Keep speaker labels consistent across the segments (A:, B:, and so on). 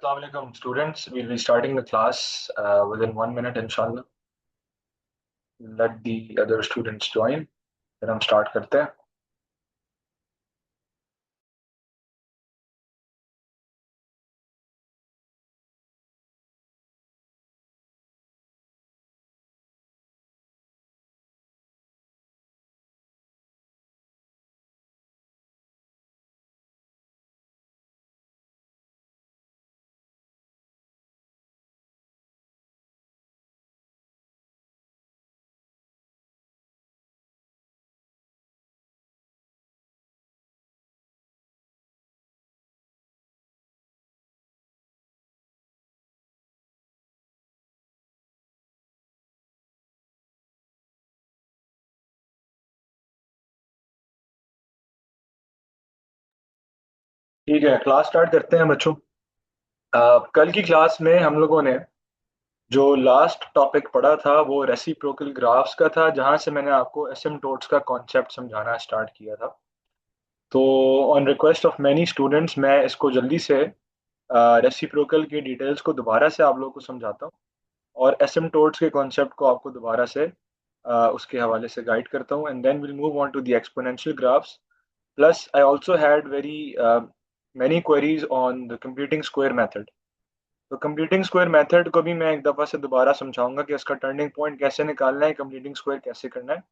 A: Assalamu alaikum, students. We'll be starting the class within 1 minute, inshallah. Let the other students join. फिर हम start करते हैं. ठीक है, क्लास स्टार्ट करते हैं बच्चों. कल की क्लास में हम लोगों ने जो लास्ट टॉपिक पढ़ा था वो रेसिप्रोकल ग्राफ्स का था, जहां से मैंने आपको एसिम्प्टोट्स का कॉन्सेप्ट समझाना स्टार्ट किया था. तो on request of many students मैं इसको जल्दी से रेसिप्रोकल की डिटेल्स को दोबारा से आप लोगों को समझाता हूँ और एसिम्प्टोट्स के कॉन्सेप्ट को आपको दोबारा से उसके हवाले से गाइड करता हूँ, and then will move on to the exponential graphs. Plus, I also had very many queries on the computing square method. तो कंप्लीटिंग स्क्वायर मेथड को भी मैं एक दफ़ा से दोबारा समझाऊंगा कि उसका टर्निंग पॉइंट कैसे निकालना है, कंप्लीटिंग स्क्वायर कैसे करना है.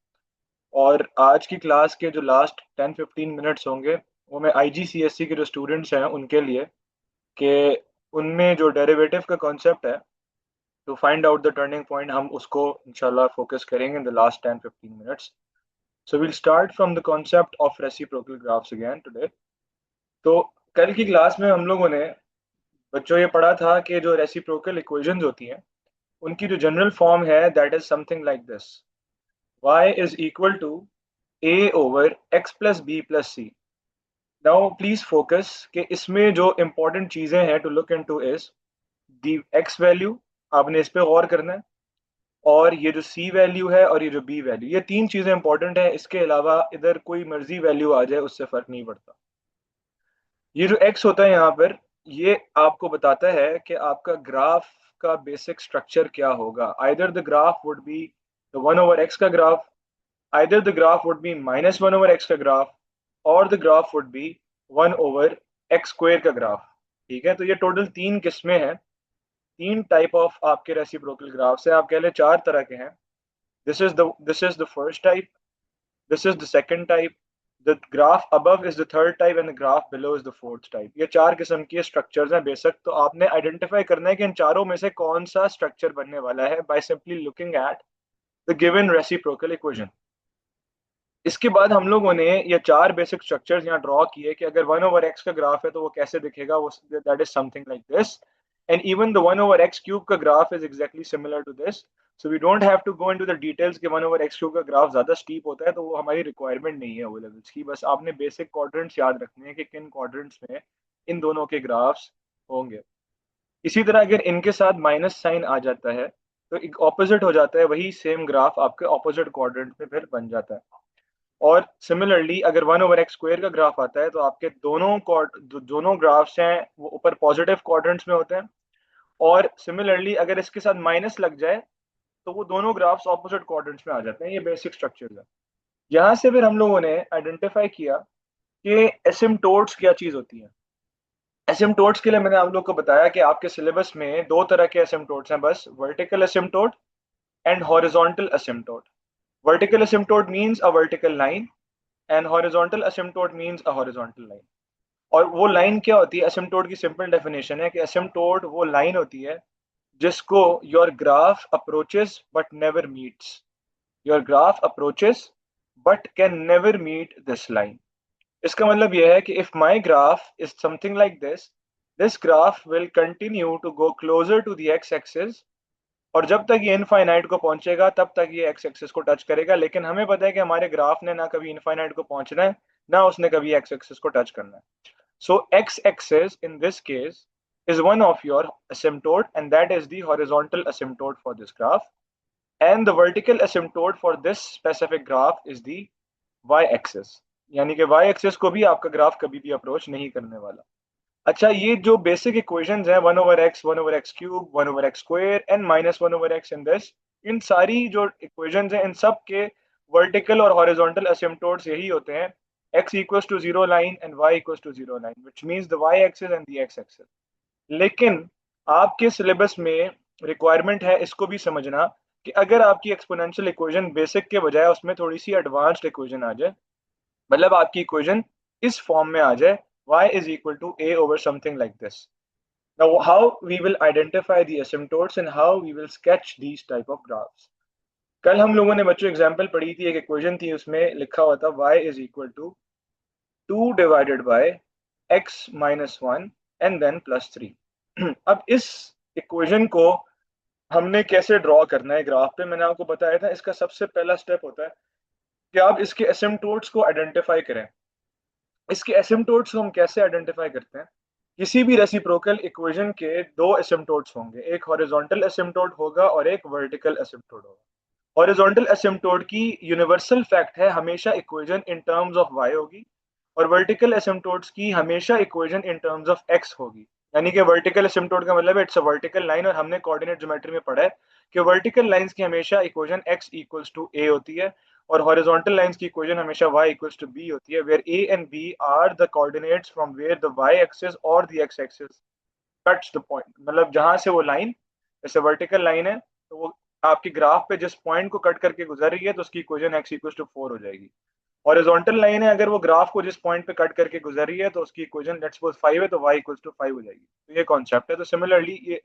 A: और आज की क्लास के जो लास्ट 10-15 मिनट्स होंगे वो मैं आईजीसीएसई के जो स्टूडेंट्स हैं उनके लिए, कि उनमें जो डेरिवेटिव का कॉन्सेप्ट है to find out the turning point, हम उसको इंशाल्लाह फोकस करेंगे in the last 10-15 minutes. So we'll start from the concept of reciprocal graphs again today. तो कल की क्लास में हम लोगों ने बच्चों ये पढ़ा था कि जो रेसिप्रोकल इक्वेशंस होती हैं उनकी जो जनरल फॉर्म है that is something like this: y is equal to a over x plus B plus C. Now please focus कि इसमें जो इंपॉर्टेंट चीजें हैं to look into is the x value. आपने इस पे गौर करना है. और ये जो c वैल्यू है और ये जो b वैल्यू, ये तीन चीजें इंपॉर्टेंट है. इसके अलावा इधर कोई मर्जी वैल्यू आ जाए उससे फर्क नहीं पड़ता. ये जो x होता है यहाँ पर, ये आपको बताता है कि आपका ग्राफ का बेसिक स्ट्रक्चर क्या होगा. Either the graph would be the 1/x का graph, either the graph would B -1/x का ग्राफ, और the graph would B 1/x² का ग्राफ. ठीक है, तो ये टोटल तीन किस्में हैं, तीन टाइप ऑफ आपके रेसिप्रोकल ग्राफ्स हैं. आप कह लें चार तरह के हैं. This is the first type. This is the second type. The graph above is the third type and the graph below is the fourth type. ये चार किस्म के स्ट्रक्चर्स हैं बेसिक. तो आपने आइडेंटिफाई करना है कि इन चारों में से कौन सा स्ट्रक्चर बनने वाला है by simply looking at the given reciprocal equation. इसके बाद हम लोगों ने ये चार बेसिक स्ट्रक्चर्स यहाँ ड्रॉ किए कि अगर 1/x का ग्राफ है तो वो कैसे दिखेगा. वो that is something like this. And even the 1/x³ का graph is exactly similar to this. So we don't have to go into the details कि 1/x³ का ग्राफ ज्यादा स्टीप होता है, तो वो हमारी रिक्वायरमेंट नहीं है वो लेवल्स की. बस आपने बेसिक क्वाड्रेंट्स याद रखने हैं कि किन क्वाड्रेंट्स में इन दोनों के ग्राफ्स होंगे. इसी तरह अगर इनके साथ माइनस साइन आ जाता है तो एक ऑपोजिट हो जाता है, वही सेम ग्राफ आपके ऑपोजिट क्वाड्रेंट में फिर बन जाता है. और सिमिलरली अगर 1/x² का ग्राफ आता है तो आपके दोनों ग्राफ्स हैं वो ऊपर पॉजिटिव क्वाड्रेंट्स में होते हैं. और सिमिलरली अगर इसके साथ माइनस लग जाए तो वो दोनों ग्राफ्स ऑपोजिट क्वाड्रेंट्स में आ जाते हैं. ये बेसिक स्ट्रक्चर है. यहाँ से फिर हम लोगों ने आइडेंटिफाई किया कि एसिम्टोट्स क्या चीज होती है. एसिम्टोट्स के लिए मैंने आप लोग को बताया कि आपके सिलेबस में दो तरह के एसिम्टोट्स हैं बस: vertical asymptote and horizontal asymptote. Vertical asymptote means a vertical line and horizontal asymptote means a horizontal line. और वो लाइन क्या होती है? एसिम्टोट की सिंपल डेफिनेशन है कि एसिम्टोट वो लाइन होती है जिसको your graph approaches but never meets. Your graph approaches but can never meet this line. इसका मतलब यह है कि if my graph is something like this graph will continue to go closer to the x axis, और जब तक ये infinite को पहुंचेगा तब तक ये एक्स एक्सिस को टच करेगा. लेकिन हमें पता है कि हमारे ग्राफ ने ना कभी इनफाइनाइट को पहुंचना है ना उसने कभी एक्स एक्सिस को टच करना है. So X axis in this case is one of your asymptote, and that is the horizontal asymptote for this graph, and the vertical asymptote for this specific graph is the y axis. यानी कि y axis को भी आपका graph कभी भी approach नहीं करने वाला. अच्छा, ये जो बेसिक इक्वेशंस हैं, 1/x, 1/x³ 1/x² and -1/x in this, इन सारी जो इक्वेशंस हैं इन सब के वर्टिकल और हॉरिजॉन्टल असिम्पटोट्स यही होते हैं, x equals to 0 line and y equals to 0 line, which means the y axis and the x axis. लेकिन आपके सिलेबस में रिक्वायरमेंट है इसको भी समझना कि अगर आपकी एक्सपोनेंशियल इक्वेशन बेसिक के बजाय उसमें थोड़ी सी एडवांस्ड इक्वेशन आ जाए, मतलब आपकी इक्वेशन इस फॉर्म में आ जाए, y is equal to a over something like this. Now, how we will identify the asymptotes and how we will sketch these type of graphs. कल हम लोगों ने बच्चों एग्जांपल पढ़ी थी, एक इक्वेशन थी उसमें लिखा हुआ था y is equal to 2 divided by x minus 1 and then plus 3. अब इस इक्वेशन को हमने कैसे ड्रॉ करना है ग्राफ पे, मैंने आपको बताया था इसका सबसे पहला स्टेप होता है कि आप इसके एसिम्पटोट्स को आइडेंटिफाई करें। इसके एसिम्पटोट्स को हम कैसे आइडेंटिफाई करते हैं? किसी भी रेसिप्रोकल इक्वेशन के दो एसिम्पटोट्स होंगे, एक हॉरिजॉन्टल एसिम्पटोट होगा और एक वर्टिकल एसिम्पटोट होगा। हॉरिजॉन्टल एसिम्पटोट की यूनिवर्सल फैक्ट है हमेशा equation in terms of y होगी, और वर्टिकल एसिम्पटोट्स की हमेशा equation in terms of x होगी। यानी कि वर्टिकल एसिम्पटोट का मतलब है इट्स अ वर्टिकल लाइन, और हमने कोऑर्डिनेट ज्योमेट्री में पढ़ा है कि वर्टिकल लाइंस की हमेशा equation x equals to a होती है, और हॉरिजॉन्टल लाइंस की इक्वेशन हमेशा y इक्वल्स टू b होती है, where a and b are the coordinates from where the y axis और the x axis cuts the point. मतलब जहां से वो लाइन, जैसे वर्टिकल लाइन है तो वो आपके ग्राफ पे जिस पॉइंट को कट करके गुजर रही है तो उसकी इक्वेशन x इक्वल्स टू 4 हो जाएगी। हॉरिजॉन्टल लाइन है, अगर वो ग्राफ को जिस पॉइंट पे कट करके गुजर रही है तो उसकी इक्वेशन लेट्स सपोज 5 है तो y इक्वल्स टू 5 हो जाएगी। तो ये कॉन्सेप्ट है। तो सिमिलरली ये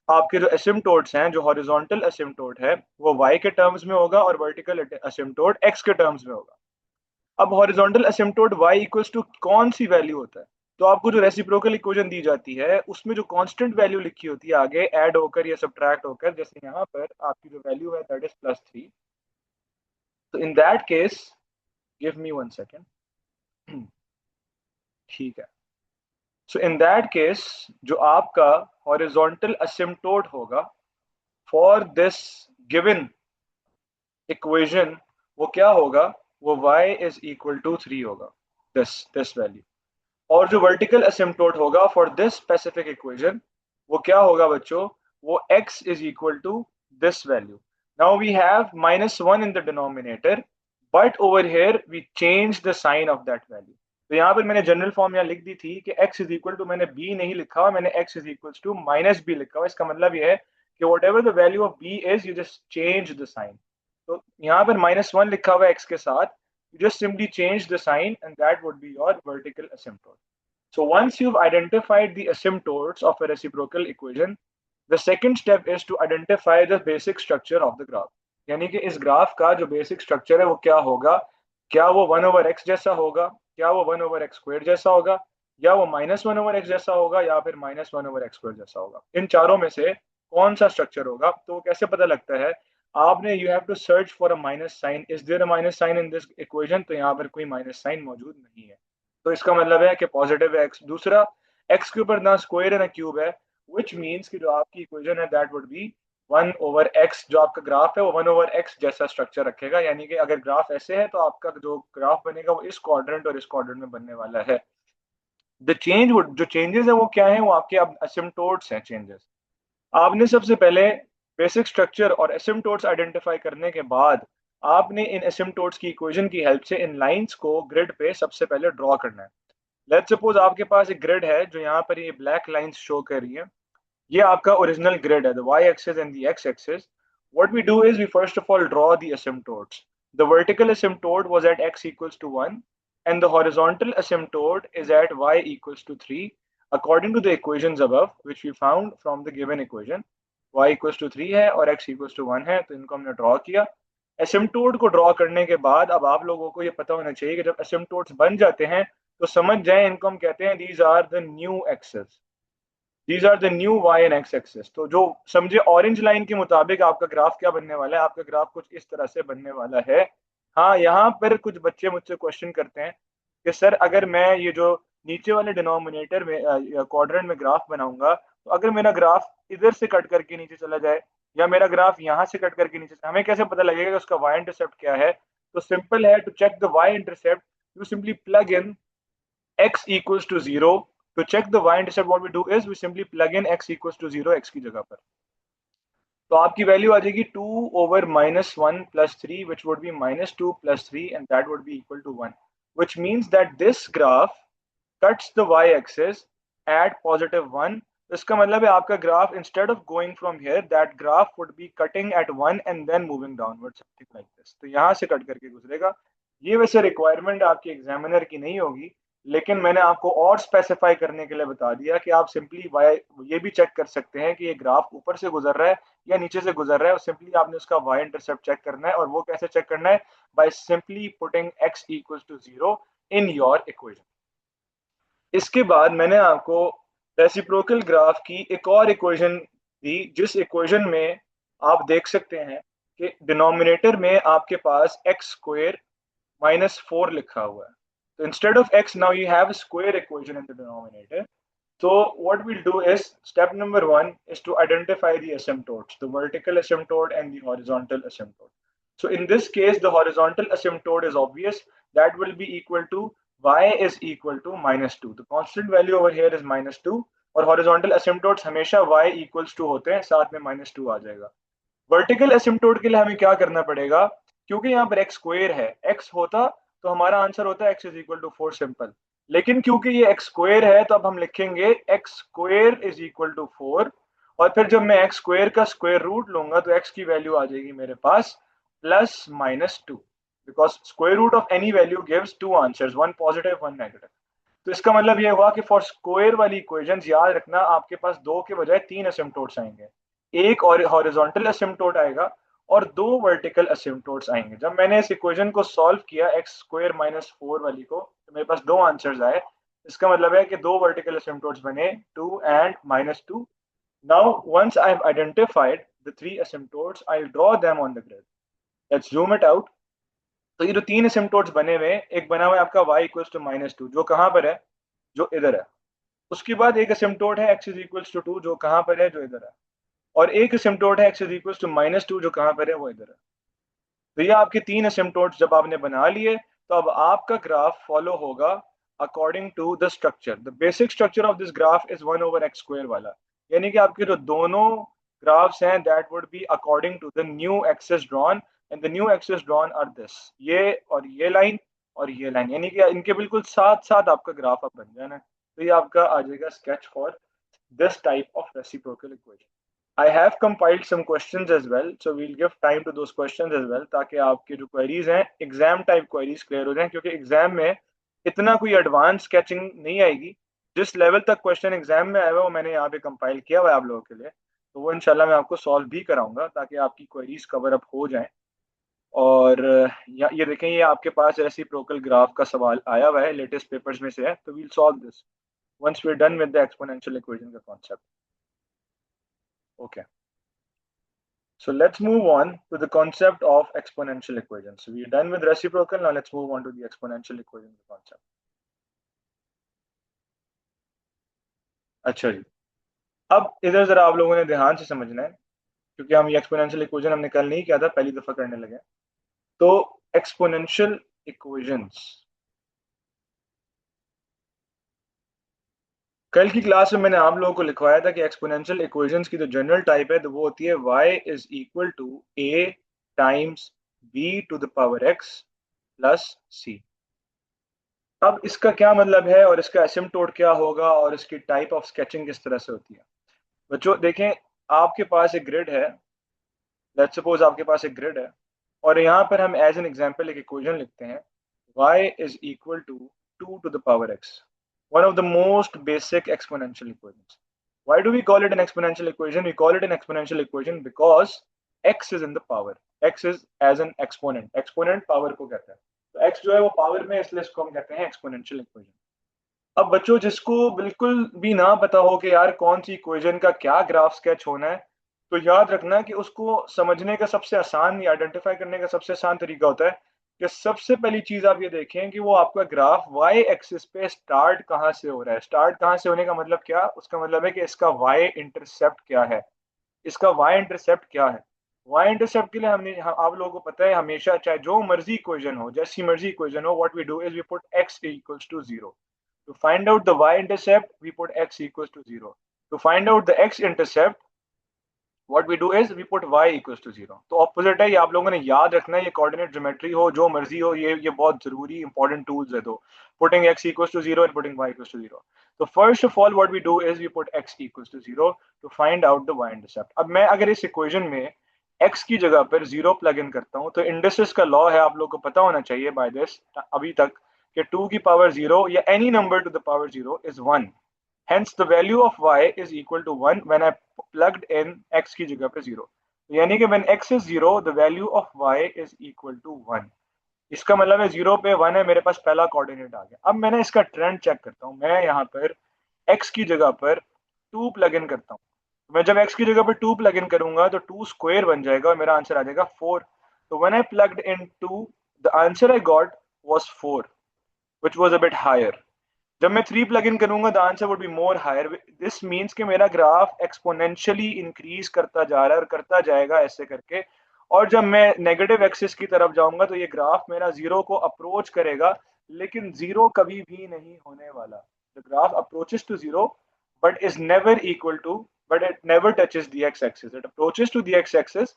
A: आपके जो एसिम्पटोट्स हैं, जो हॉरिजॉन्टल एसिम्पटोट है वो y के टर्म्स में होगा और वर्टिकल एसिम्पटोट x के टर्म्स में होगा। अब हॉरिजॉन्टल एसिम्पटोट y इक्वल्स टू कौन सी वैल्यू होता है? तो आपको जो रेसिप्रोकल इक्वेशन दी जाती है उसमें जो कांस्टेंट वैल्यू लिखी होती है आगे ऐड होकर या सब्ट्रैक्ट होकर, जैसे यहाँ पर आपकी जो वैल्यू है दैट इज +3। तो in that case, give me 1 second. ठीक है। सो इन दैट केस जो आपका हॉरिजॉन्टल एसिम्पटोट होगा फॉर दिस गिवन इक्वेशन वो क्या होगा? वो y इज इक्वल टू 3 होगा, दिस वैल्यू। और जो वर्टिकल एसिम्पटोट होगा फॉर दिस स्पेसिफिक इक्वेशन वो क्या होगा बच्चों? वो x is equal to this value. Now we have -1 in the denominator, but over here we change the sign of that value. तो यहाँ पर मैंने जनरल फॉर्म यहाँ लिख दी थी कि x इज इक्वल टू, मैंने b नहीं लिखा हुआ, मैंने x is equal to -b लिखा हुआ। इसका मतलब ये है कि whatever the value of b is, you just change the sign. तो यहाँ पर -1 लिखा हुआ है x के साथ, you just simply change the sign and that would be your vertical asymptote. So once you've identified the asymptotes of a reciprocal equation, the second step is to identify the basic structure of the graph. यानी कि इस graph का जो basic structure है वो क्या होगा? क्या वो 1/x जैसा होगा, क्या वो 1/x² जैसा होगा, या वो -1/x जैसा होगा, या फिर -1/x² जैसा होगा? इन चारों में से कौन सा स्ट्रक्चर होगा? तो कैसे पता लगता है? आपने you have to search for a minus sign. Is there a minus sign in this equation? तो यहाँ पर कोई माइनस साइन मौजूद नहीं है, तो इसका मतलब है कि पॉजिटिव है x। दूसरा, x के ऊपर ना स्क्वायर है ना क्यूब है, विच मीन्स कि जो आपकी इक्वेशन है दैट वुड बी 1/x। जो आपका ग्राफ है वो 1/x जैसा स्ट्रक्चर रखेगा, यानी कि अगर ग्राफ ऐसे है तो आपका जो ग्राफ बनेगा वो इस क्वाड्रेंट और इस क्वाड्रेंट में बनने वाला है। द चेंज वुड, जो चेंजेस है वो क्या है? वो आपके अब असिम्पटोट्स हैं चेंजेस। आपने सबसे पहले बेसिक स्ट्रक्चर और एसिम्पटोट्स आइडेंटिफाई करने के बाद आपने इन एसिम्पटोट्स की इक्वेशन की हेल्प से इन लाइंस को ग्रिड पे सबसे पहले ड्रॉ करना है। लेट्स सपोज आपके पास एक ग्रिड है जो यहाँ पर ये ब्लैक लाइंस शो कर रही है, ये आपका ओरिजिनल ग्रिड है, the y axis and the x axis. What we do is we first of all draw the asymptotes. The vertical asymptote was at x equals to 1 and the horizontal asymptote is at y equals to 3 according to the equations above which we found from the given equation. Y equals to 3 है और x equals to 1 है, तो इनको हमने draw किया। एसिम्पटोट को draw करने के बाद अब आप लोगों को ये पता होना चाहिए कि जब एसिम्पटोट्स बन जाते हैं तो समझ जाएं इनको हम कहते हैं these are the new x's, these are the new y and x axis. तो जो समझे ऑरेंज लाइन के मुताबिक आपका ग्राफ क्या बनने वाला है? आपका ग्राफ कुछ इस तरह से बनने वाला है। हाँ, यहाँ पर कुछ बच्चे मुझसे क्वेश्चन करते हैं कि सर अगर मैं ये जो नीचे वाले डिनोमिनेटर में क्वाड्रेंट में ग्राफ बनाऊंगा तो अगर मेरा ग्राफ इधर से कट करके नीचे चला जाए या मेरा ग्राफ यहाँ से कट करके नीचे, हमें कैसे पता लगेगा कि उसका वाई इंटरसेप्ट क्या है? तो सिंपल है, to check the y intercept you simply plug in x equals to 0 To check the y-intercept, what we do is we simply plug in x equals to 0 x की जगह पर. तो आपकी value आ जाएगी 2/-1 + 3, which would be -2 + 3, and that would be equal to 1, which means that this graph cuts the y-axis at +1. इसका मतलब है आपका graph, instead of going from here, that graph would be cutting at 1 and then moving downwards, something like this. तो यहाँ से cut करके गुजरेगा. ये वैसे रिक्वायरमेंट आपके एग्जामिनर की नहीं होगी, लेकिन मैंने आपको और स्पेसिफाई करने के लिए बता दिया कि आप सिंपली वाई ये भी चेक कर सकते हैं कि ये ग्राफ ऊपर से गुजर रहा है या नीचे से गुजर रहा है, और सिंपली आपने उसका वाई इंटरसेप्ट चेक करना है. और वो कैसे चेक करना है? By simply putting x equals to 0 in your equation. इसके बाद मैंने आपको रेसिप्रोकल ग्राफ की एक और इक्वेशन दी, जिस इक्वेशन में आप देख सकते हैं कि डिनोमिनेटर में आपके पास x² -4 लिखा हुआ है. So instead of x, now you have a square equation in the denominator. So what we'll do is, step number 1 is to identify the asymptotes, the vertical asymptote and the horizontal asymptote. So in this case, the horizontal asymptote is obvious. That will be equal to y is equal to -2. The constant value over here is -2, और horizontal asymptotes हमेशा y equals to होते हैं, साथ में -2 आ जाएगा. Vertical asymptote के लिए हमें क्या करना पड़ेगा? क्योंकि यहाँ पर x स्क्वायर है, x होता तो हमारा आंसर होता है x is equal to 4, simple. लेकिन क्योंकि ये x स्क्वायर है, तो अब हम लिखेंगे x square is equal to 4, और फिर जब मैं x स्क्वायर का स्क्वायर रूट लूंगा तो x की वैल्यू आ जाएगी मेरे पास +-2, because square root of any value gives two answers, one positive one negative. तो इसका मतलब ये हुआ कि फॉर स्क्वायर वाली इक्वेशंस याद रखना आपके पास 2 के बजाय 3 असिम्प्टोट्स आएंगे. एक और हॉरिजॉन्टल असिम्प्टोट आएगा और 2 वर्टिकल असिम्प्टोट्स आएंगे. जब मैंने इस इक्वेशन को सॉल्व किया x² -4 वाली को, तो मेरे पास 2 आंसर्स आए. इसका मतलब है कि 2 वर्टिकल असिम्प्टोट्स बने, 2 and -2. Now once I have identified the 3 asymptotes, I'll draw them on the grid. Let's zoom it out. तो ये जो 3 asymptotes बने हुए हैं, एक बना हुआ है आपका y इक्वल्स टू -2, जो कहाँ पर है? जो इधर है. उसके बाद एक asymptote है x इज इक्वल्स टू 2, जो कहाँ पर है? जो इधर है. और एक asymptote है x इज इक्वल्स टू -2, जो कहाँ पर है? वो इधर है. तो ये आपके 3 asymptotes जब आपने बना लिए, तो अब आपका ग्राफ फॉलो होगा according to the structure. The basic structure of this graph is 1/x² वाला, यानी कि आपके जो दोनों ग्राफ्स हैं, that would be according to the new axis drawn, and the new axis drawn are this, ये और ये लाइन और ये लाइन, यानी कि इनके बिल्कुल साथ साथ आपका ग्राफ अब बन जाना है. तो ये आपका आ जाएगा sketch for this type of reciprocal equation. I have compiled some questions as well, so we'll give time to those questions as well, ताकि आपके जो queries हैं एग्जाम टाइप queries क्लियर हो जाएं, क्योंकि एग्जाम में इतना कोई एडवांस स्केचिंग नहीं आएगी. जिस लेवल तक क्वेश्चन एग्जाम में आया हुआ वो मैंने यहाँ पे कंपाइल किया हुआ है आप लोगों के लिए, तो वो इंशाल्लाह मैं आपको सॉल्व भी कराऊंगा ताकि आपकी क्वेरीज कवर अप हो जाएं. और ये देखें, ये आपके पास रेसिप्रोकल ग्राफ का सवाल आया हुआ है, लेटेस्ट पेपर्स में से है. तो we'll solve this once we're done with the exponential equation concept. Okay. So let's move on to the concept of exponential equations. So we're done with reciprocal. Now let's move on to the exponential equation concept. अच्छा जी, अब इधर जरा आप लोगों ने ध्यान से समझना है, क्योंकि हम ये एक्सपोनेंशियल इक्वेशन हमने कल नहीं किया था, पहली दफा करने लगे. तो एक्सपोनेंशियल इक्वेशंस कल की क्लास में मैंने आप लोगों को लिखवाया था कि एक्सपोनेंशियल इक्वेशंस की जो जनरल टाइप है, तो वो होती है y is equal to a times b to the power x plus c. अब इसका क्या मतलब है और इसका एसिम्प्टोट क्या होगा और इसकी टाइप ऑफ स्केचिंग किस तरह से होती है? बच्चों देखें, आपके पास एक ग्रिड है. लेट्स सपोज आपके पास एक ग्रिड है, और यहाँ पर हम एज एन एग्जांपल एक इक्वेशन लिखते हैं, y is equal to 2 to the power x, one of the most basic exponential equations. Why do we call it an exponential equation? We call it an exponential equation because x is in the power. X is as an exponent. Exponent power को कहते हैं. तो x जो है वो power में, इसलिए इसको हम कहते हैं एक्सपोनेंशियल इक्वेशन. अब बच्चों जिसको बिल्कुल भी ना पता हो कि यार कौन सी इक्वेशन का क्या ग्राफ स्केच होना है, तो याद रखना कि उसको समझने का सबसे आसान या आइडेंटिफाई करने का सबसे आसान तरीका होता है कि सबसे पहली चीज आप ये देखें कि वो आपका ग्राफ वाई एक्सिस पे स्टार्ट कहाँ से हो रहा है. स्टार्ट कहाँ से होने का मतलब क्या? उसका मतलब है कि इसका वाई इंटरसेप्ट क्या है. इसका वाई इंटरसेप्ट क्या है? वाई इंटरसेप्ट के लिए आप लोगों को पता है, हमेशा चाहे जो मर्जी इक्वेशन हो, जैसी मर्जी इक्वेशन हो, what we do is we put x equals to 0. To find out the y-intercept, we put x equals to 0. To find out the x-intercept, what we do is we put y equals to 0. तो opposite है, ये आप लोगों ने याद रखना है, ये कोऑर्डिनेट ज्योमेट्री हो जो मर्जी हो, ये बहुत जरूरी इंपॉर्टेंट टूल्स है. तो putting x equals to 0 and putting y equals to 0. So first of all what we do is we put x equals to 0 to find out the y-intercept. अब मैं अगर इस इक्वेशन में x की जगह पर 0 प्लग इन करता हूँ तो इंडिसेस का लॉ है, आप लोग को पता होना चाहिए बाय दिस अभी तक, कि 2 की पावर 0 या any number to the power 0 is 1. Hence the value of y is equal to 1 when I plugged in x की जगह पे 0. यानी कि when x is 0 the value of y is equal to 1. इसका मतलब है 0 पे 1 है, मेरे पास पहला कोऑर्डिनेट आ गया. अब मैंने इसका ट्रेंड चेक करता हूँ. मैं यहाँ पर x की जगह पर 2 प्लग इन करता हूँ. मैं जब x की जगह पर 2 प्लग इन करूंगा तो 2 स्क्वायर बन जाएगा और मेरा आंसर आ जाएगा 4. तो when I plugged in 2 the answer I got was 4 which was a bit higher. जब मैं 3 प्लग इन करूंगा the answer would be more higher. This means कि मेरा ग्राफ एक्सपोनेंशियली इंक्रीज करता जा रहा है और करता जाएगा ऐसे करके. और जब मैं नेगेटिव एक्सिस की तरफ जाऊंगा तो ये ग्राफ मेरा जीरो को अप्रोच करेगा, लेकिन जीरो कभी भी नहीं होने वाला. The graph approaches to zero but is never equal to, but it never touches the x axis. It approaches to the x axis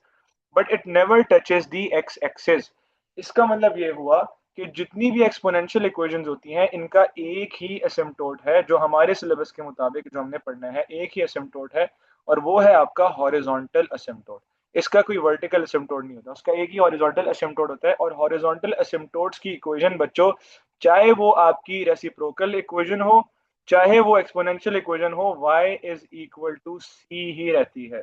A: but it never touches the x axis. इसका मतलब ये हुआ कि जितनी भी एक्सपोनेंशियल इक्वेशंस होती हैं इनका एक ही एसिम्पटोट है, जो हमारे सिलेबस के मुताबिक जो हमने पढ़ना है एक ही एसिम्पटोट है, और वो है आपका हॉरिजॉन्टल एसिम्पटोट. इसका कोई वर्टिकल एसिम्पटोट नहीं होता, उसका एक ही हॉरिजॉन्टल एसिम्पटोट होता है. और हॉरिजॉन्टल एसिम्पटोट्स की इक्वेशन बच्चों, चाहे वो आपकी रेसिप्रोकल इक्वेशन हो चाहे वो एक्सपोनेंशियल इक्वेशन हो, y is equal to c ही रहती है.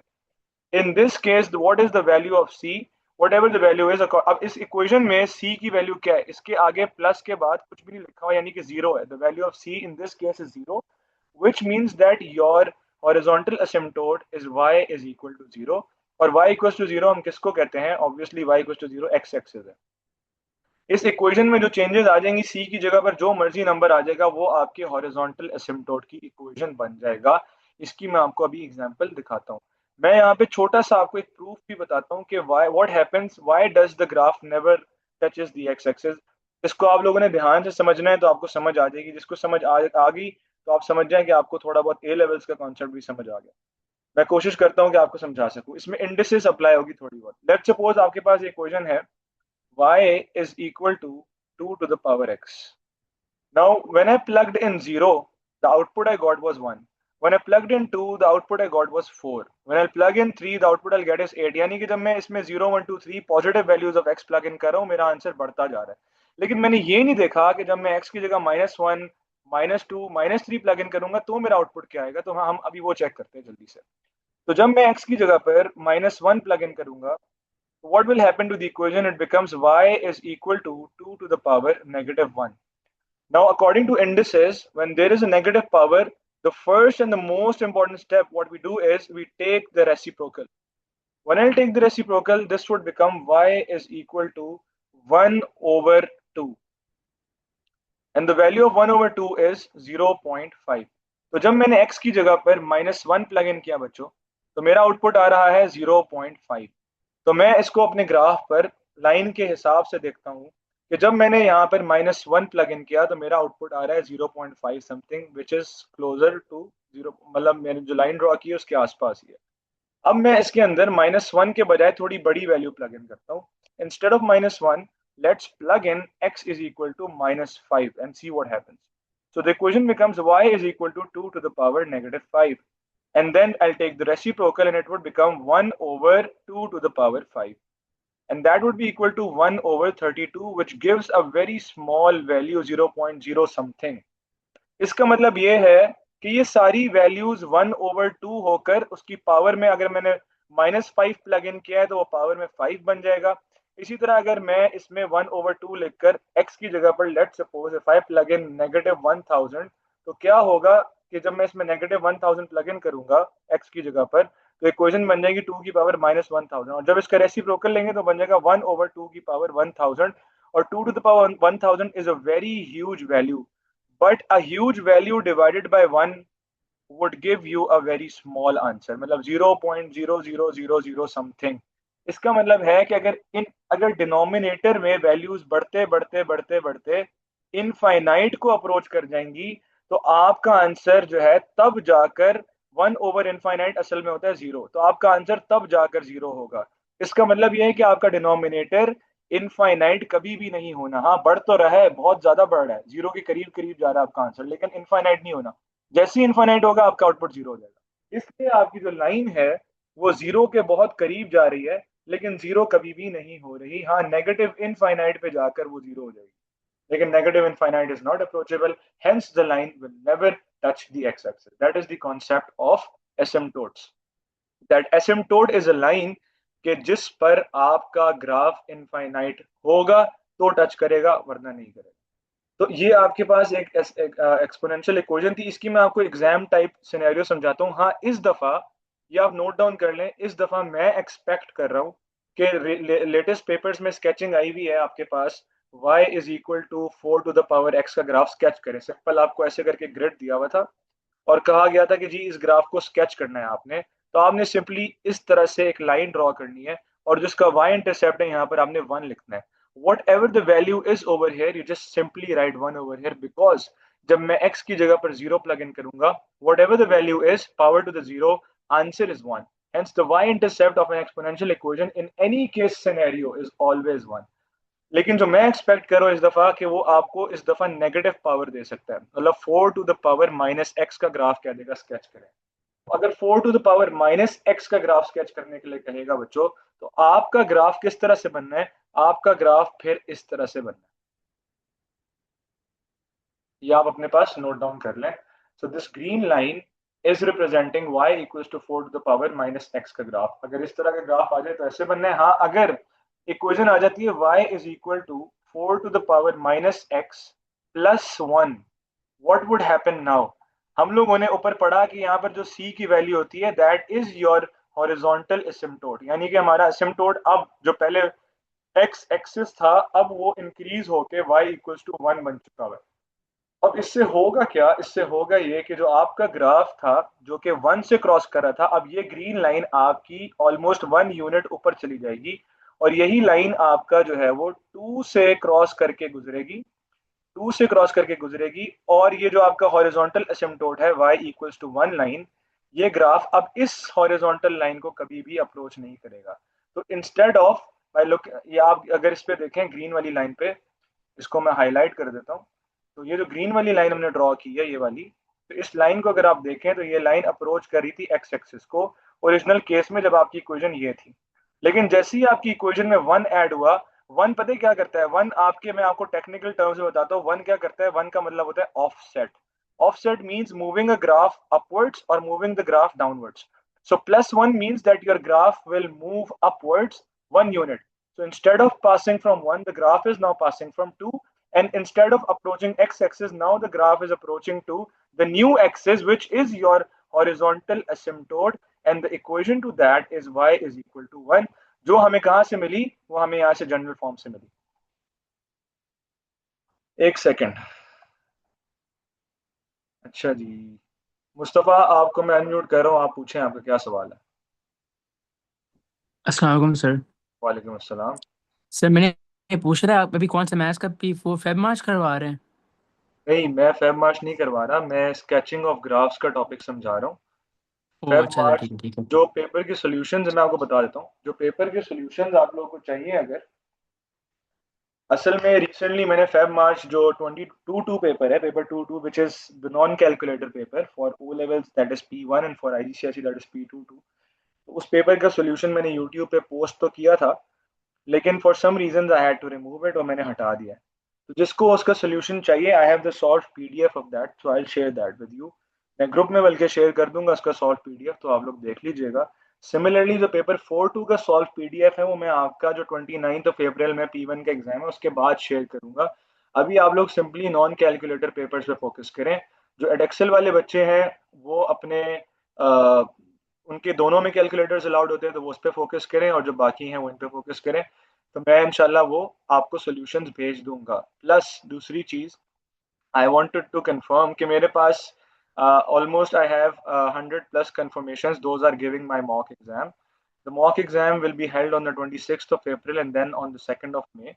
A: In this case, what is the value of c? Whatever the value is. अब इस इक्वेशन में c की वैल्यू क्या है, इसके आगे प्लस के बाद कुछ भी नहीं लिखा हुआ, यानी कि जीरो है. The value of c in this case is 0, which means that your horizontal asymptote is y is equal to 0. और y equals to 0 हम किसको कहते हैं? Obviously y equals to 0 x axis है. इस इक्वेशन में जो चेंजेस आ जाएंगी, c की जगह पर जो मर्जी नंबर आ जाएगा वो आपके हॉरिजॉन्टल एसिम्पटोट की इक्वेशन बन जाएगा. इसकी मैं आपको अभी एग्जांपल दिखाता हूँ. मैं यहाँ पे छोटा सा आपको एक प्रूफ भी बताता हूँ कि why what happens, why does the graph never touches the x axis. इसको आप लोगों ने ध्यान से समझना है तो आपको समझ आ जाएगी. जिसको समझ आ गई तो आप समझ जाए कि आपको थोड़ा बहुत ए लेवल्स का कॉन्सेप्ट भी समझ आ गया. मैं कोशिश करता हूँ कि आपको समझा सकूँ. इसमें इंडिसेस अप्लाई होगी थोड़ी बहुत. लेट्स सपोज आपके पास इक्वेशन है y is equal to 2 to the power x. Now, when I plugged in 0, the output I got was 1. When I plugged in 2, the output I got was 4. When I plug in 3, the output I'll get is 8. यानी कि जब मैं इसमें 0, 1, 2, 3 positive values of x plug in कर रहा हूँ, मेरा answer बढ़ता जा रहा है. लेकिन मैंने ये नहीं देखा कि जब मैं x की जगह -1, -2, -3 प्लग इन करूंगा तो मेरा आउटपुट क्या आएगा. तो हाँ, हम अभी वो चेक करते हैं जल्दी से. तो जब मैं x की जगह पर -1 प्लग इन करूंगा, what will happen to the equation? It becomes y is equal to 2 to the power -1. Now, according to indices, when there is a negative power, the first and the most important step, what we do is we take the reciprocal. When I take the reciprocal, this would become y is equal to 1 over 2. And the value of 1 over 2 is 0.5. तो जब मैंने x की जगह पर -1 plug in किया बच्चों, तो मेरा आउटपुट आ रहा है 0.5. तो मैं इसको अपने ग्राफ पर लाइन के हिसाब से देखता हूँ कि जब मैंने यहाँ पर -1 प्लग इन किया तो मेरा आउटपुट आ रहा है 0.5 something, which is closer to 0. मतलब मैंने जो लाइन ड्रॉ की है उसके आसपास ही है. अब मैं इसके अंदर -1 के बजाय थोड़ी बड़ी वैल्यू प्लग इन करता हूँ. Instead of -1, let's plug in x is equal to -5 and see what happens. So the equation becomes y is equal to 2 to the power -5. And then I'll take the reciprocal and it would become 1 over 2 to the power 5. And that would be equal to 1 over 32, which gives a very small value, 0.0 something. इसका मतलब ये है कि ये सारी values 1 over 2 होकर उसकी power में, अगर मैंने -5 प्लग इन किया है तो वो पावर में 5 बन जाएगा. इसी तरह अगर मैं इसमें 1 over 2 लिखकर x की जगह पर let's suppose if I plug in -1000, तो क्या होगा कि जब मैं इसमें -1000 प्लग इन करूंगा x की जगह पर, तो इक्वेशन बन जाएगी 2 की पावर -1000. और जब इसका रेसिप्रोकल लेंगे तो बन जाएगा 1 over 2 की पावर 1000. और 2 to the power 1000 is a very huge value. But a huge value divided by 1 would give you a very small answer. मतलब 0.0000 something. इसका मतलब है कि अगर डिनोमिनेटर में वैल्यूज बढ़ते बढ़ते बढ़ते बढ़ते इनफाइनाइट को अप्रोच कर जाएंगी, तो आपका आंसर जो है तब जाकर 1/इनफाइनाइट असल में होता है 0, तो आपका आंसर तब जाकर 0 होगा। इसका मतलब यह है कि आपका डिनोमिनेटर इनफाइनाइट कभी भी नहीं होना। हाँ, बढ़ तो रहा है, बहुत ज्यादा बढ़ रहा है, 0 के करीब करीब जा रहा है आपका आंसर, लेकिन इनफाइनाइट नहीं होना। जैसे ही इनफाइनाइट होगा आपका आउटपुट 0 हो जाएगा। इसलिए आपकी जो लाइन है वो 0 के बहुत करीब जा रही है, लेकिन 0 कभी भी नहीं हो रही। हाँ, नेगेटिव इनफाइनाइट पे जाकर वो 0 हो जाएगी, लेकिन negative infinite is not approachable, hence the line will never touch the x-axis. That is the concept of asymptotes. That asymptote is a line कि जिस पर आपका ग्राफ इनफाइनाइट होगा तो टच करेगा, वरना नहीं करेगा। तो ये आपके पास एक एक्सपोनेंशियल इक्वेशन थी। इसकी मैं आपको एग्जाम टाइप सिनेरियो समझाता हूँ। हाँ, इस दफा ये आप नोट डाउन कर लें, इस दफा मैं एक्सपेक्ट कर रहा हूँ कि लेटेस्ट पेपर्स में स्केचिंग आई हुई है आपके पास, y is equal to 4 to the power x का ग्राफ स्केच करें। सिंपल आपको ऐसे करके ग्रिड दिया हुआ था और कहा गया था कि जी इस ग्राफ को स्केच करना है आपने। तो आपने सिंपली इस तरह से एक लाइन ड्रॉ करनी है और जिसका y इंटरसेप्ट है यहाँ पर आपने 1 लिखना है। whatever the value is over here you just simply write 1 over here, because जब मैं x की जगह पर 0 प्लग इन करूंगा, whatever the value is power to the 0, answer is 1, hence the y intercept of an exponential equation in any case scenario is always 1। लेकिन जो मैं expect कर रहा हूँ इस दफा कि वो आपको इस दफा नेगेटिव पावर दे सकता है, मतलब 4 to the power - x का ग्राफ कह देगा स्केच करें। अगर 4 to the power - x का ग्राफ स्केच करने के लिए कहेगा बच्चों, तो आपका ग्राफ किस तरह से बनना है? आपका ग्राफ फिर इस तरह से बनना है। ये आप अपने पास नोट डाउन कर लें। So this green line is representing y equals to 4 to the power - x का ग्राफ। अगर इस तरह का ग्राफ आ जाए तो ऐसे बनना है। हाँ, अगर इक्वेशन आ जाती है y is equal to 4 to the power - x plus 1, what would happen now? हम लोगों ने ऊपर पढ़ा कि यहाँ पर जो c की वैल्यू होती है दैट इज योर हॉरिजॉन्टल एसिम्पटोट, यानी कि हमारा एसिम्पटोट अब जो पहले x एक्सिस था अब वो इंक्रीज होके y इक्वल्स टू 1 बन चुका है। अब इससे होगा क्या? इससे होगा ये कि जो आपका ग्राफ था जो कि 1 से क्रॉस कर रहा था, अब ये ग्रीन लाइन आपकी ऑलमोस्ट 1 यूनिट ऊपर चली जाएगी और यही लाइन आपका जो है वो 2 से क्रॉस करके गुजरेगी, 2 से क्रॉस करके गुजरेगी। और ये जो आपका हॉरिजॉन्टल एसिम्पटोट है y इक्वल्स टू 1 लाइन, ये ग्राफ अब इस हॉरिजॉन्टल लाइन को कभी भी अप्रोच नहीं करेगा। तो इंस्टेड ऑफ बाय लुक, ये आप अगर इस पे देखें ग्रीन वाली लाइन पे, इसको मैं हाईलाइट कर देता हूँ। तो ये जो ग्रीन वाली लाइन हमने ड्रॉ की है ये वाली, तो इस लाइन को अगर आप देखें तो ये लाइन अप्रोच कर रही थी एक्स एक्सिस को ओरिजिनल केस में जब आपकी इक्वेशन ये थी। लेकिन जैसे ही आपकी इक्वेशन में 1 ऐड हुआ, 1 पता है क्या करता है? 1 आपके, मैं आपको टेक्निकल टर्म्स में बताता हूँ 1 क्या करता है। 1 का मतलब होता है offset. Offset means moving a graph upwards और moving the graph downwards. So +1 means that your graph will move upwards 1 unit. So instead of passing from 1, the graph is now passing from 2. And instead of approaching x-axis, now the graph is approaching to the new axis, which is your horizontal asymptote. And the equation to that is y is equal to 1. जो हमें कहाँ से मिली? वो हमें यहाँ से general form से मिली। एक सेकेंड। अच्छा जी, मुस्तफ़ा आपको मैं अनम्यूट कर रहा हूँ, आप पूछें आपका क्या सवाल है।
B: अस्सलाम वालेकुम सर।
A: वालेकुम अस्सलाम।
B: सर मैंने ये पूछ रहा है आप अभी कौन सा मैथ्स का P4 फेब मार्च करवा रहे हैं?
A: नहीं, मैं फेब मार्च नहीं करवा रहा, मैं स्केचिंग ऑफ ग्राफ्स का टॉपिक समझा रहा हूँ।
B: ओह
A: फेब
B: अच्छा सर,
A: मार्च
B: ठीक है ठीक है।
A: जो पेपर के सॉल्यूशंस मैं आपको बता देता हूँ। जो पेपर के सॉल्यूशंस आप लोगों को चाहिए अगर, असल में रिसेंटली मैंने फेब मार्च जो 22 पेपर है, paper 22 which is the non calculator paper for O levels that is P1 and for IGCSE that is P22, तो उस पेपर का सॉल्यूशन मैंने यूट्यूब पे पोस्ट तो किया था, लेकिन for some reason I had to remove it और मैंने हटा दिया है। तो जिसको उसका सोल्यूशन चाहिए, I have the solve PDF of that, so I will share that with you. मैं ग्रुप में बल्कि शेयर कर दूंगा उसका सॉल्व पीडीएफ, तो आप लोग देख लीजिएगा। सिमिलरली जो पेपर 4-2 का सॉल्व पीडीएफ है वो मैं आपका जो 29 अप्रैल में P1 का एग्जाम है उसके बाद शेयर करूंगा। अभी आप लोग सिंपली नॉन कैलकुलेटर पेपर्स पे फोकस करें। जो एडेक्सल वाले बच्चे हैं वो अपने उनके दोनों में कैलकुलेटर्स अलाउड होते हैं तो वो उस पर फोकस करें, और जो बाकी हैं वो इन पे फोकस करें। तो मैं इंशाल्लाह वो आपको सॉल्यूशंस भेज दूंगा। प्लस दूसरी चीज़, आई वांटेड टू कंफर्म कि मेरे पास almost I have 100 plus confirmations. Those are giving my mock exam. The mock exam will be held on the 26th of April and then on the 2nd of May.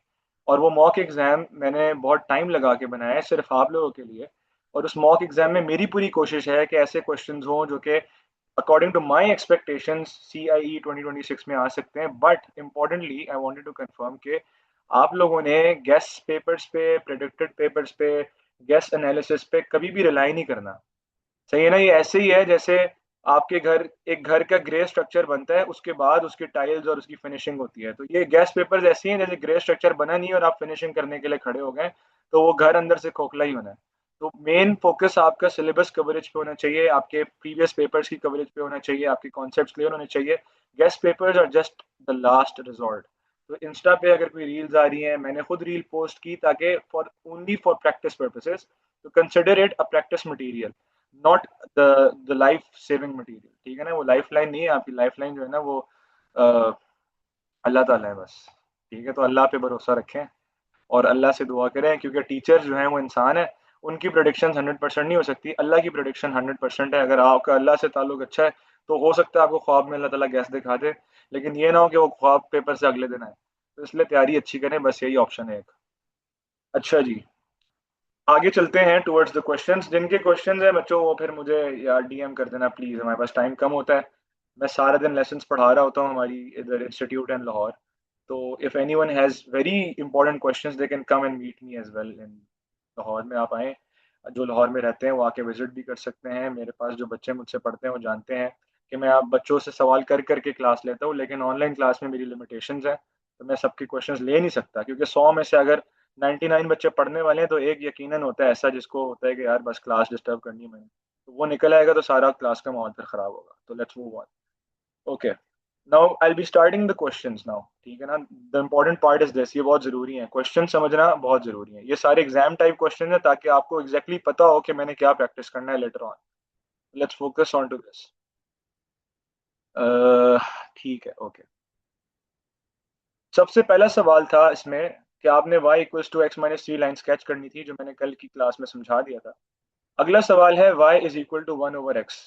A: और वो mock exam मैंने बहुत time लगा के बनाया है सिर्फ आप लोगों के लिए। और उस मॉक एग्जाम में मेरी पूरी कोशिश है कि ऐसे क्वेश्चंस हों जो कि according to my expectations CIE 2026 में आ सकते हैं। But importantly I wanted to confirm कि आप लोगों ने गेस पेपर्स पे, प्रेडिक्टेड पेपर्स पे, गेस एनालिसिस पे कभी भी रिलाई नहीं करना। सही है ना? ये ऐसे ही है जैसे आपके घर, एक घर का ग्रे स्ट्रक्चर बनता है, उसके बाद उसकी टाइल्स और उसकी फिनिशिंग होती है। तो ये गैस पेपर्स ऐसी हैं जैसे ग्रे स्ट्रक्चर बना नहीं और आप फिनिशिंग करने के लिए खड़े हो गए, तो वो घर अंदर से खोखला ही होना है। तो मेन फोकस आपका सिलेबस कवरेज पे होना चाहिए, आपके प्रीवियस पेपर्स की कवरेज पे होना चाहिए, आपके कॉन्सेप्ट्स क्लियर होने चाहिए। Guess papers are just the last resort. तो इंस्टा पे अगर कोई रील्स आ रही हैं, मैंने खुद रील पोस्ट की ताकि for only for practice purposes, तो consider it a practice material, not the life saving material. ठीक है ना? वो लाइफ लाइन नहीं है आपकी, लाइफ लाइन जो है ना वो अल्लाह ताला है बस। ठीक है? तो अल्लाह पे भरोसा रखें और अल्लाह से दुआ करें, क्योंकि टीचर जो हैं वो इंसान है, उनकी प्रोडिक्शन 100% नहीं हो सकती, अल्लाह की प्रोडिक्शन 100% है। अगर आपका अल्लाह से ताल्लुक अच्छा है तो हो सकता है आपको ख्वाब में अल्लाह ताला गैस दिखा दे, लेकिन ये ना हो कि वो ख्वाब पेपर से अगले दिन आए। तो इसलिए तैयारी अच्छी करें, बस यही ऑप्शन है एक। अच्छा जी, आगे चलते हैं टुवर्ड्स द क्वेश्चंस। जिनके क्वेश्चंस हैं बच्चों वो फिर मुझे यार DM कर देना प्लीज़, हमारे पास टाइम कम होता है। मैं सारा दिन लेसन्स पढ़ा रहा होता हूँ हमारी इधर इंस्टीट्यूट इन लाहौर। तो if anyone has very important questions they can come and meet me as well in Lahore में। आप आएँ, जो लाहौर में रहते हैं वो आके विजिट भी कर सकते हैं। मेरे पास जो बच्चे मुझसे पढ़ते हैं वो जानते हैं कि मैं आप बच्चों से सवाल कर करके क्लास लेता हूँ, लेकिन ऑनलाइन क्लास में मेरी लिमिटेशंस हैं। तो मैं सबके क्वेश्चंस ले नहीं सकता, क्योंकि 100 में से अगर 99 बच्चे पढ़ने वाले हैं तो एक यकीनन होता है ऐसा जिसको होता है कि यार बस क्लास डिस्टर्ब करनी है मैंने, तो वो निकल आएगा तो सारा क्लास का माहौल फिर खराब होगा। तो let's move on. Okay, now I will be starting the questions now. ठीक है ना? The important part is this, ये बहुत जरूरी है, क्वेश्चन समझना बहुत जरूरी है। ये सारे एग्जाम टाइप क्वेश्चन है ताकि आपको एग्जैक्टली exactly पता हो कि मैंने क्या प्रैक्टिस करना है later on. Let's focus on to this. ठीक है, ओके। सबसे पहला सवाल था इसमें कि आपने y equals to x minus 3 line sketch करनी थी, जो मैंने कल की क्लास में समझा दिया था। अगला सवाल है y is equal to 1 over x.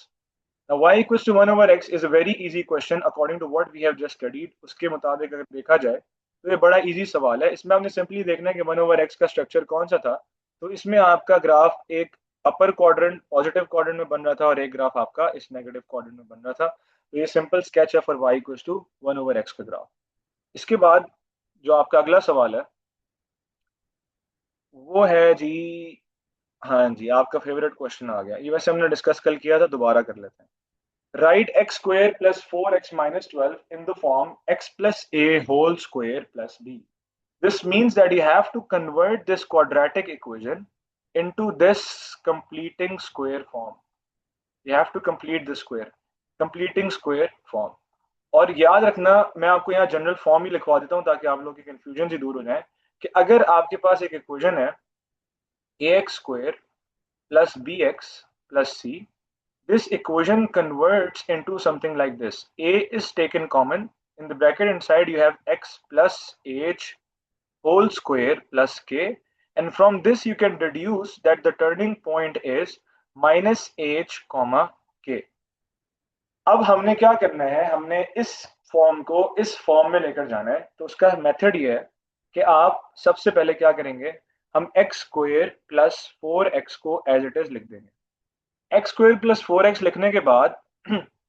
A: Now y equals to 1 over x is a very easy question according to what we have just studied। उसके मुताबिक अगर देखा जाए तो ये बड़ा इजी सवाल है। इसमें आपने सिंपली देखना है कि 1 over x का स्ट्रक्चर कौन सा था। तो इसमें आपका ग्राफ एक अपर क्वाड्रेंट पॉजिटिव क्वाड्रेंट में बन रहा था और एक ग्राफ आपका इस नेगेटिव क्वाड्रेंट में बन रहा था। तो ये सिंपल स्केच है for y equals to 1 over x का ग्राफ। इसके बाद जो आपका अगला सवाल है वो है जी, हाँ जी, आपका फेवरेट क्वेश्चन आ गया। ये वैसे हमने डिस्कस कल किया था, दोबारा कर लेते हैं। Write x square plus 4x minus 12 in the form x plus a whole square plus b. This means that you have to convert this quadratic equation into this completing square form. You have to complete the square, completing square form. और याद रखना, मैं आपको यहाँ general form ही लिखवा देता हूँ ताकि आप लोगों की कंफ्यूजन ही दूर हो जाए, कि अगर आपके पास एक इक्वेशन है ax square plus bx plus c, this equation converts into something like this. A is taken common. In the bracket inside you have x plus h whole square plus k. And from this you can deduce that the turning point is minus h comma k. अब हमने क्या करना है, हमने इस form को इस form में लेकर जाना है। तो उसका मेथड ये है कि आप सबसे पहले क्या करेंगे, हम एक्स स्क्वेयर प्लस 4x को एज इट इज लिख देंगे। एक्स स्क्वेयर प्लस 4x लिखने के बाद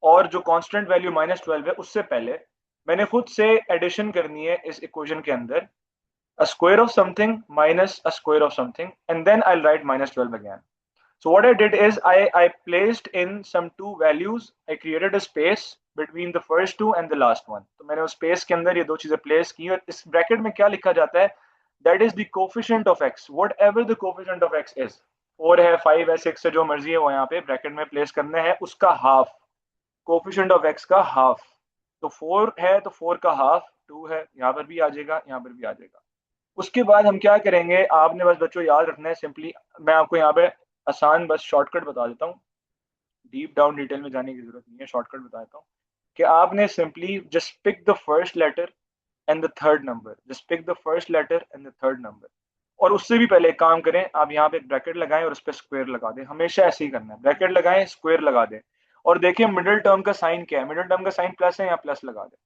A: और जो कांस्टेंट वैल्यू -12 है उससे पहले मैंने खुद से एडिशन करनी है इस इक्वेशन के अंदर, a square of something minus a square of something, and then I'll write -12 again. So what I did is I placed in some two values, I created a space between the first two and the last one। तो मैंने उस space के अंदर ये दो चीजें place की, और इस bracket में क्या लिखा जाता है, that is the coefficient of x, whatever the coefficient of x is। 4 है, 5 है, 6 है, जो मर्जी है वो यहाँ पे ब्रैकेट में प्लेस करना है, उसका हाफ, कोफिशिएंट ऑफ एक्स का हाफ। तो 4 है तो 4 का हाफ 2 है, यहाँ पर भी आ जाएगा, यहाँ पर भी आ जाएगा। उसके बाद हम क्या करेंगे, आपने बस बच्चों याद रखना है सिंपली, मैं आपको यहाँ पे आसान बस शॉर्टकट बता देता हूँ, डीप डाउन डिटेल में जाने की जरूरत नहीं है, शॉर्टकट बता देता हूँ कि आपने simply just pick the first letter and the third number, just pick the first letter and the third number. और उससे भी पहले एक काम करें, आप यहाँ पे एक ब्रैकेट लगाएं और उस पर स्क्वायर लगा दें। हमेशा ऐसे ही करना है, ब्रैकेट लगाएं, स्क्वायर लगा दें, और देखिए मिडिल टर्म का साइन क्या है, मिडिल टर्म का साइन प्लस है या प्लस लगा दें।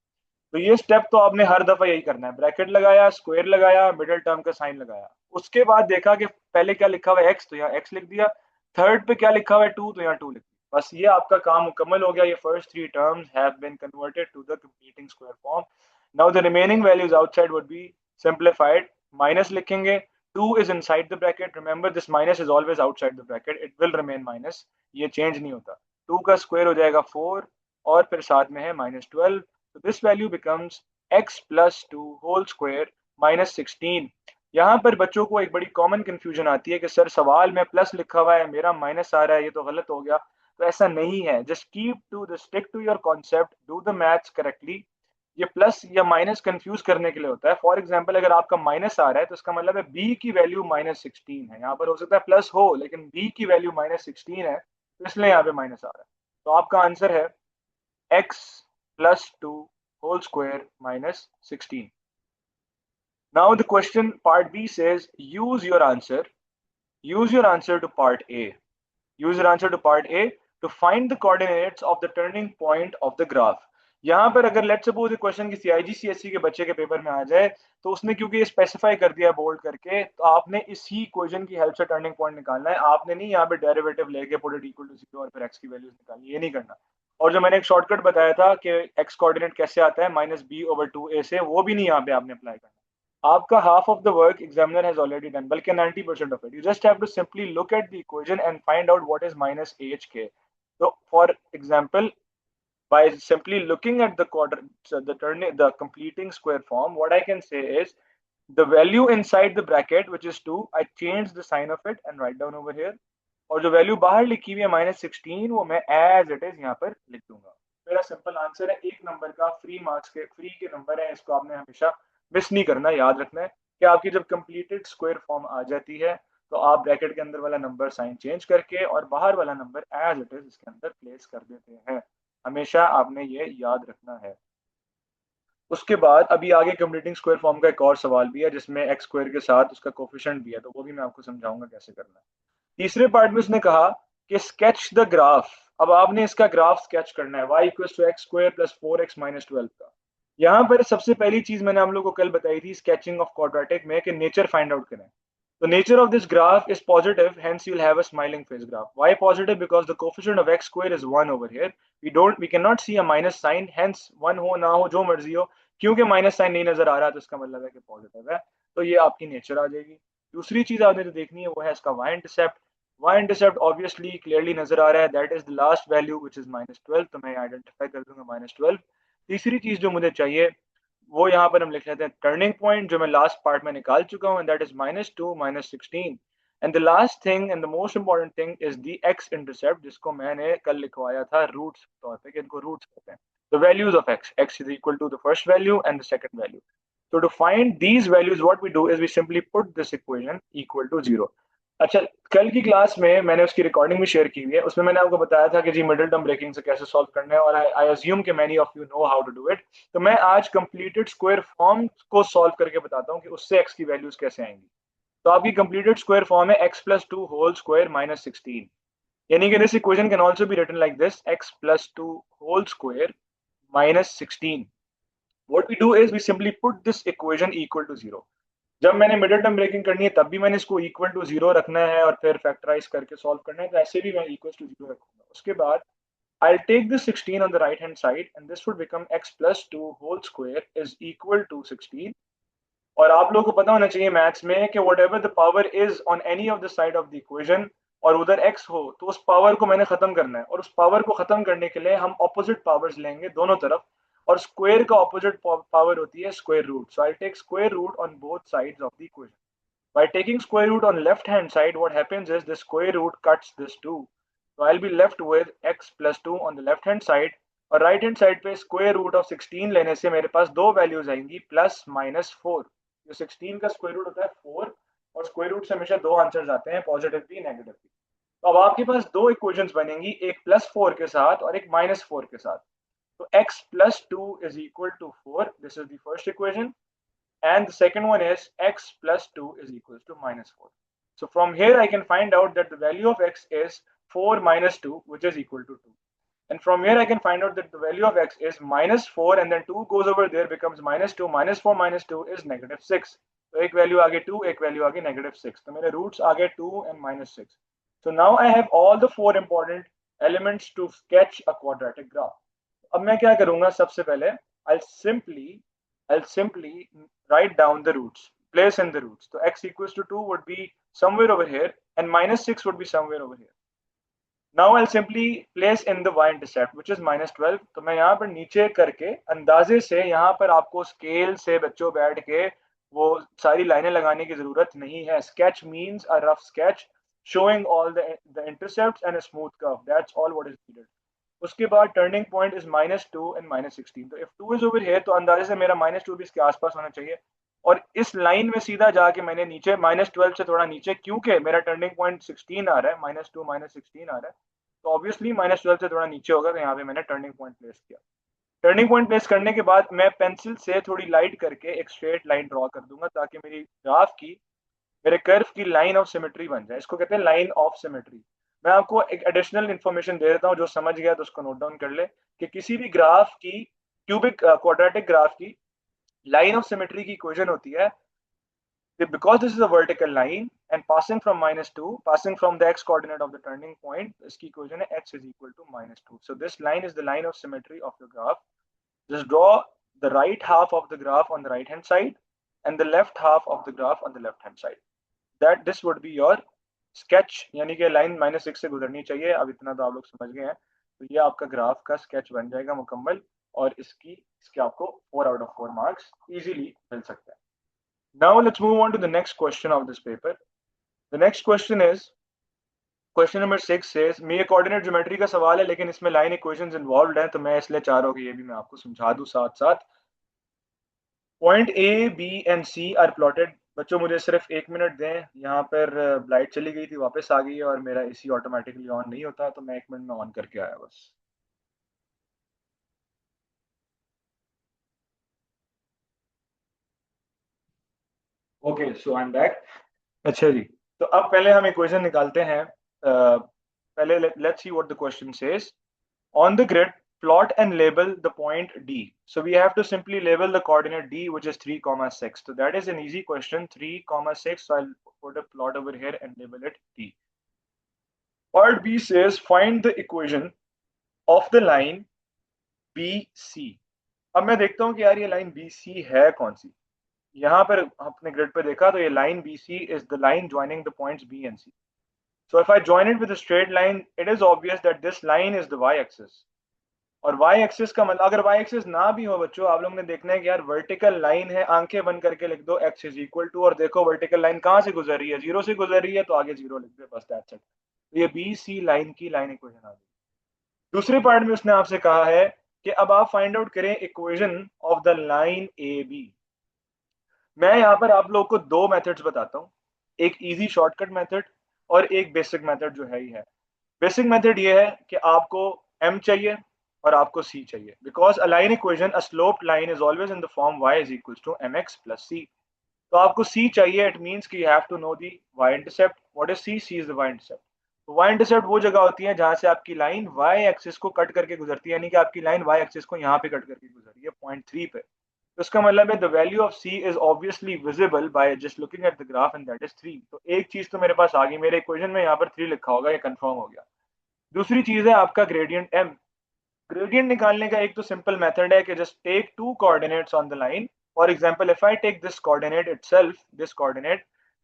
A: तो ये स्टेप तो आपने हर दफा यही करना है, ब्रैकेट लगाया, स्क्वायर लगाया, मिडिल टर्म का साइन लगाया। उसके बाद देखा कि पहले क्या लिखा हुआ है एक्स, तो यहाँ एक्स लिख दिया, थर्ड पे क्या लिखा हुआ है 2, तो यहाँ 2 लिख दिया। बस ये आपका काम मुकम्मल हो गया। ये first three terms have been converted to the completing square form. Now the remaining values outside would be simplified. Minus लिखेंगे, 2 is inside the bracket, remember this minus is always outside the bracket, it will remain minus, ये change नहीं होता। 2 का square हो जाएगा 4 और फिर साथ में है -12, तो this value becomes x plus 2 whole square -16। यहाँ पर बच्चों को एक बड़ी कॉमन कंफ्यूजन आती है कि सर सवाल में प्लस लिखा हुआ है, मेरा माइनस आ रहा है, ये तो गलत हो गया। तो ऐसा नहीं है, just keep to the stick to your concept, do the maths correctly. ये प्लस या माइनस कंफ्यूज करने के लिए होता है। फॉर एग्जाम्पल अगर आपका माइनस आ रहा है तो इसका मतलब है बी की वैल्यू -16 है। यहाँ पर हो सकता है प्लस हो लेकिन बी की वैल्यू -16 है, तो इसलिए यहाँ पे माइनस आ रहा है। तो आपका आंसर है x plus 2 whole square -16। Now the question part B says use your answer. Use your answer to part A. Use your answer to part A to find the coordinates of the turning point of the graph. यहाँ पर अगर let suppose question किसी IGCSE के बच्चे के paper में आ जाए तो उसने क्योंकि ये स्पेसिफाई कर दिया बोल्ड करके, तो आपने इसी इक्वेशन की हेल्प से टर्निंग पॉइंट निकालना है। आपने नहीं यहाँ पे डेरिवेटिव लेके पुट इट इक्वल टू 0 और फिर x की वैल्यूज निकालनी, ये नहीं करना। और जो मैंने एक शॉर्टकट बताया था कि x कोऑर्डिनेट कैसे आता है -b/2a से, वो भी नहीं यहाँ पे आपने अप्लाई करना। आपका half of the work examiner has already done, बल्कि 90% of it. You just have to simply look at the equation and find out what is minus AHK. So, for example, by simply looking at the the completing square form, what I can say is the value inside the bracket, which is 2, I change the sign of it and write down over here. और जो value बाहर लिखी हुई है -16, वो मैं as it is यहाँ पर लिख दूंगा। मेरा सिंपल आंसर है, एक नंबर का फ्री मार्क्स के फ्री के नंबर है, इसको आपने हमेशा मिस नहीं करना, याद रखना है कि आपकी जब कंप्लीटेड स्क्वायर फॉर्म आ जाती है तो आप ब्रैकेट के अंदर वाला नंबर साइन चेंज करके और बाहर वाला नंबर एज इट इज इसके अंदर प्लेस कर देते हैं। हमेशा आपने ये याद रखना है। उसके बाद अभी आगे कंप्लीटिंग स्क्वायर फॉर्म का एक और सवाल भी है जिसमें एक्स स्क्वायर के साथ उसका कोफिशिएंट भी है, तो वो भी मैं आपको समझाऊंगा कैसे करना है। तीसरे पार्ट में उसने कहा कि स्केच द ग्राफ। अब आपने इसका ग्राफ स्केच करना है y equal to x square plus 4x minus 12 का। यहाँ पर सबसे पहली चीज मैंने हम लोग को कल बताई थी स्केचिंग ऑफ क्वाड्रेटिक में कि नेचर फाइंड आउट करें। The nature of this graph is positive, hence you'll have a smiling face graph. Why positive? Because the coefficient of x square is 1 over here. We cannot see a minus sign, hence 1 हो ना हो जो मर्जी हो, क्योंकि minus sign नहीं नजर आ रहा तो इसका मतलब है कि पॉजिटिव है, तो ये आपकी नेचर आ जाएगी। दूसरी चीज आपने जो देखनी है वो है इसका y intercept. y intercept obviously clearly नजर आ रहा है, that is the last value which is -12, तो मैं आइडेंटिफाई कर दूंगा -12। तीसरी चीज जो मुझे चाहिए वो यहाँ पर हम लिख लेते हैं टर्निंग पॉइंट, जो मैं लास्ट पार्ट में निकाल चुका हूँ, that is -2 -16। And the last thing and the most important thing is the x intercept, जिसको मैंने कल लिखवाया था रूट्स के तौर पे कि इनको रूट्स कहते हैं। The values of x is equal to the first value and the second value. So to find these values, what we do is we simply put this equation equal to 0. अच्छा, कल की class में मैंने उसकी recording भी share की हुई है, उसमें मैंने आपको बताया था कि जी मिडिल टर्म ब्रेकिंग से कैसे सॉल्व करना है, और आई अज्यूम कि many of you know how to do it. तो मैं आज कंप्लीटेड स्क्वायर फॉर्म को सॉल्व करके बताता हूँ कि उससे एक्स की वैल्यूज कैसे आएंगी। तो आपकी कंप्लीटेड स्क्वायर फॉर्म है x plus two whole square -16, यानी कि this equation can also be written like this, x plus two whole square -16। What we do is we simply put this equation equal to 0. जब मैंने middle term breaking करनी है तब भी मैंने इसको इक्वल टू 0 रखना है और फिर फैक्टराइज करके सॉल्व करना है, तो ऐसे भी मैं इक्वल टू 0 रखूंगा। उसके बाद I'll take this 16 on the right hand side and this would become x plus 2 whole square is equal to 16। और आप लोगों को पता होना चाहिए मैथ्स में कि whatever the power is on any of the side of the equation और उधर x हो तो उस पावर को मैंने खत्म करना है, और उस पावर को खत्म करने के लिए हम ऑपोजिट पावर्स लेंगे दोनों तरफ, और स्क्वायर का ऑपोजिट पावर होती है square root. So I take square root on both sides of the equation. By taking square root on left hand side, what happens is the square root cuts this 2. So I'll be left with x plus 2 on the left hand side, और right hand side पे square root of 16 लेने से मेरे पास दो values आएंगी plus -4। जो 16 का square root होता है 4, और स्क्वायर रूट से हमेशा दो आंसर्स आते हैं, पॉजिटिव भी नेगेटिव भी। तो अब आपके पास दो इक्वेशंस बनेंगी, एक +4 के साथ और एक -4 के साथ। तो x plus 2 is equal to 4, this is the first equation, and the second one is x plus 2 is equal to -4. So from here I can find out that the value of x is 4 minus 2, which is equal to 2. And from here I can find out that the value of x is -4, and then 2 goes over there, becomes -2, -4 minus 2 is -6. तो एक value आगे 2, एक value आगे -6, तो मेरे roots आगे 2 and -6। So now I have all the four important elements to sketch a quadratic graph. अब मैं क्या करूंगा सबसे पहले I'll simply write down the roots, place in the roots. So x equals to 2 would be somewhere over here and minus 6 would be somewhere over here. Now I'll simply place in the y-intercept which is minus 12. तो मैं यहाँ पर नीचे करके अंदाजे से यहाँ पर आपको स्केल से बच्चों बैठ के वो सारी लाइनें लगाने की जरूरत नहीं है. Sketch means a rough sketch showing all the intercepts and a smooth curve. That's all what is needed. उसके बाद टर्निंग पॉइंट इज -2 एंड -16. तो इफ 2 इज ओवर हियर तो अंदाजे से मेरा -2 भी इसके आसपास होना चाहिए. और इस लाइन में सीधा जाके मैंने नीचे -12 से थोड़ा नीचे, क्योंकि मेरा टर्निंग पॉइंट 16 आ रहा है, -2 -16 आ रहा है, तो ऑब्वियसली -12 से थोड़ा नीचे होगा. तो यहाँ पे मैंने टर्निंग पॉइंट प्लेस किया. टर्निंग पॉइंट प्लेस करने के बाद मैं पेंसिल से थोड़ी लाइट करके एक स्ट्रेट लाइन ड्रॉ कर दूंगा ताकि मेरी ग्राफ की, मेरे कर्व की लाइन ऑफ सिमेट्री बन जाए. इसको कहते हैं लाइन ऑफ सिमेट्री. मैं आपको एक एडिशनल इंफॉर्मेशन दे देता हूँ, जो समझ गया तो उसको नोट डाउन कर ले कि किसी भी ग्राफ की, क्यूबिक क्वाड्रेटिक ग्राफ की लाइन ऑफ सिमेट्री की इक्वेशन होती है because this is a vertical line and passing from -2, passing from the x coordinate of the turning point, इसकी इक्वेशन है x is equal to -2. So this line is the line of symmetry of the graph. Just draw the right half of the graph on the right hand side and the left half of the graph on the left hand side. That this would be your sketch. यानी कि line -6 से गुजरनी चाहिए. अब इतना तो आप लोग समझ गए हैं. तो ये आपका ग्राफ का स्केच बन जाएगा मुकम्मल, और इसके आपको 4 out of 4 मार्क्स इजीली मिल सकते हैं. Now let's move on to the next question of this paper. The next question is question number 6 says ये कोऑर्डिनेट ज्योमेट्री का सवाल है लेकिन इसमें लाइन इक्वेशंस इन्वॉल्वड हैं, तो मैं इसलिए चाह रहा हूँ कि ये भी मैं आपको समझा दूं साथ साथ. Point A B and C are plotted. बच्चों मुझे सिर्फ 1 मिनट दें. यहाँ पर लाइट चली गई थी, वापस आ गई है, और मेरा एसी ऑटोमेटिकली ऑन नहीं होता, तो मैं 1 मिनट में ऑन करके आया बस. Okay, so I am back. अच्छा जी, तो अब पहले हम इक्वेशन निकालते हैं. पहले let's see what the question says. On the grid, plot and label the point D. So we have to simply label the coordinate D, which is 3, 6. So that is an easy question, 3, 6. So I'll put a plot over here and label it D. Part B says find the equation of the line BC. अब मैं देखता हूँ कि यार ये line BC है कौन सी. यहाँ पर अपने ग्रिड पे देखा तो ये line BC is the line joining the points B and C. So if I join it with a straight line, it is obvious that this line is the y-axis. और y एक्सिस का मतलब, अगर y axis ना भी हो बच्चों, आप लोग ने देखना है कि यार वर्टिकल लाइन है, आंखें बंद करके लिख दो x इज इक्वल टू, और देखो वर्टिकल लाइन कहाँ से गुजर रही है, 0 से गुजर रही है, तो आगे 0 लिख दे बस, दैट्स इट. तो ये बी सी लाइन की लाइन इक्वेशन आ गई. दूसरे पार्ट में उसने आपसे कहा है कि अब आप फाइंड आउट करें equation of the line A B. मैं यहाँ पर आप लोग को दो मेथड्स बताता हूँ, एक इजी शॉर्टकट मेथड और एक बेसिक मेथड जो है ही है. बेसिक मेथड ये है कि आपको m चाहिए और आपको c चाहिए, because a line equation, a sloped line is always in the form y is equal to mx plus c. तो आपको c चाहिए. इट मींस कि you have to know the y intercept. What is c? c is the y intercept. तो y intercept वो जगह होती है जहां से आपकी लाइन y एक्सिस को कट करके गुजरती है, यानी कि आपकी लाइन y एक्सिस को यहाँ पे कट करके गुजर रही है पॉइंट 3 पे. तो इसका मतलब है the value of c is obviously visible by just looking at the graph, and that is 3. तो एक चीज तो मेरे पास आ गई, मेरे इक्वेशन में यहाँ पर 3 लिखा होगा, ये कंफर्म हो गया. दूसरी चीज है आपका ग्रेडियंट m. ग्रेडियंट निकालने का एक तो सिंपल मेथड है कि just take two coordinates on the line. For example, if I take this coordinate itself,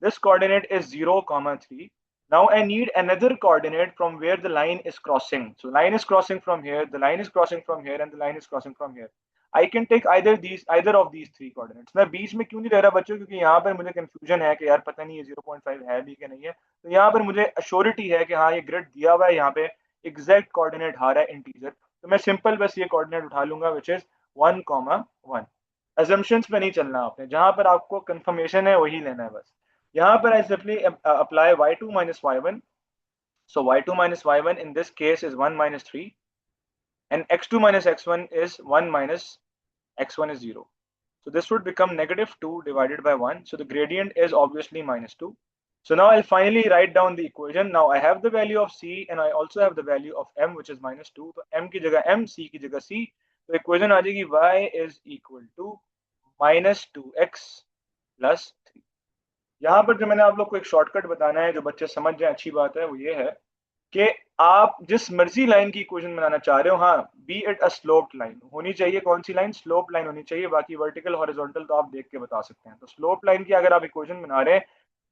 A: this coordinate is 0, 3. Now I need another coordinate from where the line is crossing. So line is crossing from here, the line is crossing from here, and the line is crossing from here. I can take either of these three coordinates. मैं बीच में क्यों नहीं ले रहा बच्चों, क्योंकि यहाँ पर मुझे कंफ्यूजन है कि यार पता नहीं ये 0.5 है भी कि नहीं है. तो यहाँ पर मुझे अश्योरिटी है कि हाँ ये ग्रिड दिया हुआ है, यहाँ पे एग्जैक्ट कोऑर्डिनेट आ रहा है इंटीजर. तो मैं सिंपल बस ये कोऑर्डिनेट उठा लूंगा विच इज 1, 1. अजम्पशंस पे नहीं चलना आपने, जहां पर आपको कंफर्मेशन है वही लेना है बस. यहाँ पर I simply apply y2 minus y1. So y2 minus y1 in this case is 1 minus 3, and x2 minus x1 is 1 minus x1 is 0. So this would become -2 divided by 1. So the gradient is obviously -2. So now I'll finally write down the equation. Now I have the value of c and I also have the value of m, which is -2. So m की जगह m, c की जगह c. तो equation आ जाएगी y is equal to -2x plus 3. यहाँ पर जो मैंने आप लोग को एक शॉर्टकट बताना है जो बच्चे समझ जाए, अच्छी बात है, वो ये है कि आप जिस मर्जी लाइन की इक्वेशन बनाना चाह रहे हो, हाँ, B it a sloped line होनी चाहिए। कौन सी लाइन? स्लोप लाइन होनी चाहिए। बाकी वर्टिकल हॉरिजॉन्टल तो आप देख के बता सकते हैं। तो स्लोप लाइन की अगर आप इक्वेशन बना रहे हैं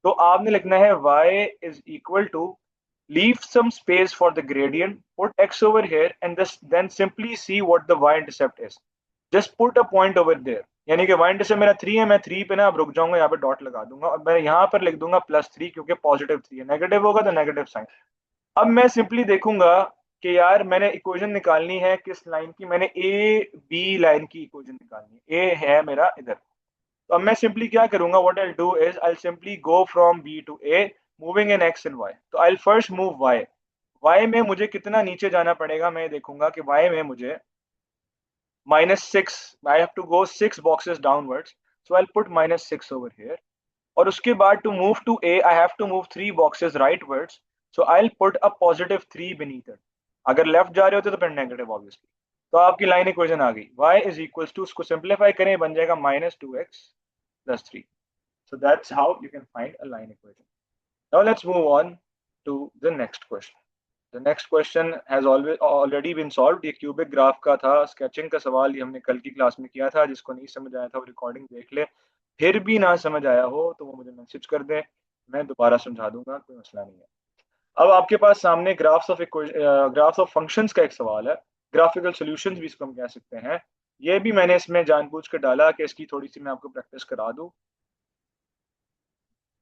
A: तो आपने लिखना है y is equal to, leave some space for the gradient, put x over here and this, then simply see what the y-intercept is. Just put a point over there. यानी कि y-intercept मेरा 3 है, मैं 3 पे ना अब रुक जाऊंगा, यहाँ पे डॉट लगा दूंगा और मैं यहाँ पर लिख दूंगा +3, क्योंकि पॉजिटिव 3 है, नेगेटिव होगा तो नेगेटिव साइन। अब मैं सिंपली देखूंगा कि यार मैंने इक्वेशन निकालनी है किस लाइन की, मैंने ए बी लाइन की इक्वेशन निकालनी है, ए है मेरा इधर। तो अब मैं सिंपली क्या करूंगा, what I do is I simply go from B to A, moving in x and y. तो I first move y. Y में मुझे कितना नीचे जाना पड़ेगा, मैं देखूंगा कि वाई में मुझे -6, I have to go 6 boxes downwards, so I put -6 over here. और उसके बाद to move to A I have to move 3 boxes rightwards, so I put a +3 beneath it। अगर लेफ्ट जा रहे होते तो फिर नेगेटिव ऑब्वियसली। तो आपकी लाइन इक्वेशन आ गई, y इज इक्वल्स टू, उसको सिंप्लीफाई करें बन जाएगा -2x + 3। So that's how you can find a line equation. Now let's move on to the next question. The next question has always already been solved. ये cubic graph का था, sketching का सवाल, ये हमने कल की क्लास में किया था। जिसको नहीं समझ आया था वो रिकॉर्डिंग देख ले, फिर भी ना समझ आया हो तो वो मुझे मैसेज कर दे, मैं दोबारा समझा दूंगा, कोई मसला नहीं है। अब आपके पास सामने ग्राफ्स ऑफ फंक्शंस का एक सवाल है, ग्राफिकल सॉल्यूशंस भी इसको हम कह सकते हैं। ये भी मैंने इसमें जानबूझ कर डाला कि इसकी थोड़ी सी मैं आपको प्रैक्टिस करा दूं।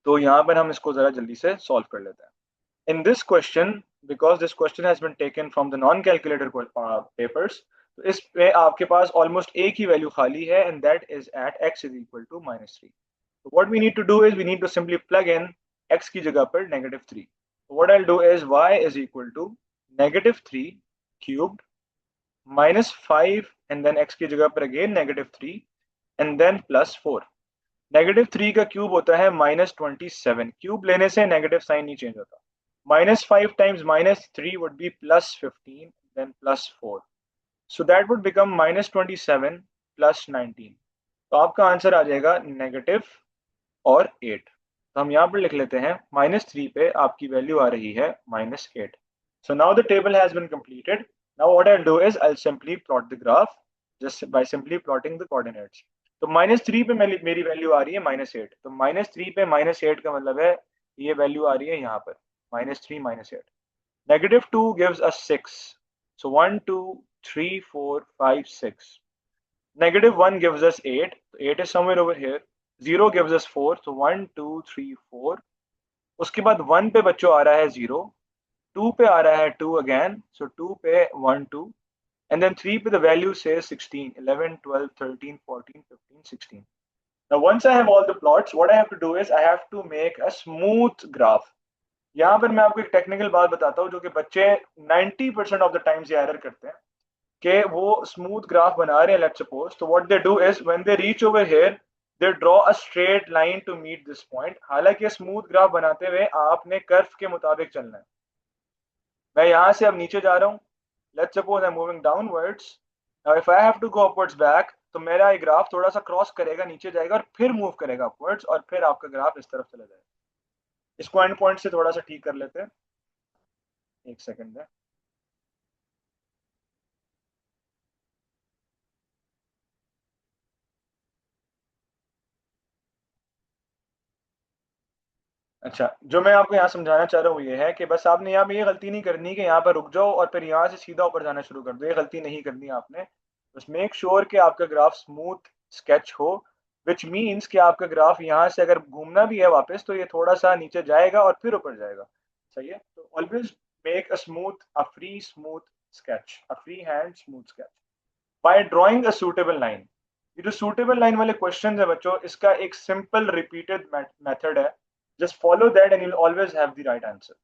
A: तो यहाँ पर हम इसको जरा जल्दी से सॉल्व कर लेते हैं। In this question, because this question has been taken from the non-calculator papers, तो इस पे आपके पास ऑलमोस्ट एक ही वैल्यू खाली है, and that is at x is equal to -3. So what we need to do is we need to simply plug in x की जगह पर -3. So what I'll do is y is equal to -3 cubed -5 and then x की जगह पर again -3 and then +4। -3 का cube होता है -27, cube लेने से नेगेटिव साइन नहीं चेंज होता। -5 times -3 would be +15 then +4, so that would become -27 +19। तो आपका आंसर आ जाएगा नेगेटिव और 8। तो हम यहाँ पर लिख लेते हैं -3 पे आपकी वैल्यू आ रही है -8। So now the table has been completed. Now what I'll do is I'll simply plot the graph just by simply plotting the coordinates. तो -3 पे मेरी वैल्यू आ रही है -8। तो -3 पे -8 का मतलब है ये वैल्यू आ रही है यहाँ पर -3 -8। -2 gives us 6, so 1 2 3 4 5 6। -1 gives us 8, so 8 is somewhere over here। 0 gives us 4, so 1 2 3 4। उसके बाद 1 पे बच्चों आ रहा है 0, 2 पे आ रहा है 2 again, so 2 पे 1 2, and then 3 पे the value says 16, 11 12 13 14 15 16। Now once I have all the plots, what I have to do is I have to make a smooth graph। यहाँ पर मैं आपको एक टेक्निकल बात बताता हूँ जो कि बच्चे 90% ऑफ द टाइम्स ये एरर करते हैं कि वो स्मूथ ग्राफ बना रहे हैं, लेट्स सपोज। तो what they do is when they reach over here they draw a straight line to meet this point. हालांकि स्मूथ ग्राफ बनाते हुए आपने कर्व के मुताबिक चलना है। मैं यहाँ से अब नीचे जा रहा हूँ, let's suppose I am moving downwards. Now if I have to go upwards back, तो मेरा ये ग्राफ थोड़ा सा क्रॉस करेगा, नीचे जाएगा और फिर मूव करेगा अपवर्ड्स, और फिर आपका ग्राफ इस तरफ चला जाएगा। इसको एंड पॉइंट से थोड़ा सा ठीक कर लेते हैं, एक सेकंड में। अच्छा, जो मैं आपको यहाँ समझाना चाह रहा हूँ ये है कि बस आपने यहाँ पे ये गलती नहीं करनी कि यहाँ पर रुक जाओ और फिर यहाँ से सीधा ऊपर जाना शुरू कर दो। ये गलती नहीं करनी आपने। बस मेक श्योर कि आपका ग्राफ स्मूथ स्केच हो, विच मीन्स कि आपका ग्राफ यहाँ से अगर घूमना भी है वापस तो ये थोड़ा सा नीचे जाएगा और फिर ऊपर जाएगा। सही है? तो always make a smooth, a free smooth sketch, a free hand smooth sketch bye drawing a suitable line. ये जो सूटेबल लाइन वाले क्वेश्चन है बच्चों, इसका एक सिंपल रिपीटेड मेथड है। Just follow that and you will always have the right answer.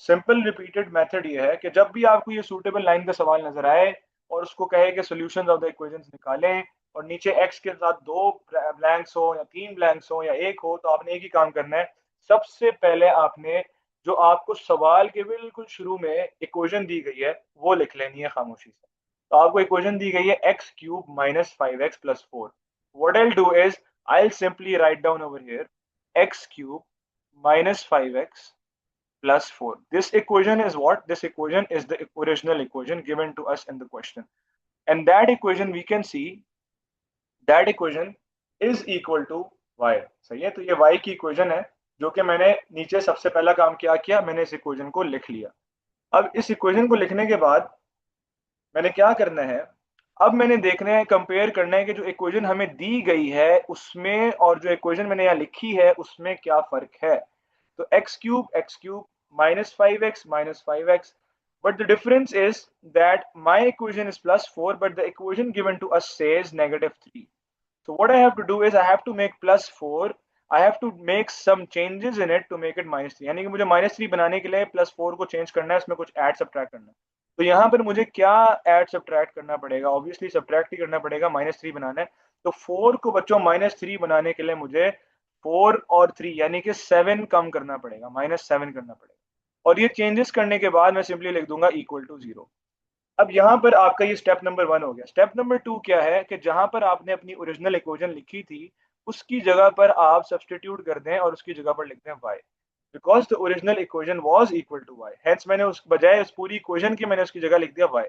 A: Simple repeated method ये है कि जब भी आपको ये सूटेबल लाइन का सवाल नजर आए और उसको कहे कि सॉल्यूशंस ऑफ द इक्वेशंस निकालें और नीचे एक्स के साथ 2 ब्लैंक्स हो या 3 ब्लैंक्स हो या एक हो, तो आपने एक ही काम करना है। सबसे पहले आपने जो आपको सवाल के बिल्कुल शुरू में इक्वेशन दी गई है वो लिख लेनी है खामोशी से। तो आपको इक्वेशन दी गई है x³ - 5x + 4। What I will do is I will simply write down over here x cube minus 5x plus 4. This equation is what? This equation is the original equation given to us in the question. And that equation we can see that equation is equal to y. सही है, तो ये y की equation है जो कि मैंने नीचे सबसे पहला काम क्या किया, मैंने इस इक्वेशन को लिख लिया। अब इस इक्वेशन को लिखने के बाद मैंने क्या करना है, अब मैंने देखना है, कंपेयर करना है कि जो इक्वेशन हमें दी गई है उसमें और जो इक्वेशन मैंने यहाँ लिखी है उसमें क्या फर्क है। तो x cube minus 5x, but the difference is that my equation is plus 4 but the equation given to us says negative 3. So what I have to do is I have to make plus 4, I have to make some changes in it to make it minus 3, यानी कि मुझे minus 3 बनाने के लिए plus 4 को change करना है, उसमें कुछ add subtract करना है। तो यहाँ पर मुझे क्या add subtract करना पड़ेगा, obviously subtract ही करना पड़ेगा, minus 3 बनाना है। तो 4 को बच्चों minus 3 बनाने के लिए मुझे 4 और 3 यानी कि 7 कम करना पड़ेगा, minus 7 करना पड़ेगा। और ये चेंजेस करने के बाद मैं सिंपली लिख दूंगा इक्वल टू 0। अब यहाँ पर आपका ये स्टेप नंबर 1 हो गया। स्टेप नंबर 2 क्या है कि जहां पर आपने अपनी ओरिजिनल इक्वेशन लिखी थी उसकी जगह पर आप सब्सटीट्यूट कर दें और उसकी जगह पर लिख दें y, because the original equation was equal to y, hence मैंने उस बजाय उस पूरी इक्वेशन की मैंने उसकी जगह लिख दिया y,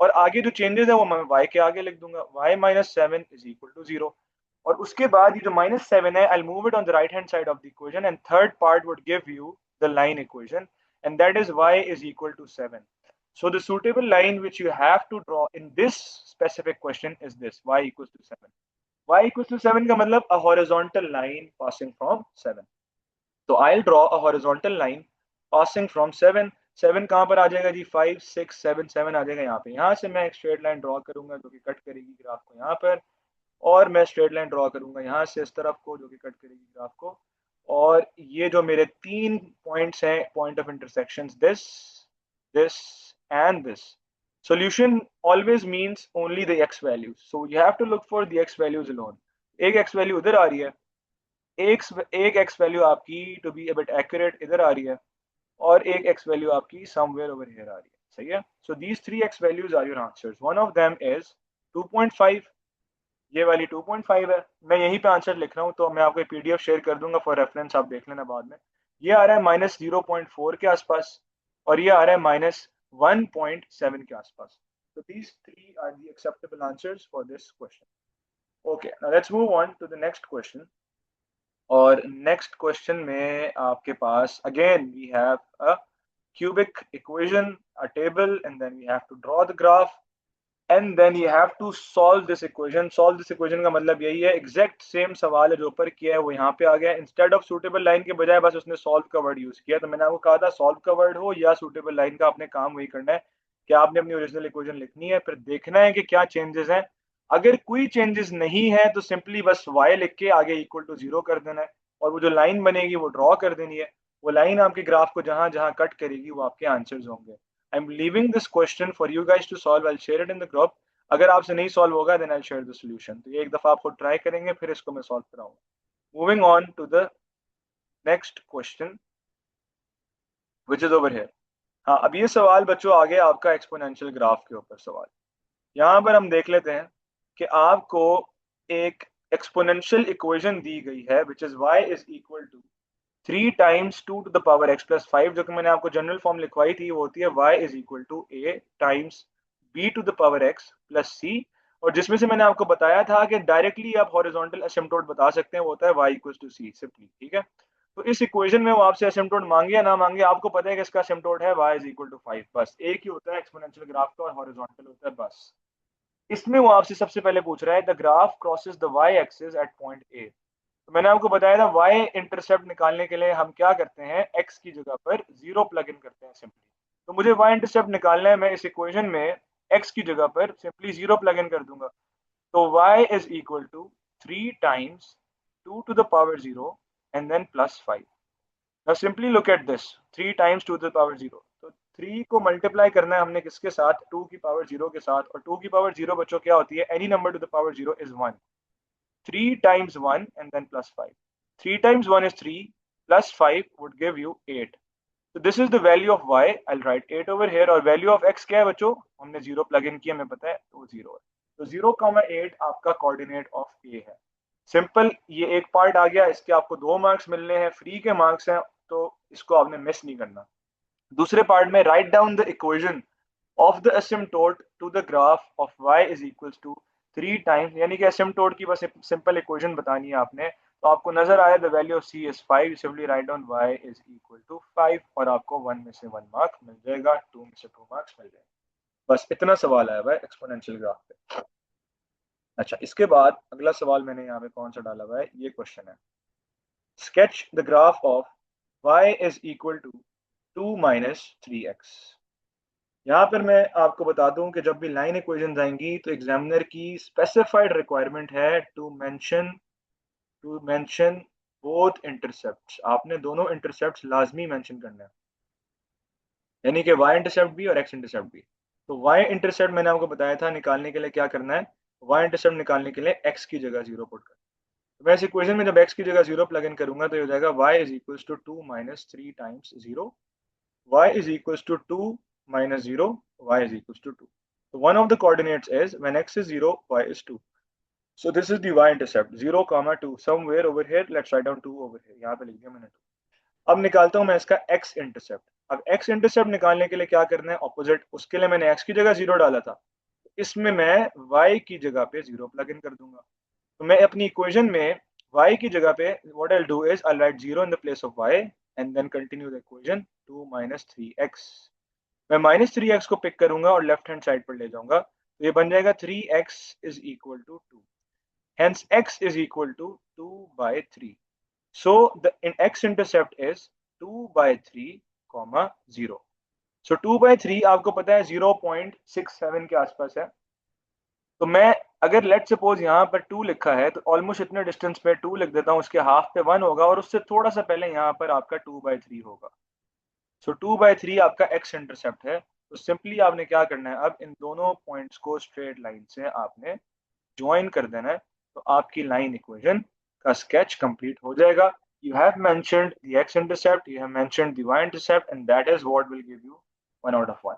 A: और आगे जो चेंजेस है वो मैं y के आगे लिख दूंगा, y minus 7 is equal to 0। और उसके बाद ये जो -7 है, I'll move it on the right hand side of the equation and third part would give you the line equation, and that is y is equal to 7. So the suitable line which you have to draw in this specific question is this, y equals to 7. Y equals to 7 का मतलब a horizontal line passing from 7. So I'll draw a horizontal line passing from 7. 7 कहाँ पर आ जाएगा जी, 5 6 7 7 आ जाएगा यहाँ पे। यहाँ से मैं एक स्ट्रेट लाइन ड्रॉ करूंगा जो कि कट करेगी ग्राफ को यहाँ पर, और मैं स्ट्रेट लाइन ड्रॉ करूंगा यहाँ से इस तरफ को जो कि कट करेगी ग्राफ को। और ये जो मेरे 3 पॉइंट्स हैं, point of intersection, this and this. Solution always means only the x values, so you have to look for the x values alone. एक x value उधर आ रही है, एक x value आपकी to be a bit accurate इधर आ रही है, और एक x value आपकी somewhere over here आ रही है। सही है, so these 3 x values are your answers. One of them is 2.5, ये वाली 2.5 है। मैं यहीं पे आंसर लिख रहा हूँ, तो मैं आपको पीडीएफ शेयर कर दूंगा फॉर रेफरेंस, आप देख लेना बाद में। ये आ रहा है -0.4 के आसपास, और ये आ रहा है -1.7 के आसपास। So these 3 are the acceptable answers for this question. Okay, now let's move on to the next question. और नेक्स्ट क्वेश्चन में आपके पास again we have a cubic equation, a table, and then we have to draw the graph, and then you have to solve this equation. Solve this equation का मतलब यही है, exact same सवाल है जो ऊपर किया है वो यहाँ पे आ गया। इंस्टेड ऑफ सुटेबल लाइन के बजाय बस उसने सॉल्व का वर्ड यूज किया। तो मैंने आपको कहा था सॉल्व का वर्ड हो या सुटेबल लाइन का, आपने काम वही करना है कि आपने अपनी ओरिजिनल इक्वेशन लिखनी है, फिर देखना है कि क्या चेंजेस हैं। अगर कोई चेंजेस नहीं है तो सिंपली बस y लिख के आगे इक्वल टू 0 कर देना है, और वो जो लाइन बनेगी वो ड्रॉ कर देनी है। वो लाइन आपके ग्राफ को जहां जहां कट करेगी वो आपके आंसर्स होंगे। I am leaving this question for you guys to solve, I share it in the group. अगर आपसे नहीं सॉल्व होगा then I share the solution. तो ये एक दफा आप खुद ट्राई करेंगे, फिर इसको मैं सॉल्व कराऊंगा। Moving on to the next question which is over here. हाँ, अब ये सवाल बच्चों आगे आपका एक्सपोनेंशियल ग्राफ के ऊपर सवाल। यहाँ पर हम देख लेते हैं कि आपको एक एक्सपोनेंशियल इक्वेशन दी गई है which is y is equal to 3 times 2 to the power x plus 5, जो कि मैंने आपको जनरल फॉर्म लिखवाई थी, वो होती है y is equal to a times b to the power x plus c, और जिसमें से मैंने आपको बताया था कि डायरेक्टली आप हॉरिजॉन्टल एसिम्पटोट बता सकते हैं, वो होता है y equal to c simply. ठीक है, तो इस इक्वेशन में वो आपसे एसिम्पटोट मांगे या ना मांगे, आपको पता है कि इसका एसिम्पटोट है y इज इक्वल टू 5। बस एक ही होता है एक्सपोनेंशियल ग्राफ का, और हॉरिजॉन्टल होता है बस। इसमें वो आपसे सबसे पहले पूछ रहा है the graph crosses the y axis at point A. तो मैंने आपको बताया था y इंटरसेप्ट निकालने के लिए हम क्या करते हैं, x की जगह पर 0 प्लग इन करते हैं सिंपली। तो मुझे y इंटरसेप्ट निकालना है, मैं इस इक्वेशन में x की जगह पर सिंपली 0 प्लग इन कर दूंगा। तो y is equal to 3 times 2 to the power 0 and then plus 5। Now simply look at this, 3 times 2 to the power 0, तो 3 को मल्टीप्लाई करना है हमने किसके साथ, 2 की पावर 0 के साथ, और 2 की पावर 0 बच्चों क्या होती है, any number to the power 0 is 1। 3 times 1 and then plus 5. 3 times 1 is 3 plus 5 would give you 8. So this is the value of y. I'll write 8 over here, और value of x क्या है बच्चों, हमने 0 plug in किया, हमें पता है, तो 0 है। तो 0, 8 आपका कोऑर्डिनेट ऑफ a है। सिंपल, ये एक पार्ट आ गया, इसके आपको 2 मार्क्स मिलने हैं, फ्री के मार्क्स हैं, तो इसको आपने मिस नहीं करना। दूसरे पार्ट में write down the equation of the asymptote to the graph of y is equals to 3 times, यानी कि एसिम्प्टोट की बस सिंपल इक्वेशन बतानी है आपने। तो आपको नजर आया the value of c is 5, you simply write down y is equal to 5 और आपको 1 में से 1 मार्क मिल जाएगा, 2 में से 2 मार्क्स मिल जाएगा। बस इतना सवाल आया हुआ है एक्सपोनेंशियल ग्राफ पे। अच्छा, इसके बाद अगला सवाल मैंने यहाँ पे कौन सा डाला हुआ है, ये क्वेश्चन है, sketch the graph of y is equal to 2 minus 3x। यहाँ पर मैं आपको बता दूं कि जब भी लाइन इक्वेशंस आएंगी तो एग्जामिनर की स्पेसिफाइड रिक्वायरमेंट है टू मेंशन बोथ इंटरसेप्ट्स। आपने दोनों इंटरसेप्ट्स लाजमी मेंशन करना है, यानी कि y इंटरसेप्ट भी और x इंटरसेप्ट भी। तो y इंटरसेप्ट मैंने आपको बताया था निकालने के लिए क्या करना है, y इंटरसेप्ट निकालने के लिए x की जगह 0 पुट करना है। तो मैं इस इक्वेशन में जब x की जगह 0 प्लग इन करूंगा तो ये हो जाएगा y is equals to 2 minus 3 times 0, y is equals to 2 minus 0, y is equals to 2. So one of the coordinates is when x is 0, y is 2. So this is the y-intercept, 0, 2. Somewhere over here, let's write down 2 over here. यहाँ पे लिख दिया मैंने 2। अब निकालता हूँ मैं इसका x-intercept। अब x-intercept निकालने के लिए क्या करना है, ऑपोजिट। उसके लिए मैंने x की जगह 0 डाला था, इसमें मैं y की जगह पे 0 प्लग इन कर दूंगा। तो मैं अपनी इक्वेशन में y की जगह पे what I'll do is I'll write 0 in the place of y and then continue the equation 2 minus 3x। मैं माइनस 3x को पिक करूंगा और लेफ्ट हैंड साइड पर ले जाऊंगा, तो ये बन जाएगा 3x is equal to 2। Hence x is equal to 2 by 3। So the x intercept is 2 by 3 comma 0। So 2 by 3 आपको पता है 0.67 के आसपास है। तो मैं अगर लेट सपोज यहाँ पर 2 लिखा है तो ऑलमोस्ट इतने डिस्टेंस पे 2 लिख देता हूँ, उसके हाफ पे 1 होगा और उससे थोड़ा सा पहले यहाँ पर आपका 2 बाई 3 होगा। सो 2 बाई 3 आपका x इंटरसेप्ट है। तो सिंपली आपने क्या करना है, अब इन दोनों पॉइंट्स को स्ट्रेट लाइन से आपने ज्वाइन कर देना है, तो आपकी लाइन इक्वेशन का स्केच कंप्लीट हो जाएगा। You have mentioned the x intercept, you have mentioned the y intercept and that is what will give you 1 out of 1।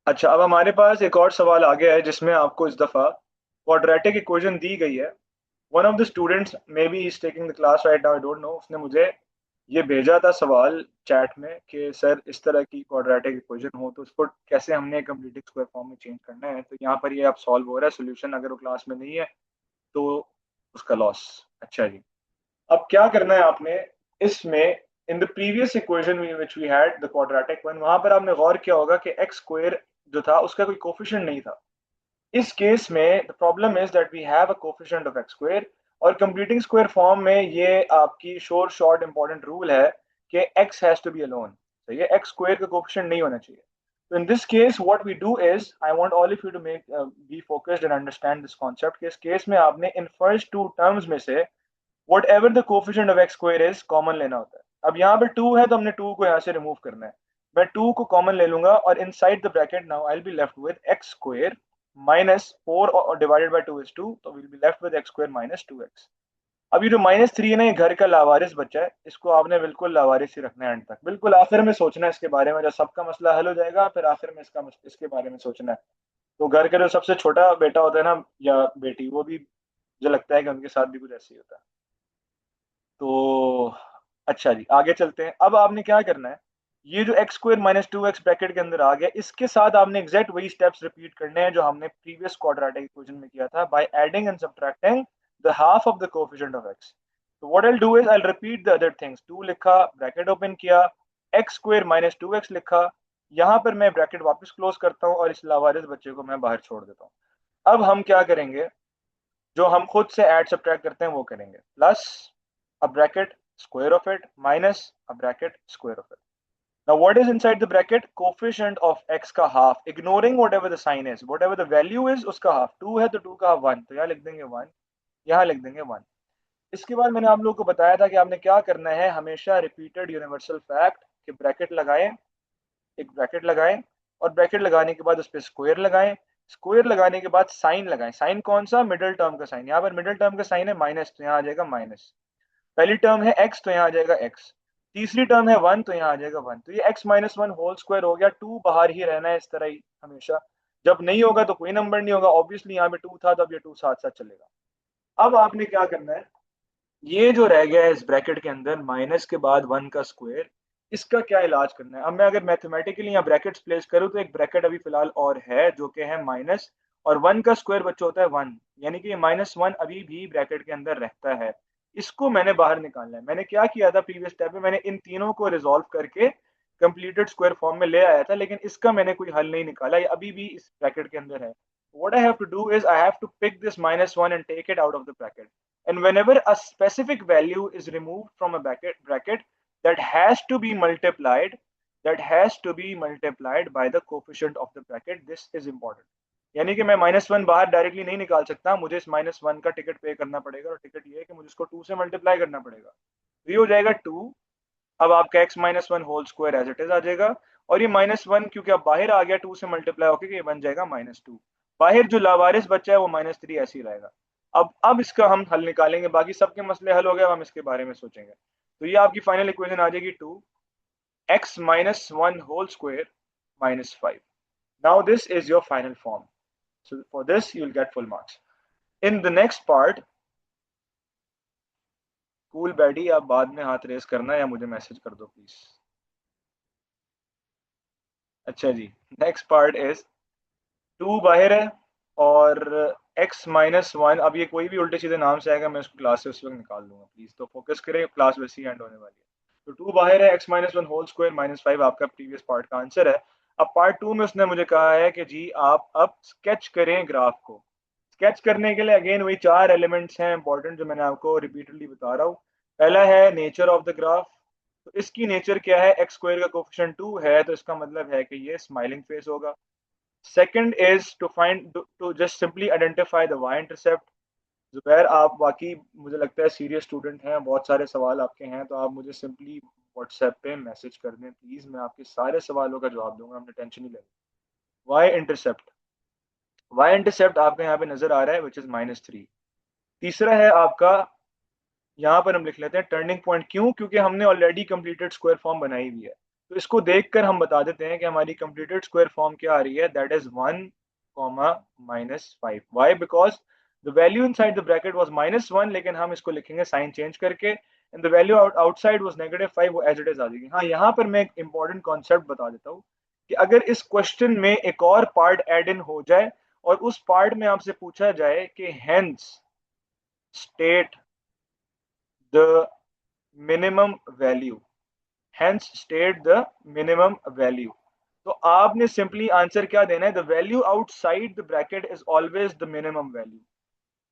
A: अच्छा, अब हमारे पास एक और सवाल आ गया है जिसमें आपको इस दफा क्वाड्रेटिक इक्वेशन दी गई है। One of the students may be is taking the class right now, I don't know, उसने मुझे ये भेजा था सवाल चैट में कि सर इस तरह की क्वाड्रेटिक इक्वेशन हो तो उसको कैसे हमने कंप्लीट स्क्वायर फॉर्म में चेंज करना है। तो यहाँ पर ये अब सॉल्व हो रहा है सोल्यूशन, अगर वो क्लास में नहीं है तो उसका लॉस। अच्छा जी, अब क्या करना है आपने इसमें, in the previous equation which we had the quadratic one, वहां पर आपने गौर किया होगा कि एक्स स्क्वायर जो था उसका कोई कोफिशिएंट नहीं था। इस केस में the problem is that we have a coefficient of x square, और कंप्लीटिंग स्क्वायर फॉर्म में ये आपकी शोर शॉर्ट इंपॉर्टेंट रूल है कि x has to be alone. तो ये एक्स स्क्वायर का कोफिशिएंट नहीं होना चाहिए। तो in this case what we do is I want all of you to make be focused and understand this concept कि इस केस में आपने इन फर्स्ट टू टर्म्स में से what ever the coefficient of x square is common लेना होता है। अब यहाँ पर 2 है तो हमने 2 को यहाँ से रिमूव करना है। मैं 2 को कॉमन ले लूंगा और inside the bracket now I will be left with x square minus 4 divided by 2 is 2, तो will be left with x square minus 2x। अब ये जो -3 है ना, ये घर का लावारिस बच्चा है, इसको आपने बिल्कुल लावारिस ही रखना है एंड तक, बिल्कुल आखिर में सोचना है इसके बारे में। जब सबका मसला हल हो जाएगा फिर आखिर में इसके बारे में सोचना है। तो घर का जो सबसे छोटा बेटा होता है ना या बेटी, वो भी मुझे लगता है कि उनके साथ भी कुछ ऐसे ही होता है। तो अच्छा जी, आगे चलते हैं। अब आपने क्या करना है, ये जो x square minus 2x bracket के अंदर आ गया, इसके साथ आपने एग्जैक्ट वही स्टेप्स रिपीट करने हैं जो हमने प्रीवियस क्वाड्रेटिक इक्वेशन में किया था, by adding and subtracting the half of the coefficient of x। तो what I do is I repeat the other things. 2 लिखा, ब्रैकेट ओपन किया, एक्स स्क्वायर माइनस 2x लिखा, यहाँ पर मैं ब्रैकेट वापस क्लोज करता हूँ और इस लावारिस बच्चे को मैं बाहर छोड़ देता हूँ। अब हम क्या करेंगे, जो हम खुद से ऐड सब्ट्रैक्ट करते हैं वो करेंगे, plus a bracket square of it minus a bracket square of it. Now what is inside the bracket? Coefficient of x का half, ignoring whatever the sign is, whatever the value is उसका half। 2 है तो 2 का half 1, तो यहाँ लिख देंगे 1, यहाँ लिख देंगे 1। इसके बाद मैंने आप लोगों को बताया था कि आपने क्या करना है, हमेशा रिपीटेड यूनिवर्सल फैक्ट कि ब्रैकेट लगाएं, एक ब्रैकेट लगाएं और ब्रैकेट लगाने के बाद उस पर स्क्वायर लगाएं। स्क्वायर लगाने के बाद साइन लगाएं। साइन कौन सा? मिडिल टर्म का साइन। यहाँ पर मिडिल टर्म का साइन है माइनस, तो यहाँ आ जाएगा माइनस। पहली टर्म है x तो यहाँ आ जाएगा x, तीसरी टर्म है 1 तो यहाँ आ जाएगा 1। तो ये x माइनस 1 होल स्क्वायर हो गया। 2 बाहर ही रहना है इस तरह ही हमेशा। जब नहीं होगा तो कोई नंबर नहीं होगा, ऑब्वियसली यहाँ पे 2 था, तब ये 2 साथ साथ चलेगा। अब आपने क्या करना है, ये जो रह गया है इस ब्रैकेट के अंदर माइनस के बाद 1 का स्क्वायर, इसका क्या इलाज करना है। अब मैं अगर मैथमेटिकली यहाँ ब्रैकेट्स प्लेस करूँ तो एक ब्रैकेट अभी फिलहाल और है जो कि है माइनस, और 1 का स्क्वायर बच्चा होता है 1, यानी कि ये -1 अभी भी ब्रैकेट के अंदर रहता है। इसको मैंने बाहर निकालना है। मैंने क्या किया था प्रीवियस स्टेप में, मैंने इन तीनों को रिजोल्व करके कंप्लीटेड स्क्वायर फॉर्म में ले आया था, लेकिन इसका मैंने कोई हल नहीं निकाला, ये अभी भी इस ब्रैकेट के अंदर है। What I have to do is I have to pick this -1 and take it out of the bracket. And whenever a specific value is removed from a bracket that has to be multiplied, by the coefficient of the bracket, this is important. यानी कि मैं -1 बाहर directly नहीं निकाल सकता, मुझे इस -1 का टिकट पे करना पड़ेगा, और टिकट ये है कि मुझे इसको 2 से मल्टीप्लाई करना पड़ेगा। तो ये हो जाएगा 2। अब आपका x-1 whole square as it is आ जाएगा, और ये -1 क्योंकि अब बाहर आ गया 2 से मल्टीप्लाई होकर, ये बन जाएगा -2। बाहर जो लावारिस बच्चा है वो -3 ऐसे ही रहेगा। अब इसका हम हल निकालेंगे, बाकी सबके मसले हल हो गए, अब हम इसके बारे में सोचेंगे। तो ये आपकी फाइनल इक्वेशन आ जाएगी 2x-1 whole square -5। Now this is your final form, so for this you will get full marks. In the next part, cool baddie आप बाद में हाथ रेस करना या मुझे मैसेज कर दो प्लीज। अच्छा जी, नेक्स्ट पार्ट इज 2 बाहर है और x-1, अब ये कोई भी उल्टे सीधे नाम से आएगा मैं उसको क्लास से उस वक्त निकाल दूंगा, प्लीज तो फोकस करें, क्लास वैसे ही एंड होने वाली है। तो 2 बाहर है, x-1 होल स्क्वायर -5 आपका प्रीवियस पार्ट का आंसर है। अब पार्ट 2 में उसने मुझे कहा है कि जी आप अब स्केच करें ग्राफ को। स्केच करने के लिए अगेन वही 4 एलिमेंट्स हैं इंपॉर्टेंट जो मैंने आपको रिपीटेडली बता रहा हूँ। पहला है नेचर ऑफ द ग्राफ, तो इसकी नेचर क्या है, एक्स स्क्वायर का कोफिशिएंट 2 है, तो इसका मतलब है कि ये स्माइलिंग फेस होगा। Second is to find to just simply identify the y intercept. Zubair आप वाकई मुझे लगता है सीरियस स्टूडेंट हैं, बहुत सारे सवाल आपके हैं, तो आप मुझे सिंपली व्हाट्सएप पे मैसेज कर दें प्लीज, मैं आपके सारे सवालों का जवाब दूंगा, हमने टेंशन नहीं लेनी। वाई इंटरसेप्ट, वाई इंटरसेप्ट आपका यहाँ पे नजर आ रहा है विच इज -3। तीसरा है आपका, यहाँ पर हम लिख लेते हैं टर्निंग पॉइंट, क्यों, क्योंकि हमने ऑलरेडी कंप्लीटेड स्क्वायर फॉर्म बनाई हुई है, तो इसको देखकर हम बता देते हैं कि हमारी कंप्लीटेड स्क्वायर फॉर्म क्या आ रही है, that is 1, -5। Why, because the value inside the bracket was -1, लेकिन हम इसको लिखेंगे साइन चेंज करके, and the value outside was -5, वो एज इट इज आ जाएगी। हाँ, यहाँ पर मैं एक इंपॉर्टेंट कॉन्सेप्ट बता देता हूँ कि अगर इस क्वेश्चन में एक और पार्ट एड इन हो जाए और उस पार्ट में आपसे पूछा जाए कि hence state the minimum value, hence state the minimum value, तो आपने सिंपली आंसर क्या देना है, the value outside the bracket is always the minimum value.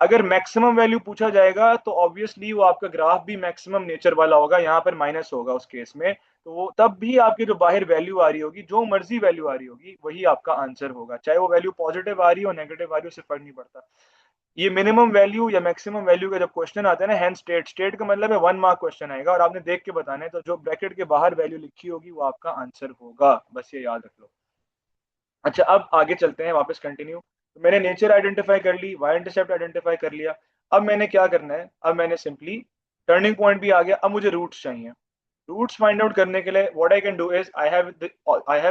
A: अगर मैक्सिमम वैल्यू पूछा जाएगा तो ऑब्वियसली वो आपका ग्राफ भी मैक्सिमम नेचर वाला होगा, यहाँ पर माइनस होगा उस केस में, तो वो तब भी आपकी जो बाहर वैल्यू आ रही होगी, जो मर्जी वैल्यू आ रही होगी, वही आपका आंसर होगा, चाहे वो वैल्यू पॉजिटिव आ रही हो नेगेटिव आ रही हो, उससे फर्क नहीं पड़ता। ये मिनिमम वैल्यू या मैक्सिमम वैल्यू का जब क्वेश्चन आता है ना, हैंड स्टेट, स्टेट का मतलब है 1 मार्क क्वेश्चन आएगा और आपने देख के बताना है, तो जो ब्रैकेट के बाहर वैल्यू लिखी होगी वो आपका आंसर होगा, बस ये याद रख लो। अच्छा, अब आगे चलते हैं, वापस कंटिन्यू। तो मैंने नेचर आइडेंटिफाई कर ली, वाई इंटरसेप्ट आइडेंटिफाई कर लिया, अब मैंने क्या करना है, अब मैंने सिंपली टर्निंग पॉइंट भी आ गया, अब मुझे रूट्स चाहिए। रूट्स फाइंड आउट करने के लिए what I can do is I have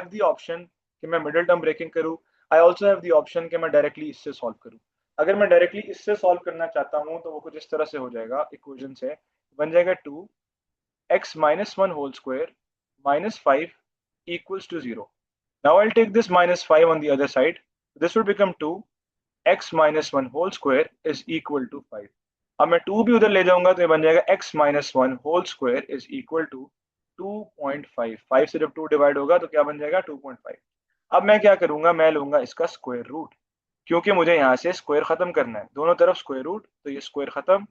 A: the option कि मैं मिडिल टर्म ब्रेकिंग करूं, I also have the option कि मैं डायरेक्टली इससे सॉल्व करूं। अगर मैं डायरेक्टली इससे सॉल्व करना चाहता हूं तो वो कुछ इस तरह से हो जाएगा, इक्वेशन से बन जाएगा 2x-1 whole square -5 equals to 0. Now I'll take this -5 on the other side. This will become 2 x-1 whole square is equal to 5. अब मैं 2 भी उधर ले जाऊंगा तो ये बन जाएगा x-1 whole square is equal to 2.5। 5 से जब 2 डिवाइड होगा तो क्या बन जाएगा 2.5। अब मैं क्या करूंगा, मैं लूंगा इसका स्क्वायर रूट, क्योंकि मुझे यहाँ से स्क्वायर खत्म करना है, दोनों तरफ स्क्वायर रूट, तो ये स्क्वायर खत्म,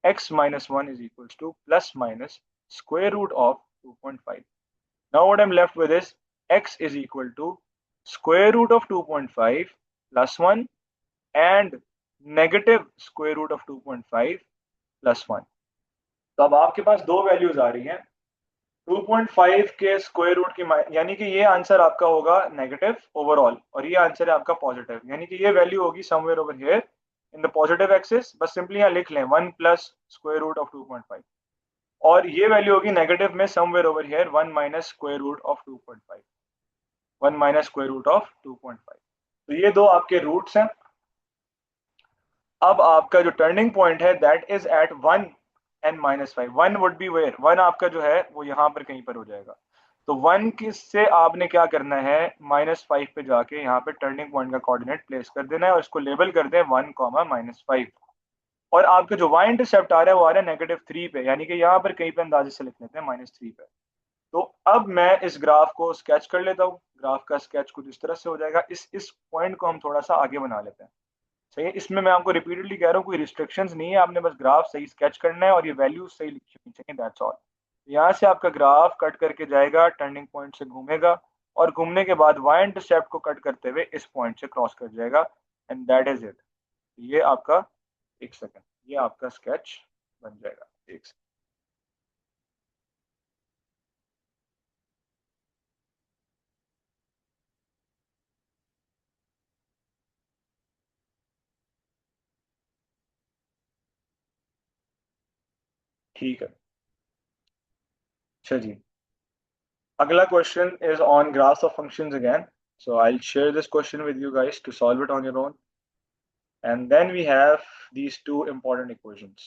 A: x-1 is equals to plus minus square root of 2.5. Now what I'm left with is x is equal to square root of 2.5 plus 1 and negative square root of 2.5 plus 1। तो अब आपके पास दो values आ रही हैं, 2.5 के square root की, यानी कि ये आंसर आपका होगा नेगेटिव ओवरऑल और ये आंसर है आपका पॉजिटिव, यानी कि ये वैल्यू होगी somewhere over here in the positive axis, बस सिंपली यहाँ लिख लें 1 प्लस स्क्वायर रूट ऑफ 2.5, और ये वैल्यू होगी नेगेटिव में somewhere over here 1 minus square root of 2.5, 1 minus square root of 2.5। तो ये दो आपके रूट्स हैं। अब आपका जो टर्निंग पॉइंट है that is at 1 n-5। 1 would be where, 1 आपका जो है वो यहाँ पर कहीं पर हो जाएगा। तो 1 किससे आपने क्या करना है, -5 पे जाके यहाँ पे टर्निंग पॉइंट का कोऑर्डिनेट प्लेस कर देना है और इसको लेबल कर दें 1, -5। और आपका जो y इंटरसेप्ट आ रहा है वो आ रहा है -3 पे, यानी कि यहाँ पर कहीं पे अंदाजे से लिख लेते हैं -3 पे। तो अब मैं इस ग्राफ को स्केच कर लेता हूँ। ग्राफ का स्केच कुछ इस तरह से हो जाएगा। इस पॉइंट को हम थोड़ा सा आगे बना लेते हैं। सही है, इसमें मैं आपको रिपीटेडली कह रहा हूँ कोई रिस्ट्रिक्शंस नहीं है, आपने बस ग्राफ सही स्केच करना है और ये वैल्यूज सही लिखी होनी चाहिए, दैट्स ऑल। यहाँ से आपका ग्राफ कट करके जाएगा, टर्निंग पॉइंट से घूमेगा और घूमने के बाद वाई इंटरसेप्ट को कट करते हुए इस पॉइंट से क्रॉस कर जाएगा, एंड दैट इज इट। ये आपका, एक सेकंड, ये आपका स्केच बन जाएगा। एक सेकंड। ठीक है। अच्छा जी, अगला question is on graphs of functions again. So I'll share this question with you guys to solve it on your own. And then we have these two important equations.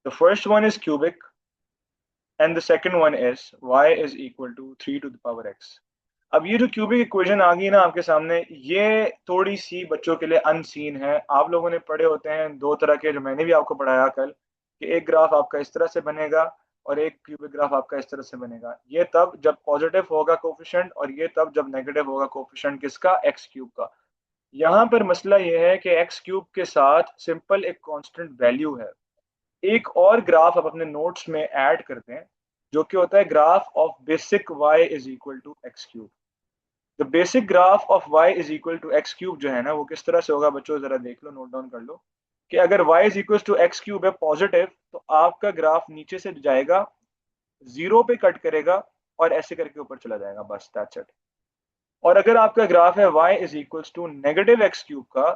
A: The first one is cubic, and the second one is y is equal to 3 to the power x. अब ये जो cubic equation आ गई ना आपके सामने, ये थोड़ी सी बच्चों के लिए अनसीन है। आप लोगों ने पढ़े होते हैं दो तरह के, जो मैंने भी आपको पढ़ाया कल, कि एक ग्राफ आपका इस तरह से बनेगा और एक क्यूबिक ग्राफ आपका इस तरह से बनेगा। ये तब जब पॉजिटिव होगा कोफिशिएंट, और ये तब जब नेगेटिव होगा कोफिशिएंट किसका, एक्स क्यूब का। यहाँ पर मसला ये है कि एक्स क्यूब के साथ सिंपल एक कांस्टेंट वैल्यू है। एक और ग्राफ आप अपने नोट्स में ऐड करते हैं, जो कि होता है graph of basic y is equal to x cube. The basic graph of y is equal to x cube जो है ना, वो किस तरह से होगा बच्चों, जरा देख लो, नोट डाउन कर लो। कि अगर y is equal to x cube है पॉजिटिव, तो आपका ग्राफ नीचे से जाएगा, जीरो पे कट करेगा और ऐसे करके ऊपर चला जाएगा, बस दैट्स इट। और अगर आपका ग्राफ है y is equals to negative x cube का,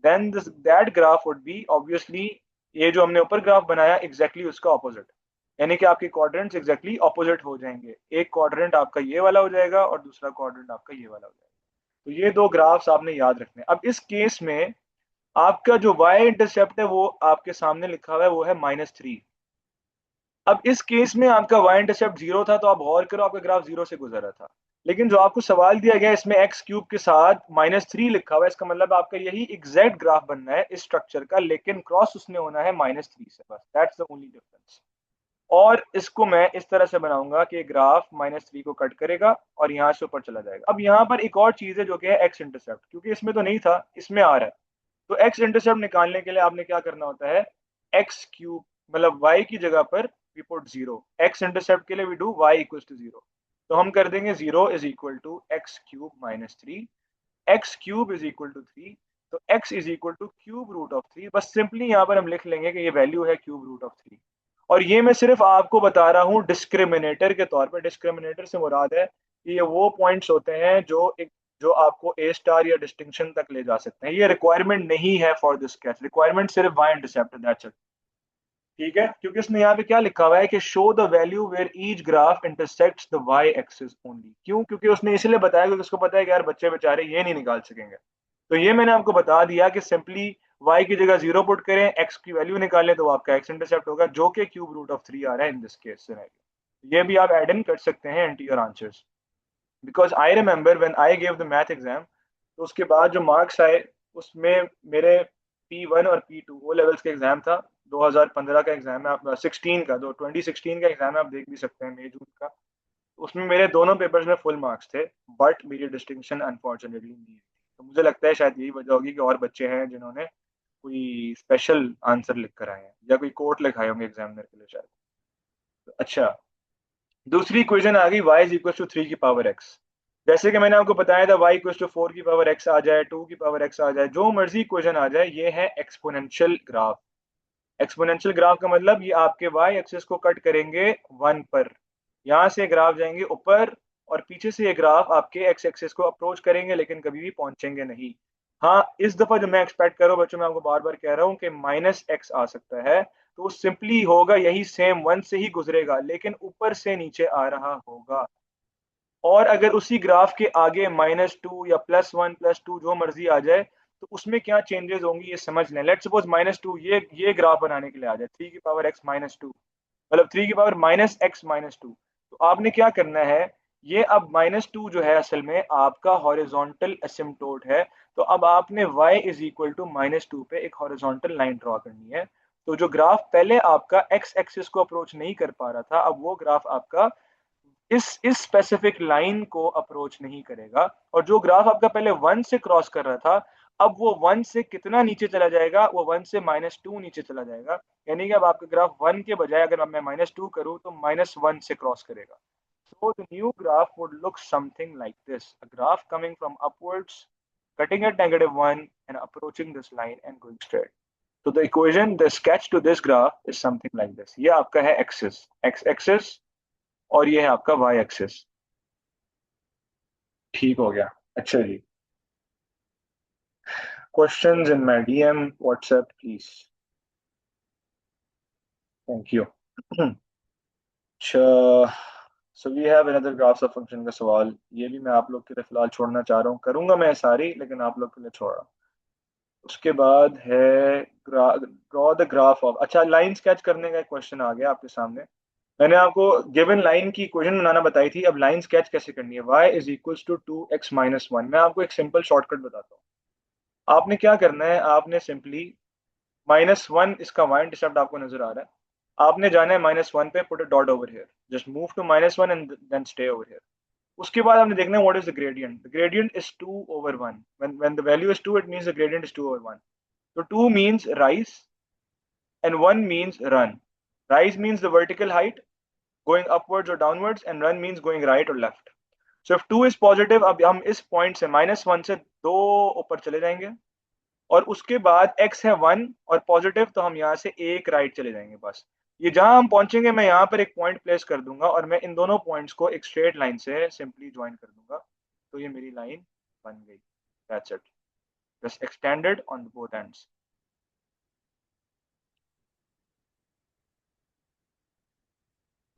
A: then that graph would be obviously, ये जो हमने ऊपर ग्राफ बनाया एग्जैक्टली उसका ऑपोजिट। यानी कि आपके क्वाड्रेंट्स एग्जैक्टली ऑपोजिट हो जाएंगे। एक क्वाड्रेंट आपका ये वाला हो जाएगा और दूसरा क्वाड्रेंट आपका ये वाला हो जाएगा। तो ये दो ग्राफ्स आपने याद रखने हैं। अब इस केस में आपका जो y इंटरसेप्ट है वो आपके सामने लिखा हुआ है, वो है -3। अब इस केस में आपका y इंटरसेप्ट जीरो था, तो आप गौर करो आपका ग्राफ जीरो से गुजर रहा था। लेकिन जो आपको सवाल दिया गया है इसमें एक्स क्यूब के साथ -3 लिखा हुआ है, इसका मतलब आपका यही एग्जैक्ट ग्राफ बनना है इस स्ट्रक्चर का, लेकिन क्रॉस उसने होना है -3 से, बस दैट्स द ओनली डिफरेंस। और इसको मैं इस तरह से बनाऊंगा कि ग्राफ -3 को कट करेगा और यहाँ से ऊपर चला जाएगा। अब यहाँ पर एक और चीज है जो कि है एक्स इंटरसेप्ट, क्योंकि इसमें तो नहीं था, इसमें आ रहा है। तो एक्स इंटरसेप्ट निकालने के लिए आपने क्या करना होता है, एक्स क्यूब, मतलब y की जगह पर we put zero, x intercept के लिए we do y equal to zero. तो हम कर देंगे zero is equal to x cube -3, x cube is equal to 3। तो x is equal to cube root of 3। बस सिंपली यहाँ पर हम लिख लेंगे कि ये वैल्यू है क्यूब रूट ऑफ 3। और ये मैं सिर्फ आपको बता रहा हूँ डिस्क्रिमिनेटर के तौर पर। डिस्क्रिमिनेटर से मुराद है कि ये वो पॉइंट्स होते हैं जो आपको ए स्टार या डिस्टिंक्शन तक ले जा सकते हैं। ये रिक्वायरमेंट नहीं है फॉर दिस कैच, रिक्वायरमेंट सिर्फ वाई इंटरसेप्ट, दैट्स इट। ठीक है, क्योंकि उसने यहाँ पे क्या लिखा हुआ है कि show the value where each graph intersects the y axis only. क्यों? क्योंकि उसने इसलिए बताया क्योंकि उसको पता है कि यार बच्चे बेचारे ये नहीं निकाल सकेंगे। तो ये मैंने आपको बता दिया कि सिंपली y की जगह जीरो पुट करें, x की वैल्यू निकालें, तो वो आपका x इंटरसेप्ट होगा, जो कि क्यूब रूट ऑफ 3 आ रहा है इन दिस केस सिनेरियो। ये भी आप एड इन कर सकते हैं into your answers, because I remember when I gave the math exam, तो उसके बाद जो मार्क्स आए उसमें मेरे P1 और P2 वो लेवल्स का एग्जाम था। 2015 का एग्जाम है, आप 16 का, जो 2016 का एग्जाम है, आप देख भी सकते हैं, मई जून का। उसमें मेरे दोनों पेपर्स में फुल मार्क्स थे, बट मेरी डिस्टिंक्शन अनफॉर्चुनेटली नहीं हुई। तो मुझे लगता है शायद यही वजह होगी कि और बच्चे हैं जिन्होंने कोई स्पेशल आंसर लिख कर आए हैं या कोई कोट लिखाए होंगे एग्जामिनर के लिए शायद। तो अच्छा, दूसरी इक्वेशन आ गई y इज इक्वल टू 3 की पावर x। जैसे कि मैंने आपको बताया था y इक्वल टू 4 की पावर x आ जाए, 2 की पावर x आ जाए, जो मर्जी इक्वेशन आ जाए, ये है एक्सपोनेंशियल ग्राफ। एक्सपोनेंशियल ग्राफ का मतलब ये आपके y एक्सिस को कट करेंगे 1 पर, यहाँ से ग्राफ जाएंगे ऊपर और पीछे से ये ग्राफ आपके x एक्सिस को अप्रोच करेंगे, लेकिन कभी भी पहुंचेंगे नहीं। हाँ, इस दफा जो मैं एक्सपेक्ट कर रहा हूँ बच्चों, मैं आपको बार बार कह रहा हूँ कि -x आ सकता है। तो सिंपली होगा यही सेम, 1 से ही गुजरेगा, लेकिन ऊपर से नीचे आ रहा होगा। और अगर उसी ग्राफ के आगे -2 या +1 +2 जो मर्जी आ जाए, तो उसमें क्या चेंजेस होंगी ये समझ लें। लेट्स सपोज -2 ये ग्राफ बनाने के लिए आ जाए, 3 की पावर x-2, मतलब 3 की पावर -x-2। तो आपने क्या करना है, ये अब -2 जो है असल में आपका हॉरिजॉन्टल एसिम्प्टोट है। तो अब आपने y इज इक्वल टू -2 पे एक हॉरिजॉन्टल लाइन ड्रॉ करनी है। तो जो ग्राफ पहले आपका x एक्सिस को अप्रोच नहीं कर पा रहा था, अब वो ग्राफ आपका इस स्पेसिफिक लाइन को अप्रोच नहीं करेगा। और जो ग्राफ आपका पहले 1 से क्रॉस कर रहा था, अब वो 1 से कितना नीचे चला जाएगा, वो 1 से -2 नीचे चला जाएगा। यानी कि अब आपका ग्राफ 1 के बजाय अगर अब मैं -2 करूं तो -1 से क्रॉस करेगा। So the new graph would look something like this: a graph coming from upwards, cutting at -1 and approaching this line and going straight. So the equation, the sketch to this graph is something like this. ये आपका है axis, x axis, और ये है आपका y axis. ठीक हो गया। अच्छा जी, questions in my DM WhatsApp please. Thank you. अच्छा, so we have another graphs of function का सवाल। ये भी मैं आप लोग के लिए फिलहाल छोड़ना चाह रहा हूँ, करूंगा मैं सारी, लेकिन आप लोग के लिए छोड़ रहा हूँ। उसके बाद है ड्रॉ द ग्राफ ऑफ, अच्छा लाइन स्केच करने का एक क्वेश्चन आ गया आपके सामने। मैंने आपको गिवन लाइन की इक्वेशन बनाना बताई थी, अब लाइन स्केच कैसे करनी है। y is equals to 2x-1। मैं आपको एक सिंपल शॉर्टकट बताता हूँ। आपने क्या करना है, आपने सिंपली -1, इसका y इंटरसेप्ट आपको नजर आ रहा है, आपने जाना है -1 पे, put a dot over here, just move to -1 and then stay over here. उसके बाद हमने देखना है what is the gradient. The gradient is 2/1। When the value is 2, it means the gradient is 2/1। So 2 means rise and 1 means run. Rise means the vertical height going upwards or downwards, and run means going right or left. So if 2 is positive, अब हम इस point से -1 से 2 ऊपर चले जाएंगे, और उसके बाद x है 1 और पॉजिटिव, तो हम यहाँ से एक राइट चले जाएंगे बस। ये जहां हम पहुंचेंगे, मैं यहाँ पर एक पॉइंट प्लेस कर दूंगा और मैं इन दोनों पॉइंट्स को एक स्ट्रेट लाइन से सिंपली ज्वाइन कर दूंगा। तो ये मेरी लाइन बन गई। That's it, just extended on both ends.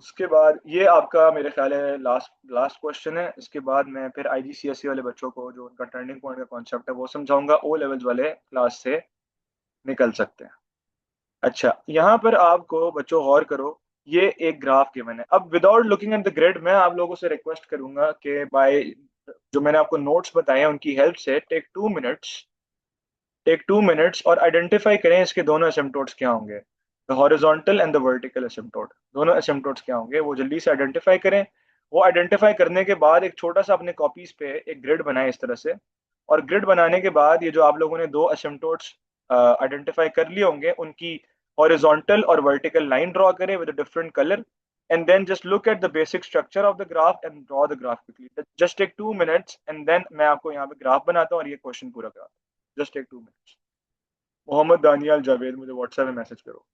A: उसके बाद ये आपका मेरे ख्याल है लास्ट लास्ट क्वेश्चन है। इसके बाद मैं फिर आईजीसीएसई वाले बच्चों को जो उनका टर्निंग पॉइंट का कॉन्सेप्ट है वो समझाऊंगा, ओ लेवल्स वाले क्लास से निकल सकते हैं। अच्छा, यहाँ पर आपको बच्चों गौर करो, ये एक ग्राफ गिवन है। अब without looking at the grid, मैं आप लोगों से रिक्वेस्ट करूंगा कि बाय जो मैंने आपको नोट्स बताए हैं उनकी हेल्प से टेक 2 मिनट्स और आइडेंटिफाई करें इसके दोनों एसिम्प्टोट्स क्या होंगे, the horizontal and the vertical asymptote. दोनों एसिम्प्टोट्स क्या होंगे वो जल्दी से आइडेंटिफाई करें। वो आइडेंटिफाई करने के बाद एक छोटा सा अपने कॉपीज पे एक ग्रिड बनाएं इस तरह से। और ग्रिड बनाने के बाद ये जो आप लोगों ने दो एसिम्प्टोट्स आइडेंटिफाई कर लिए होंगे, उनकी हॉरिजॉन्टल और वर्टिकल लाइन ड्रॉ करें with different colour, and then just look at the basic structure of the graph and draw the graph quickly. Just take 2 minutes and then मैं आपको यहाँ पे ग्राफ बनाता हूँ और ये क्वेश्चन पूरा कराता हूँ। Just take 2 minutes. Mohammad Daniyal Javed, मुझे व्हाट्सएप में मैसेज करो।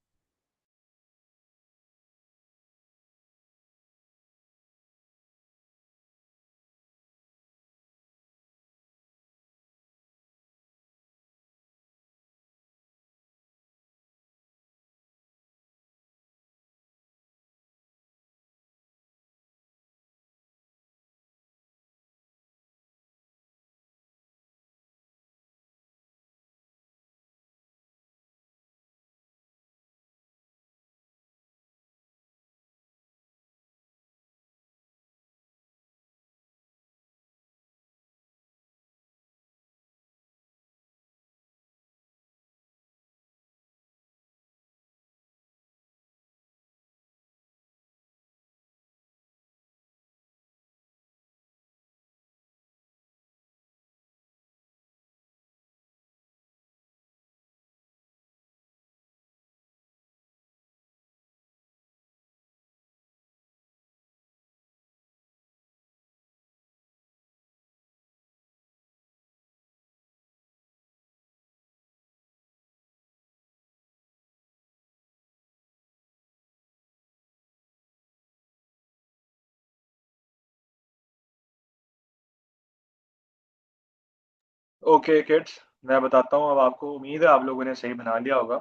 A: ओके किड्स, मैं बताता हूँ अब आपको। उम्मीद है आप लोगों ने सही बना लिया होगा।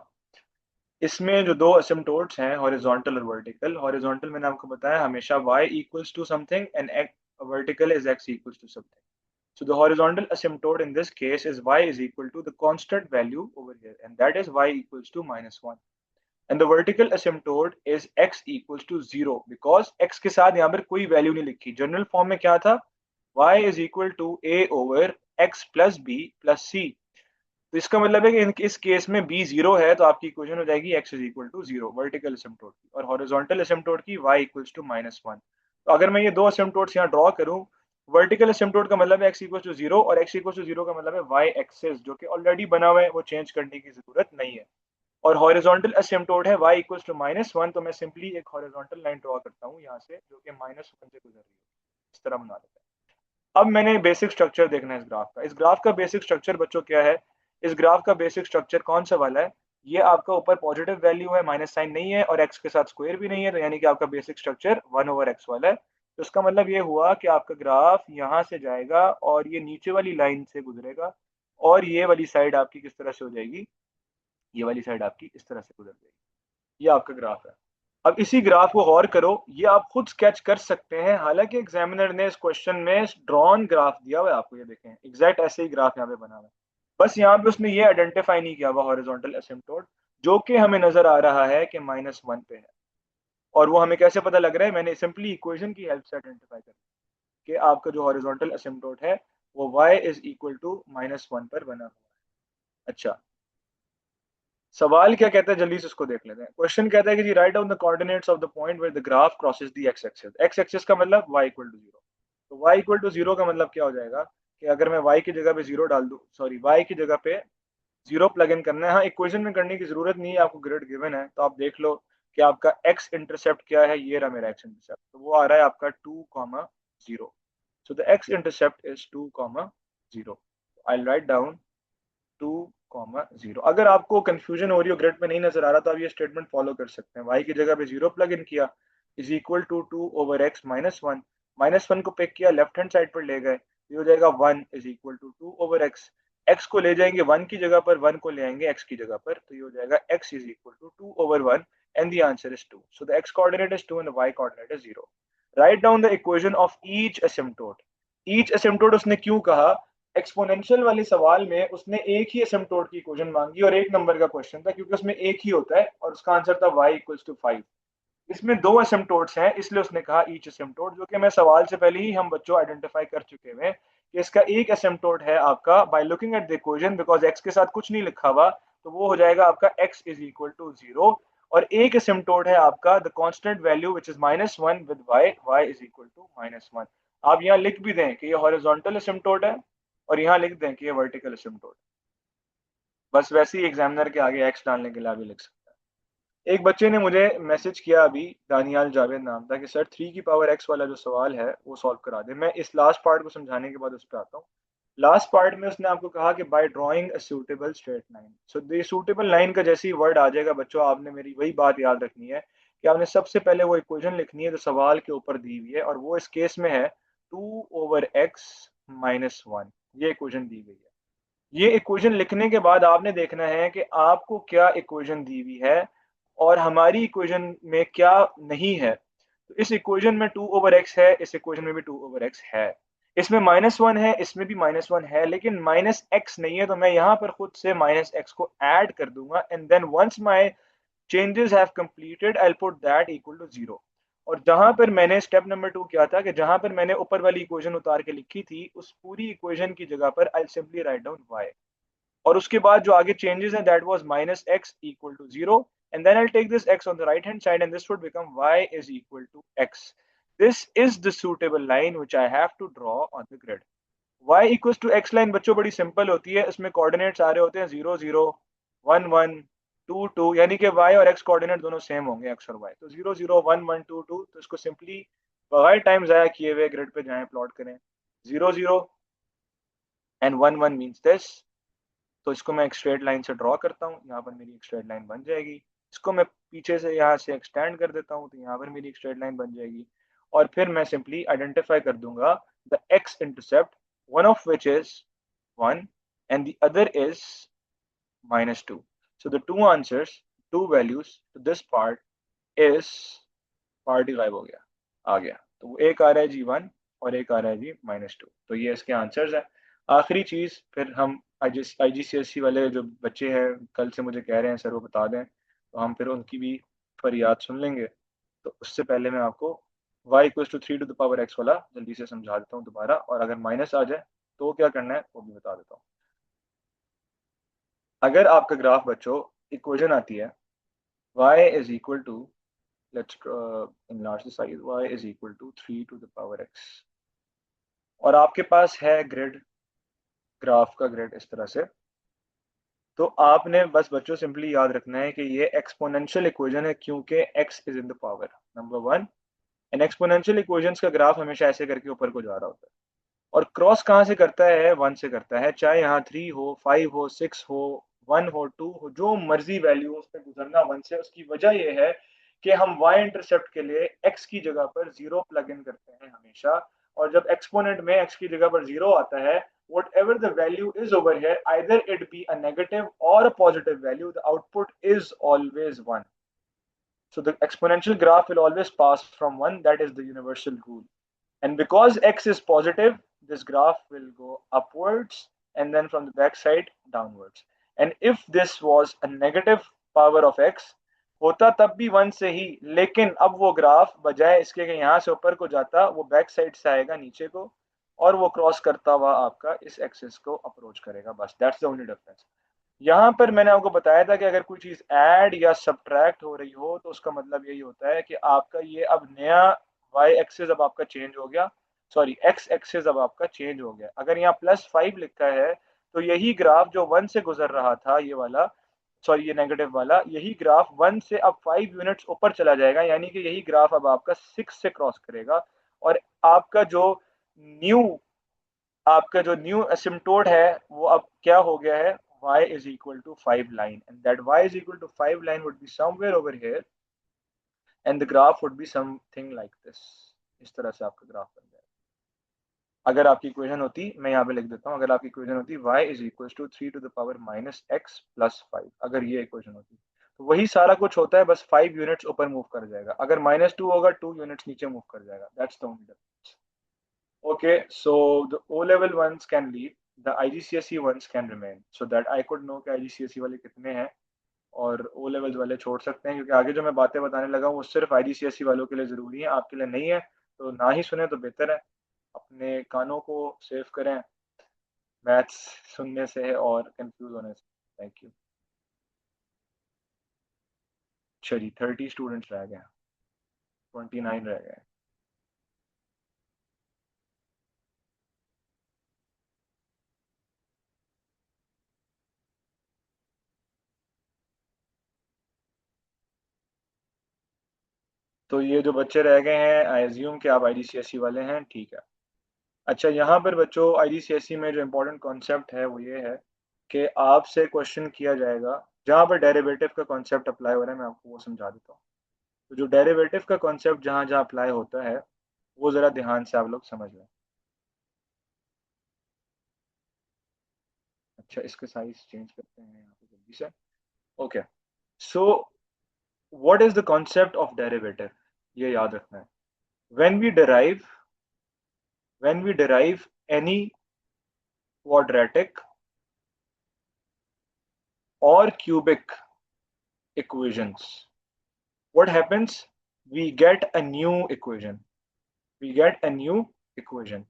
A: इसमें जो दो असिम्प्टोट्स हैं हॉरिजॉन्टल और वर्टिकल, हॉरिजॉन्टल मैंने आपको बताया हमेशा y equals to something and vertical is x equals to something. So the horizontal asymptote in this case is y is equal to the constant value over here, and that is y equals to -1. And the vertical asymptote is x equals to 0 because x के साथ यहाँ पर कोई value नहीं लिखी. General form में क्या था? y is equal to a over x plus b plus c. तो इसका मतलब है कि इस केस में b 0 है तो आपकी इक्वेशन हो जाएगी x is equal to 0 vertical असिम्प्टोट की, और हॉरिजॉन्टल असिम्प्टोट की y equals to -1. तो अगर मैं ये दो असिम्प्टोट्स यहाँ ड्रॉ करूँ, वर्टिकल असिम्प्टोट का मतलब है x equals to 0 और x equals to 0 का मतलब है y एक्सिस जो कि ऑलरेडी बना हुआ है, वो चेंज करने की जरूरत नहीं है. और हॉरिजॉन्टल असिम्प्टोट है y equals to -1, तो मैं सिंपली एक हॉरिजॉन्टल लाइन ड्रॉ करता हूँ यहाँ से जो कि -1 से गुजर रही है. इस तरह बना लेते हैं. अब मैंने बेसिक स्ट्रक्चर देखना है इस ग्राफ का. इस ग्राफ का बेसिक स्ट्रक्चर बच्चों क्या है? इस ग्राफ का बेसिक स्ट्रक्चर कौन सा वाला है? ये आपका ऊपर पॉजिटिव वैल्यू है, माइनस साइन नहीं है और x के साथ स्क्वायर भी नहीं है, तो यानी कि आपका बेसिक स्ट्रक्चर 1/x वाला है. तो इसका मतलब ये हुआ कि आपका ग्राफ यहाँ से जाएगा और ये नीचे वाली लाइन से गुजरेगा और ये वाली साइड आपकी किस तरह से हो जाएगी? ये वाली साइड आपकी इस तरह से गुजर जाएगी. ये आपका ग्राफ है. अब इसी ग्राफ को गौर करो, ये आप खुद स्केच कर सकते हैं, हालांकि एग्जामिनर ने इस क्वेश्चन में ड्रॉन ग्राफ दिया हुआ है आपको. ये देखें एग्जैक्ट ऐसे ही ग्राफ यहाँ पे बना हुआ है, बस यहाँ पे उसने ये आइडेंटिफाई नहीं किया हुआ हॉरिजॉन्टल एसिम्प्टोट, जो कि हमें नजर आ रहा है कि -1 पे है. और वो हमें कैसे पता लग रहा है? मैंने सिंपली इक्वेशन की हेल्प से आइडेंटिफाई कर कि आपका जो हॉरिजॉन्टल एसिम्प्टोट है वो y इज इक्वल टू -1 पर बना हुआ है. अच्छा, सवाल क्या कहता है, जल्दी से उसको देख लेते हैं. क्वेश्चन कहता है कि जी write down the coordinates of the point where the graph crosses the x axis. X axis का मतलब y इक्वल टू 0. तो y इक्वल टू 0 का मतलब क्या हो जाएगा कि अगर मैं y की जगह पे 0 डाल दूं, सॉरी y की जगह पे 0 प्लग इन करना है. हाँ, इक्वेशन में करने की जरूरत नहीं है, आपको ग्रिड गिवन है तो आप देख लो कि आपका x इंटरसेप्ट क्या है. ये रहा मेरा x इंटरसेप्ट, तो वो आ रहा है आपका 2,0. सो the x intercept is 2,0. I write down 2,0. अगर आपको कंफ्यूजन हो रही हो, ग्रिड पे नहीं नजर आ रहा, तो आप ये स्टेटमेंट फॉलो कर सकते हैं. y की जगह पे 0 प्लग इन किया इज इक्वल टू 2/x -1. -1 को पिक किया, लेफ्ट हैंड साइड पर ले गए, ये हो जाएगा 1 is equal to 2/x. x को ले जाएंगे 1 की जगह पर, 1 को ले आएंगे x की जगह पर, तो ये हो जाएगा x is equal to 2/1 and the answer is 2. So the x coordinate is 2 and the y coordinate is 0. Write down the equation of each asymptote. Each asymptote उसने क्यों कहा? एक्सपोनेंशियल वाले सवाल में उसने एक ही एसिम्प्टोट की इक्वेशन मांगी और एक नंबर का क्वेश्चन था, क्योंकि उसमें एक ही होता है और उसका आंसर था y इक्वल्स टू 5. इसमें दो एसिम्प्टोट्स हैं, इसलिए उसने कहा ईच एसिम्प्टोट, जो कि मैं सवाल से पहले ही हम बच्चों आइडेंटिफाई कर चुके हैं कि इसका एक एसिम्प्टोट है आपका by looking at the equation, because x के साथ कुछ नहीं लिखा हुआ, तो वो हो जाएगा आपका x इज इक्वल टू 0. और एक एसिम्प्टोट है आपका the constant value which is -1 with y is equal to -1. आप यहाँ लिख भी दें कि ये हॉरिजॉन्टल एसिम्प्टोट है और यहाँ लिख दें कि ये वर्टिकल एसिम्प्टोट. बस वैसे ही एग्जामिनर के आगे x डालने के लिए भी लिख सकते हैं. एक बच्चे ने मुझे मैसेज किया अभी, दानियाल जावेद नाम था, कि सर 3 की पावर x वाला जो सवाल है वो सॉल्व करा दे. मैं इस लास्ट पार्ट को समझाने के बाद उस पर आता हूँ. लास्ट पार्ट में उसने आपको कहा कि by drawing a suitable straight line. So the suitable line का जैसे ही वर्ड आ जाएगा बच्चों, आपने मेरी वही बात याद रखनी है कि आपने सबसे पहले वो इक्वेशन लिखनी है जो सवाल के ऊपर दी हुई है, और वो इस केस में है 2/x -1. ये इक्वेशन दी गई है. ये इक्वेशन लिखने के बाद आपने देखना है कि आपको क्या इक्वेशन दी हुई है और हमारी इक्वेशन में क्या नहीं है. तो इस इक्वेशन में 2/x है, इस इक्वेशन में भी 2/x है, इसमें -1 है, इसमें भी -1 है, लेकिन -x नहीं है, तो मैं यहाँ पर खुद से -x को ऐड कर दूंगा and then once my changes have completed I will put that equal to 0. और जहां पर मैंने स्टेप नंबर 2 किया था कि जहां पर मैंने ऊपर वाली इक्वेशन उतार के लिखी थी, उस पूरी इक्वेशन की जगह पर I simply write down y, और उसके बाद जो आगे चेंजेस हैं that was -x equal to 0, and then I'll take this x on the right hand side and this would become y is equal to x. This is the suitable line which I have to draw on the grid. y equals to x line बच्चों बड़ी simple होती है, इसमें coordinates आ रहे होते हैं 0 0 1 1 2 2, यानी कि y और x कोऑर्डिनेट दोनों सेम होंगे, x और y. तो 0 0 1 1 2 2, तो इसको सिंपली बगैर टाइम जाया किए हुए ग्रिड पे जाएं, प्लॉट करें. 0 0 एंड 1 1 मींस दिस. तो इसको मैं एक स्ट्रेट लाइन से ड्रॉ करता हूँ, यहाँ पर मेरी एक स्ट्रेट लाइन बन जाएगी. इसको मैं पीछे से यहाँ से एक्सटेंड कर देता हूँ, तो यहाँ पर मेरी एक स्ट्रेट लाइन बन जाएगी. और फिर मैं सिंपली आइडेंटिफाई कर दूंगा the x intercept, one of which is 1 and the other is -2. So the two answers, two values to this part is, part ही गायब हो गया, आ गया. तो वो एक आ रहा है G1 और एक आ रहा है जी -2। तो ये इसके आंसर्स हैं। आखिरी चीज़ फिर हम IGCSE वाले जो बच्चे हैं कल से मुझे कह रहे हैं सर वो बता दें, तो हम फिर उनकी भी फरियाद सुन लेंगे। तो उससे पहले मैं आपको y = 3 to the power x वाला जल्दी से समझा देता हूँ दोबारा, और अगर माइनस आ जाए तो क्या करना है वो भी बता देता हूँ। अगर आपका ग्राफ बच्चों इक्वेशन आती है y is equal to, let's enlarge the size, y is equal to 3 to the power x, और आपके पास है ग्रिड, ग्राफ का ग्रिड इस तरह से, तो आपने बस बच्चों सिंपली याद रखना है कि ये एक्सपोनेंशियल इक्वेशन है क्योंकि x is in the power, number one. N exponential equations का ग्राफ हमेशा ऐसे करके ऊपर को जा रहा होता है, और क्रॉस कहाँ से करता है, 1 से करता है, चाहे यहाँ 3 हो, 5 हो, 6 हो, 1 हो, 2 हो, जो मर्जी वैल्यू उस पर गुजरना 1 से। उसकी वजह यह है कि हम y इंटरसेप्ट के लिए x की जगह पर 0 प्लग इन करते हैं हमेशा, और जब एक्सपोनेंट में x की जगह पर 0 आता है, whatever the value is over here, either it be a negative or a positive value, the output is always 1. So the exponential graph will always pass from 1. That is the universal rule. And because x is positive, this graph will go upwards, and then from the back side downwards. And if this was a negative power of x, होता तब भी 1 से ही, लेकिन अब वो graph बजाय इसके कि यहाँ से ऊपर को जाता, वो बैक साइड से आएगा नीचे को, और वो क्रॉस करता हुआ आपका इस एक्सिस को अप्रोच करेगा। बस दैट्स द ओनली डिफरेंस। यहाँ पर मैंने आपको बताया था कि अगर कोई चीज़ ऐड या सब्ट्रैक्ट हो रही हो तो उसका मतलब यही होता है कि आपका ये अब नया y एक्सिस अब आपका चेंज हो गया, सॉरी x एक्सिस अब आपका चेंज हो गया। अगर यहाँ +5 लिखा है तो यही ग्राफ जो 1 से गुजर रहा था, ये वाला, सॉरी ये नेगेटिव वाला, यही ग्राफ 1 से अब 5 यूनिट्स ऊपर चला जाएगा, यानी कि यही ग्राफ अब आपका 6 से क्रॉस करेगा, और न्यू आपका जो न्यू एसिम्टोट है वो अब क्या हो गया है, y is equal to 5 line, and that y is equal to 5 line would be somewhere over here, and the graph would be something like this। इस तरह से आपका ग्राफ बन जाएगा। अगर आपकी इक्वेशन होती, मैं यहाँ पे लिख देता हूँ, अगर आपकी इक्वेशन होती y is equal to 3 to the power -x plus 5, अगर ये इक्वेशन होती तो वही सारा कुछ होता है, बस 5 यूनिट्स ऊपर मूव कर जाएगा। अगर -2 होगा 2 यूनिट्स नीचे मूव कर जाएगा। That's the only difference. Okay, so the O-level ones can leave, the IGCSE ones can remain, so that I could know कि IGCSE वाले कितने हैं और O levels वाले छोड़ सकते हैं, क्योंकि आगे जो मैं बातें बताने लगा हूँ वो सिर्फ IGCSE वालों के लिए ज़रूरी है, आपके लिए नहीं है। तो ना ही सुने तो बेहतर है, अपने कानों को सेव करें मैथ्स सुनने से और कंफ्यूज होने से। Thank you. चलिए 30 स्टूडेंट्स रह गए, 29 रह गए। तो ये जो बच्चे रह गए हैं, आई एज्यूम कि आप IGCSE वाले हैं, ठीक है। अच्छा, यहाँ पर बच्चों IGCSE में जो इम्पोर्टेंट कॉन्सेप्ट है वो ये है कि आपसे क्वेश्चन किया जाएगा जहाँ पर डेरिवेटिव का कॉन्सेप्ट अप्लाई हो रहा है, मैं आपको वो समझा देता हूँ। तो जो डेरिवेटिव का कॉन्सेप्ट जहाँ जहाँ अप्लाई होता है वो ज़रा ध्यान से आप लोग समझ लें। अच्छा, इसका साइज चेंज करते हैं यहाँ पे जल्दी से। Okay, so what is the concept of derivative, ये याद रखना है। When we derive when we derive any quadratic or cubic equations, what happens, we get a new equation, we get a new equation,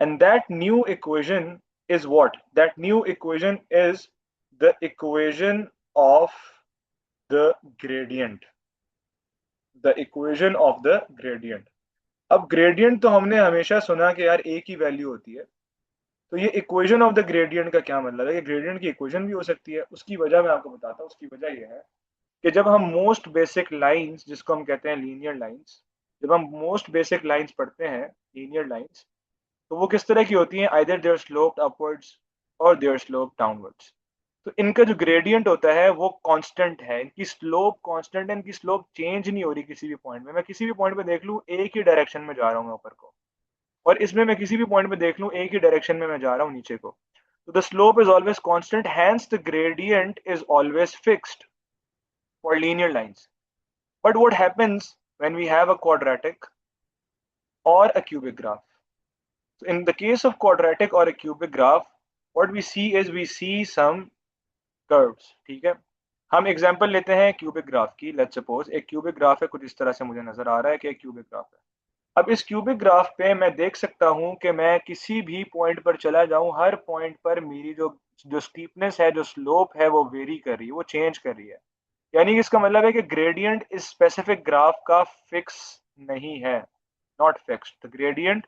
A: and that new equation is what, that new equation is the equation of the gradient, the equation of the gradient। अब gradient तो हमने हमेशा सुना कि यार a की value होती है, तो ये इक्वेशन ऑफ द ग्रेडियंट का क्या मतलब है, ये ग्रेडियंट की इक्वेशन भी हो सकती है। उसकी वजह मैं आपको बताता हूँ। उसकी वजह ये है कि जब हम मोस्ट बेसिक लाइंस, जिसको हम कहते हैं लीनियर लाइंस, जब हम मोस्ट बेसिक लाइंस पढ़ते हैं, लीनियर लाइंस, तो वो किस तरह की होती हैं, either they are sloped upwards और दे आर स्लोप्ड डाउनवर्ड्स। तो इनका जो ग्रेडियंट होता है वो कांस्टेंट है, इनकी स्लोप कांस्टेंट है, इनकी स्लोप चेंज नहीं हो रही किसी भी पॉइंट में। मैं किसी भी पॉइंट पे देख लूँ एक ही डायरेक्शन में जा रहा हूँ मैं ऊपर को, और इसमें मैं किसी भी पॉइंट पे देख लूँ एक ही डायरेक्शन में मैं जा रहा हूँ नीचे को। तो the slope is always constant, hence the gradient is always fixed for linear lines. But what happens when we have a quadratic or a cubic graph. So in the case of quadratic or a cubic graph, what we see is we see some curves. ठीक है, हम example लेते हैं cubic graph की. Let's suppose एक cubic graph है, कुछ इस तरह से मुझे नजर आ रहा है कि एक क्यूबिक ग्राफ है. अब इस क्यूबिक ग्राफ पे मैं देख सकता हूं कि मैं किसी भी पॉइंट पर चला जाऊं, हर पॉइंट पर मेरी जो जो स्टीपनेस है, जो स्लोप है, वो वेरी कर रही है, वो चेंज कर रही है. यानी कि इसका मतलब है कि ग्रेडियंट इस स्पेसिफिक ग्राफ का फिक्स नहीं है, not fixed. The gradient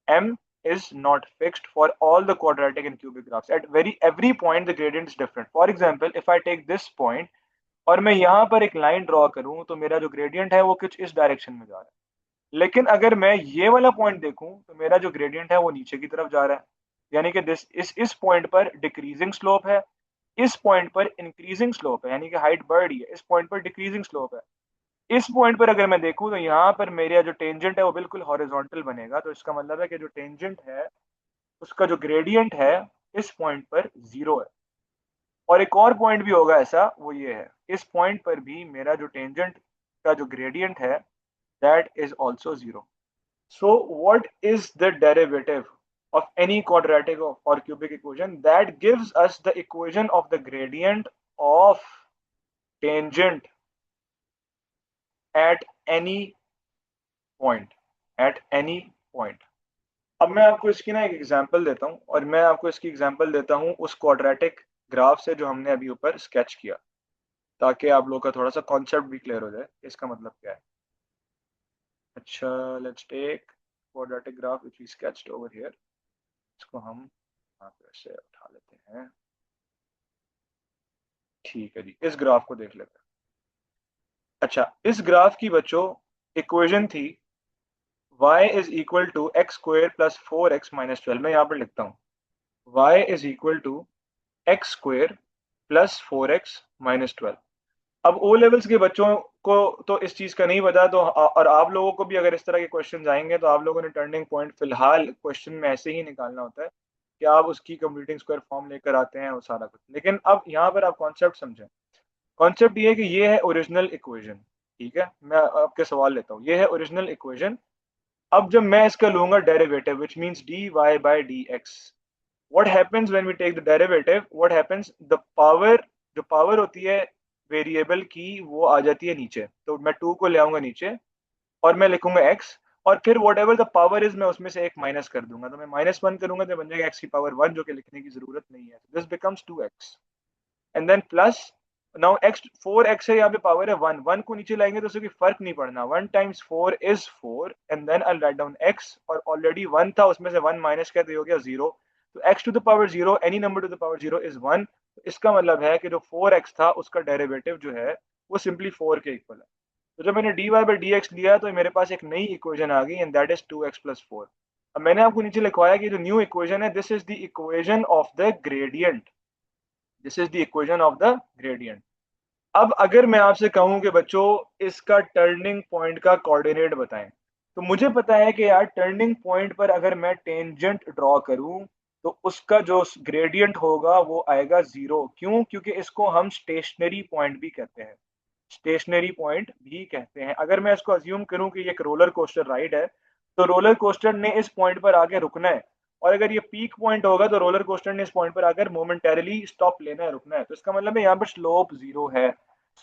A: m is not fixed for all the quadratic and cubic graphs. At every point the gradient is different. For example, if I take this point और मैं यहाँ पर एक line draw करूं, तो मेरा जो gradient है वो कुछ इस डायरेक्शन में जा रहा है. लेकिन अगर मैं ये वाला पॉइंट देखूं, तो मेरा जो ग्रेडियंट है वो नीचे की तरफ जा रहा है. यानी कि इस पॉइंट पर डिक्रीजिंग स्लोप है, इस पॉइंट पर इंक्रीजिंग स्लोप है, यानी कि हाइट बढ़ रही है, इस पॉइंट पर डिक्रीजिंग स्लोप है. इस पॉइंट पर अगर मैं देखूं, तो यहाँ पर मेरा जो टेंजेंट है वो बिल्कुल हॉरिजॉन्टल बनेगा. तो इसका मतलब है कि जो टेंजेंट है उसका जो ग्रेडियंट है इस पॉइंट पर जीरो है. और एक और पॉइंट भी होगा ऐसा, वो ये है, इस पॉइंट पर भी मेरा जो टेंजेंट का जो ग्रेडियंट है that is also zero. So what is the derivative of any quadratic or cubic equation that gives us the equation of the gradient of tangent at any point. अब मैं आपको इसकी ना एक एग्जांपल देता हूं, और मैं आपको इसकी एग्जांपल देता हूं उस क्वाड्रेटिक ग्राफ से जो हमने अभी ऊपर स्केच किया, ताकि आप लोगों का थोड़ा सा कॉन्सेप्ट भी क्लियर हो जाए इसका मतलब क्या है. अच्छा, let's take quadratic graph which we sketched over here. इसको हम यहाँ पे ऐसे उठा लेते हैं. ठीक है जी, इस ग्राफ को देख लेते हैं. अच्छा, इस ग्राफ की बच्चों इक्वेशन थी y is equal to x square plus 4x minus 12. मैं यहाँ पर लिखता हूँ y is equal to x square plus 4x minus 12. अब ओ लेवल्स के बच्चों को तो इस चीज का नहीं पता, तो और आप लोगों को भी अगर इस तरह के क्वेश्चन आएंगे तो आप लोगों ने टर्निंग पॉइंट फिलहाल क्वेश्चन में ऐसे ही निकालना होता है कि आप उसकी कंप्यूटिंग स्क्वायर फॉर्म लेकर आते हैं और सारा कुछ. लेकिन अब यहाँ पर आप कॉन्सेप्ट समझें. कॉन्सेप्ट ये है कि ये है ओरिजिनल इक्वेशन. ठीक है, मैं आपके सवाल लेता हूँ. ये है ओरिजिनल इक्वेशन. अब जब मैं इसका लूंगा derivative which means dy by dx, what happens when we take the derivative, what happens, the power, जो पावर होती है वेरिएबल की वो आ जाती है नीचे. तो मैं 2 को ले आऊंगा नीचे और मैं लिखूंगा x, और फिर what ever the power is मैं उसमें से एक माइनस कर दूंगा. तो मैं -1 करूंगा तो बन जाएगा x की पावर 1, जो कि लिखने की जरूरत नहीं है. This becomes 2x and then plus. Now x 4x है, यहाँ पे पावर है 1, 1 को नीचे लाएंगे तो उससे कोई फर्क नहीं पड़ना. 1 times 4 is 4 and then I write down x, और ऑलरेडी 1 था उसमें से 1 माइनस कर, हो गया 0. तो x to the power 0, any number to the power 0 is 1. तो इसका मतलब है कि जो 4x था उसका डेरिवेटिव जो है वो सिंपली 4 के इक्वल है. तो जब मैंने dy by dx लिया तो मेरे पास एक नई इक्वेशन आ गई and that is 2x plus 4. अब मैंने आपको नीचे लिखवाया कि जो न्यू इक्वेशन है, this is the equation of the gradient. This is the equation of the gradient. अब अगर मैं आपसे कहूं कि बच्चों इसका टर्निंग पॉइंट का कोऑर्डिनेट बताएं, तो मुझे पता है कि यार टर्निंग पॉइंट पर अगर मैं टेंजेंट ड्रॉ करूं तो उसका जो ग्रेडियंट होगा वो आएगा 0. क्यों? क्योंकि इसको हम स्टेशनरी पॉइंट भी कहते हैं. स्टेशनरी पॉइंट भी कहते हैं. अगर मैं इसको अज्यूम करूं कि ये एक रोलर कोस्टर राइड है, तो रोलर कोस्टर ने इस पॉइंट पर आके रुकना है, और अगर ये पीक पॉइंट होगा तो रोलर कोस्टर ने इस पॉइंट पर आकर मोमेंटरीली स्टॉप लेना है, रुकना है. तो इसका मतलब है यहाँ पर स्लोप 0 है.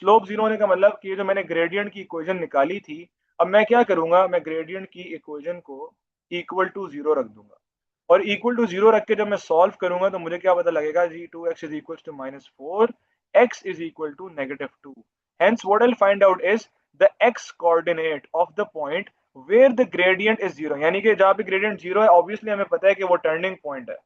A: स्लोप 0 होने का मतलब कि जो मैंने ग्रेडियंट की इक्वेशन निकाली थी, अब मैं क्या करूंगा, मैं ग्रेडियंट की इक्वेशन को इक्वल टू 0 रख दूंगा, और इक्वल टू 0 रख के जब मैं सॉल्व करूंगा तो मुझे क्या पता लगेगा जी, 2x is equal to -4, x is equal to -2. Hence, what I'll find out is the x coordinate of the point where the gradient is 0. यानी कि जहाँ पे gradient 0 है, obviously हमें पता है कि वो टर्निंग पॉइंट है.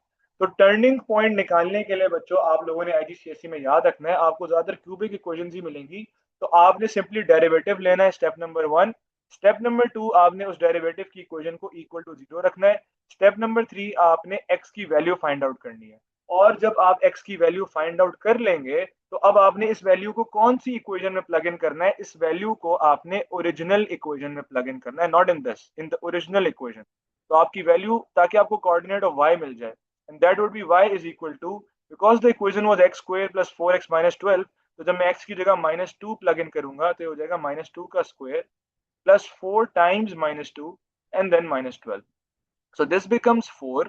A: तो टर्निंग पॉइंट निकालने के लिए बच्चों आप लोगों ने आईजीसीएसई में याद रखना है, आपको ज्यादातर क्यूबिक इक्वेशंस ही मिलेंगी. तो आपने सिंपली डेरिवेटिव लेना है, स्टेप नंबर 1. स्टेप नंबर 2, आपने उस डेरिवेटिव की इक्वेशन को इक्वल टू 0 रखना है. स्टेप नंबर 3, आपने x की वैल्यू फाइंड आउट करनी है. और जब आप x की वैल्यू फाइंड आउट कर लेंगे तो अब आपने इस वैल्यू को कौन सी इक्वेशन में प्लग इन करना है, इस वैल्यू को आपने ओरिजिनल इक्वेशन में प्लग इन करना है, not in this, in the original equation. तो आपकी वैल्यू, ताकि आपको कोऑर्डिनेट ऑफ y मिल जाए, and that would be y is equal to, because the equation was x square plus 4x minus 12, तो जब मैं x की जगह -2 प्लग इन करूंगा तो ये हो जाएगा -2 का square plus 4 times -2, and then minus 12. So this becomes 4,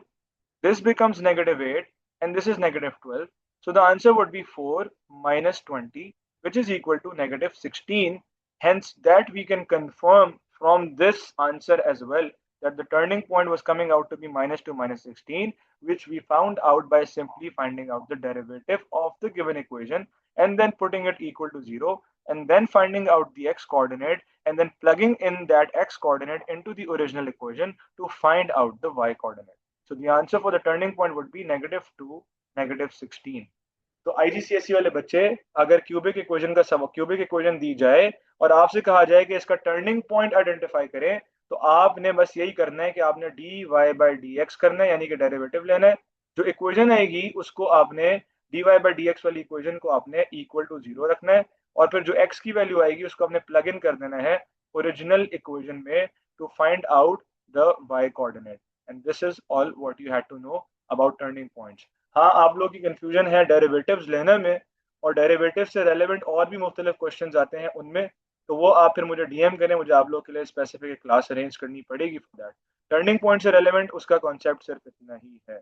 A: this becomes negative 8, and this is negative 12. So the answer would be 4 minus 20, which is equal to negative 16. Hence, that we can confirm from this answer as well that the turning point was coming out to be minus 2 minus 16, which we found out by simply finding out the derivative of the given equation and then putting it equal to 0 and then finding out the x coordinate and then plugging in that x coordinate into the original equation to find out the y coordinate. So the answer for the turning point would be negative 2, negative 16. तो IGCSE वाले बच्चे, अगर cubic equation दी जाए और आपसे कहा जाए कि इसका टर्निंग पॉइंट आइडेंटिफाई करें, तो आपने बस यही करना है कि आपने d y by d x करना है, यानी कि डेरिवेटिव लेना है। जो इक्वेशन आएगी उसको आपने d y by d x वाली इक्वेशन को आपने इक्वल टू 0 रखना है और फिर जो एक्स की वैल्यू आएगी उसको आपने प्लग इन कर देना है ओरिजिनल इक्वेशन में to find out the y coordinate. And this is all what you had to know about turning points. हाँ, आप लोगों की कंफ्यूजन है डेरिवेटिव्स लेने में, और डेरिवेटिव से रेलेवेंट और भी मुख्तलिफ क्वेश्चन आते हैं उनमें, तो वो आप फिर मुझे डीएम करें, मुझे आप लोगों के लिए स्पेसिफिक क्लास अरेंज करनी पड़ेगी फॉर दैट। टर्निंग पॉइंट से रेलेवेंट उसका कॉन्सेप्ट सिर्फ इतना ही है।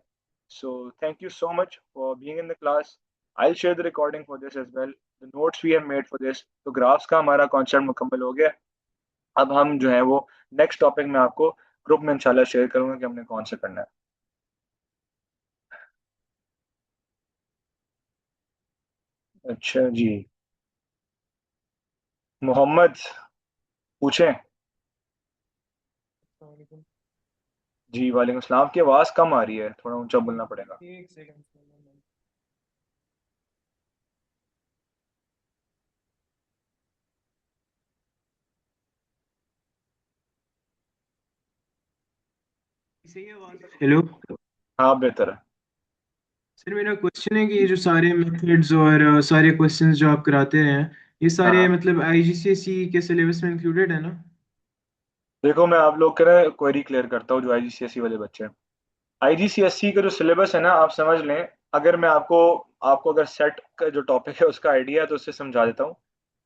A: So thank you so much for being in the class. I share the recording for this as well, the notes we have made for this. तो graphs का हमारा concept मुकम्मल हो गया। अब हम जो है वो नेक्स्ट टॉपिक में आपको ग्रुप में इंशाल्लाह शेयर करूंगा कि हमने कौन सा करना है। अच्छा जी, मोहम्मद पूछें। जी वालेकुम सलाम। की आवाज़ कम आ रही है, थोड़ा ऊंचा बोलना पड़ेगा।
B: एक सेकंड। सही है आवाज? हेलो
A: हाँ बेहतर है।
B: सर, मेरा क्वेश्चन है कि ये जो सारे मेथड्स और सारे क्वेश्चंस जो आप कराते हैं, ये सारे
A: हाँ
B: मतलब आईजीसीएसई के सिलेबस में इंक्लूडेड है ना?
A: देखो, मैं आप लोग का क्वेरी क्लियर करता हूँ जो आईजीसीएसई वाले बच्चे हैं। आईजीसीएसई का जो सिलेबस है ना, आप समझ लें। अगर मैं आपको आपको अगर सेट का जो टॉपिक है उसका आइडिया है तो उससे समझा देता हूँ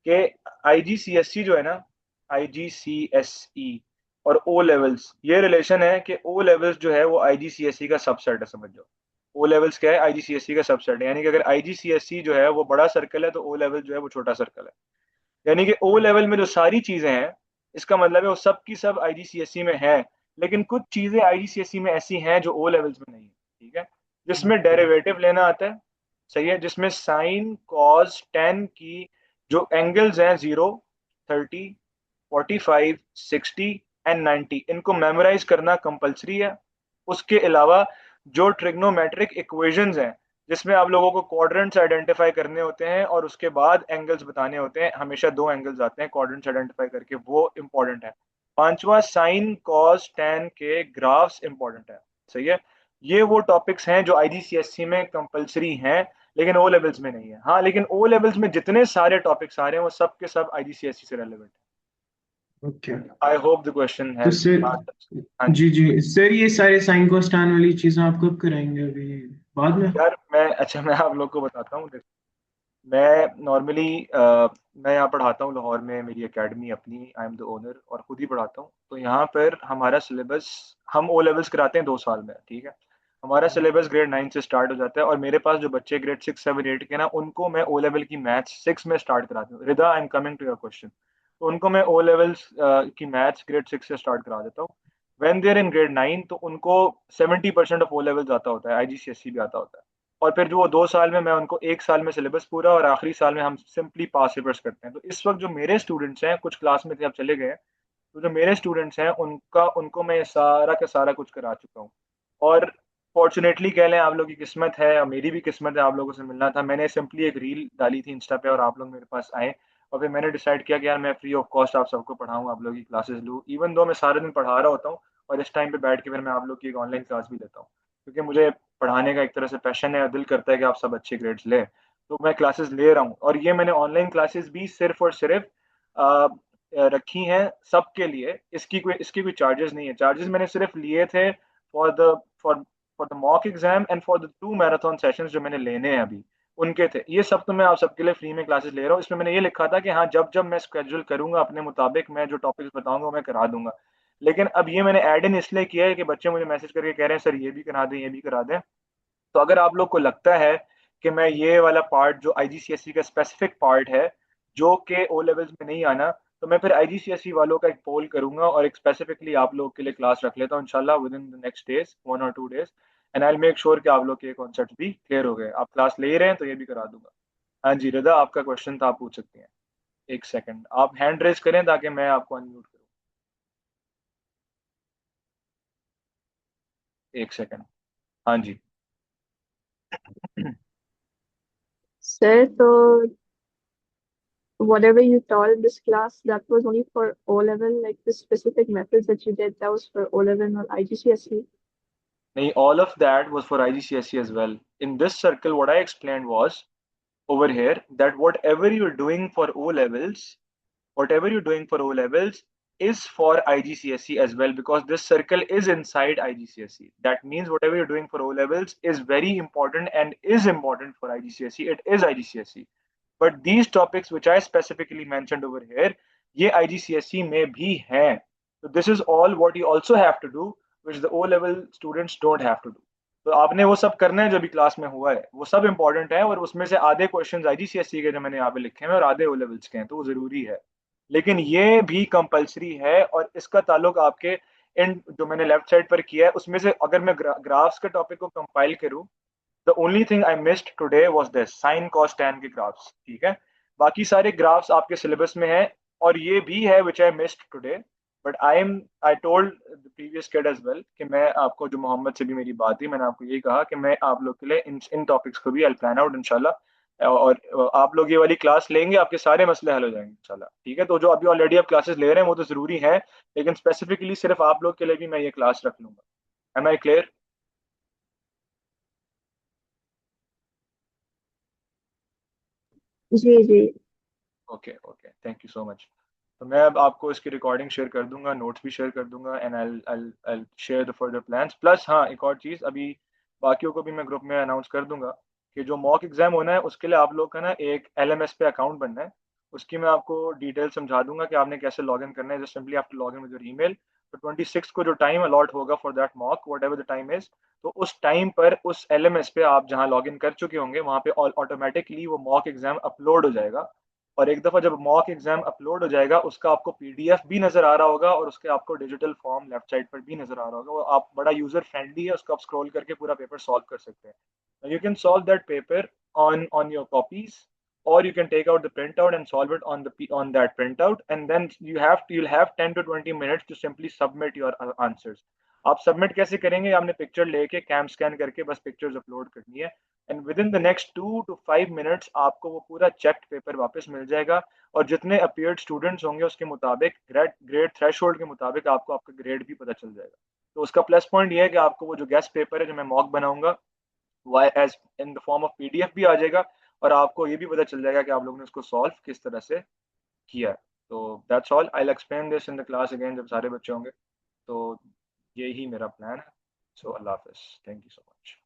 A: कि आईजीसीएसई जो है ना, आईजीसीएसई और ओ लेवल्स, ये रिलेशन है कि ओ लेवल्स जो है वो आईजीसीएसई का सबसेट है, समझ लो। ओ लेवल्स क्या है? आईजीसीएसई का सबसेट है, यानी कि अगर आईजीसीएसई जो है वो बड़ा सर्कल है तो ओ लेवल जो है वो छोटा सर्कल है। यानी कि ओ लेवल में जो सारी चीजें हैं, इसका मतलब है वो सब की सब आईजीसीएसई में है, लेकिन कुछ चीजें आईजीसीएसई में ऐसी हैं जो ओ लेवल्स में नहीं है, ठीक है। जिसमें डेरिवेटिव लेना आता है, सही है, जिसमें साइन कॉस टेन की जो एंगल्स हैं 0, 30, 45, 60 एंड 90, इनको मेमोराइज करना कंपलसरी है। उसके अलावा जो ट्रिग्नोमेट्रिक इक्वेशंस हैं, जिसमें आप लोगों को क्वाड्रेंट्स आइडेंटिफाई करने होते हैं और उसके बाद एंगल्स बताने होते हैं, हमेशा दो एंगल्स आते हैं क्वाड्रेंट्स आइडेंटिफाई करके, वो इंपॉर्टेंट है। पांचवा, साइन कॉस टेन के ग्राफ्स इंपॉर्टेंट है, सही है। ये वो टॉपिक्स हैं जो आईजीसीएसई में कंपलसरी हैं, लेकिन ओ लेवल्स में नहीं है। हाँ, लेकिन ओ लेवल्स में जितने सारे टॉपिक्स आ रहे हैं वो सब के सब आईजीसीएसई से रेलेवेंट
B: ओके।
A: है। आई होप द क्वेश्चन
B: तो
A: हैज।
B: सर,
A: हाँ जी।
B: जी जी सर, ये सारे साइन कोस्टान वाली चीज़ें आप कब कराएंगे? अभी बाद में?
A: यार मैं आप लोग को बताता हूँ। मैं नॉर्मली मैं यहाँ पढ़ाता हूँ लाहौर में, मेरी एकेडमी अपनी, आई एम द ओनर, और खुद ही पढ़ाता हूँ। तो यहाँ पर हमारा सिलेबस, हम ओ लेवल्स कराते हैं 2 साल में, ठीक है। हमारा सिलेबस ग्रेड 9 से स्टार्ट हो जाता है, और मेरे पास जो बच्चे ग्रेड 6, 7, 8 के ना, उनको मैं ओ लेवल की मैथ्स 6 में स्टार्ट कराता हूँ। Rida, I am coming to your question. तो उनको मैं ओ लेवल्स की मैथ्स ग्रेड 6 से स्टार्ट करा देता हूँ। वेन देर इन ग्रेड 9 तो उनको 70% ऑफ ओ लेवल्स आता होता है, आईजीसीएसई भी आता होता है। और फिर जो वो 2 साल में, मैं उनको 1 साल में सिलेबस पूरा, और आखिरी साल में हम सिंपली पास पेपर्स करते हैं। तो इस वक्त जो मेरे स्टूडेंट्स हैं, कुछ क्लास में थे अब चले गए हैं, तो जो मेरे स्टूडेंट्स हैं उनको मैं ये सारा का सारा कुछ करा चुका हूँ। और फॉर्चुनेटली कह लें, आप लोगों की किस्मत है और मेरी भी किस्मत है, आप लोगों से मिलना था। मैंने सिंपली एक रील डाली थी इंस्टा पे और आप लोग मेरे पास आए, और फिर मैंने डिसाइड किया कि यार मैं फ्री ऑफ कॉस्ट आप सबको पढ़ाऊँ, आप लोगों की क्लासेस लूँ, इवन दो मैं सारे दिन पढ़ा रहा होता हूँ, और इस टाइम पे बैठ के फिर मैं आप लोग की एक ऑनलाइन क्लास भी लेता हूँ, क्योंकि मुझे पढ़ाने का एक तरह से पैशन है और दिल करता है कि आप सब अच्छे ग्रेड्स लें। तो मैं क्लासेस ले रहा हूँ, और ये मैंने ऑनलाइन क्लासेस भी सिर्फ और सिर्फ रखी हैं सबके लिए। इसकी कोई चार्जेस नहीं है। चार्जेस मैंने सिर्फ लिए थे for the for for the mock exam and for the 2 marathon sessions जो मैंने लेने हैं अभी, उनके थे। ये सब तो मैं आप सबके लिए फ्री में क्लासेस ले रहा हूँ। इसमें मैंने ये लिखा था कि हाँ, जब जब मैं स्केड्यूल करूंगा अपने मुताबिक, मैं जो टॉपिक्स बताऊंगा वो मैं करा दूंगा। लेकिन अब ये मैंने ऐड इन इसलिए किया है कि बच्चे मुझे मैसेज करके कह रहे हैं सर ये भी करा दें, ये भी करा दें। तो अगर आप लोग को लगता है कि मैं ये वाला पार्ट जो आईजीसीएसई का स्पेसिफिक पार्ट है जो कि ओ लेवल्स में नहीं आना, तो मैं फिर आईजीसीएसई वालों का एक पोल करूंगा और एक स्पेसिफिकली आप लोग के लिए क्लास रख लेता हूँ इंशाल्लाह with in the next days, 1 और 2 days. And I make sure कि आप लोग के कॉन्सेप्ट भी क्लियर हो गए। आप क्लास ले रहे हैं तो ये भी करा दूंगा। हाँ जी रदा, आपका क्वेश्चन था, आप पूछ सकती हैं। एक सेकंड आप हैंड रेज करें ताकि मैं आपको अनम्यूट करूँ। एक सेकंड। हाँ जी।
C: Sir, so whatever you taught in this class, that was only for O level, like the specific methods that you did, that was for O level or IGCSE.
A: नहीं, all of that was for IGCSE as well. In this circle, what I explained was over here that whatever you're doing for O levels is for IGCSE as well, because this circle is inside IGCSE. That means whatever you're doing for O levels is very important and is important for IGCSE. It is IGCSE. But these topics which I specifically mentioned over here, ये IGCSE में भी हैं. So this is all what you also have to do, which the O level students don't have to do. तो आपने वो सब करना है जो भी क्लास में हुआ है, वो सब इंपॉर्टेंट है, और उसमें से आधे क्वेश्चंस आईजीसीएसई के जो मैंने यहाँ पे लिखे हैं और आधे ओ लेवल्स के हैं, तो वो जरूरी है। लेकिन ये भी कंपलसरी है, और इसका ताल्लुक आपके इन जो मैंने लेफ्ट साइड पर किया है उसमें से अगर मैं ग्राफ्स के टॉपिक को कंपाइल करूँ, the only thing I missed today was this sine cos tan के ग्राफ्स, ठीक है। बाकी सारे ग्राफ्स आपके सिलेबस में है, और ये भी है which I missed today. But I told the previous kid as well कि मैं आपको, जो मोहम्मद से भी मेरी बात हुई, मैंने आपको यही कहा कि मैं आप लोग के लिए इन टॉपिक्स को भी आई प्लान आउट इंशाल्लाह, और आप लोग ये वाली क्लास लेंगे आपके सारे मसले हल हो जाएंगे इंशाल्लाह, ठीक है। तो जो अभी ऑलरेडी आप क्लासेस ले रहे हैं वो तो जरूरी है, लेकिन स्पेसिफिकली सिर्फ आप लोग के लिए भी मैं ये क्लास रख लूंगा। Am I clear?
C: जी जी।
A: Okay okay, thank you so much. तो मैं अब आपको इसकी रिकॉर्डिंग शेयर कर दूंगा, नोट्स भी शेयर कर दूंगा, and I share the further plans. Plus हाँ, एक और चीज़, अभी बाकियों को भी मैं ग्रुप में अनाउंस कर दूंगा कि जो मॉक एग्जाम होना है उसके लिए आप लोग का ना एक एलएमएस पे अकाउंट बनना है। उसकी मैं आपको डिटेल समझा दूंगा कि आपने कैसे लॉग इन करना है। जस्ट सिंपली आप log in with your email. तो 26 को जो टाइम अलॉट होगा for that mock, what ever the time is, तो उस टाइम पर उस एलएमएस पे आप जहाँ लॉग इन कर चुके होंगे वहाँ पे ऑटोमेटिकली वो मॉक एग्जाम अपलोड हो जाएगा। और एक दफा जब मॉक एग्जाम अपलोड हो जाएगा उसका आपको पीडीएफ भी नजर आ रहा होगा, और उसके आपको डिजिटल फॉर्म लेफ्ट साइड पर भी नजर आ रहा होगा। वो आप बड़ा यूजर फ्रेंडली है, उसको आप स्क्रॉल करके पूरा पेपर सॉल्व कर सकते हैं। You can solve that paper on your copies, or you can take out the printout and solve it on that printout, and then you'll have 10 to 20 minutes to simply submit your answers. आप submit कैसे करेंगे? आपने picture लेके cam scan करके बस pictures upload करनी है, and with in the next 2 to 5 minutes आपको वो पूरा चेक्ड पेपर वापस मिल जाएगा। और जितने अपियर्ड स्टूडेंट्स होंगे उसके मुताबिक, ग्रेड ग्रेड थ्रेशोल्ड के मुताबिक आपको आपका ग्रेड भी पता चल जाएगा। तो उसका प्लस पॉइंट ये है कि आपको वो जो गेस्ट पेपर है जो मैं मॉक बनाऊंगा, why as in the form of PDF भी आ जाएगा, और आपको ये भी पता चल जाएगा कि आप लोगों ने उसको सॉल्व किस तरह से किया है। तो that's all, I explain this in the class again जब सारे बच्चे होंगे। तो यही मेरा प्लान है। सो अल्लाह हाफिज, थैंक यू सो मच।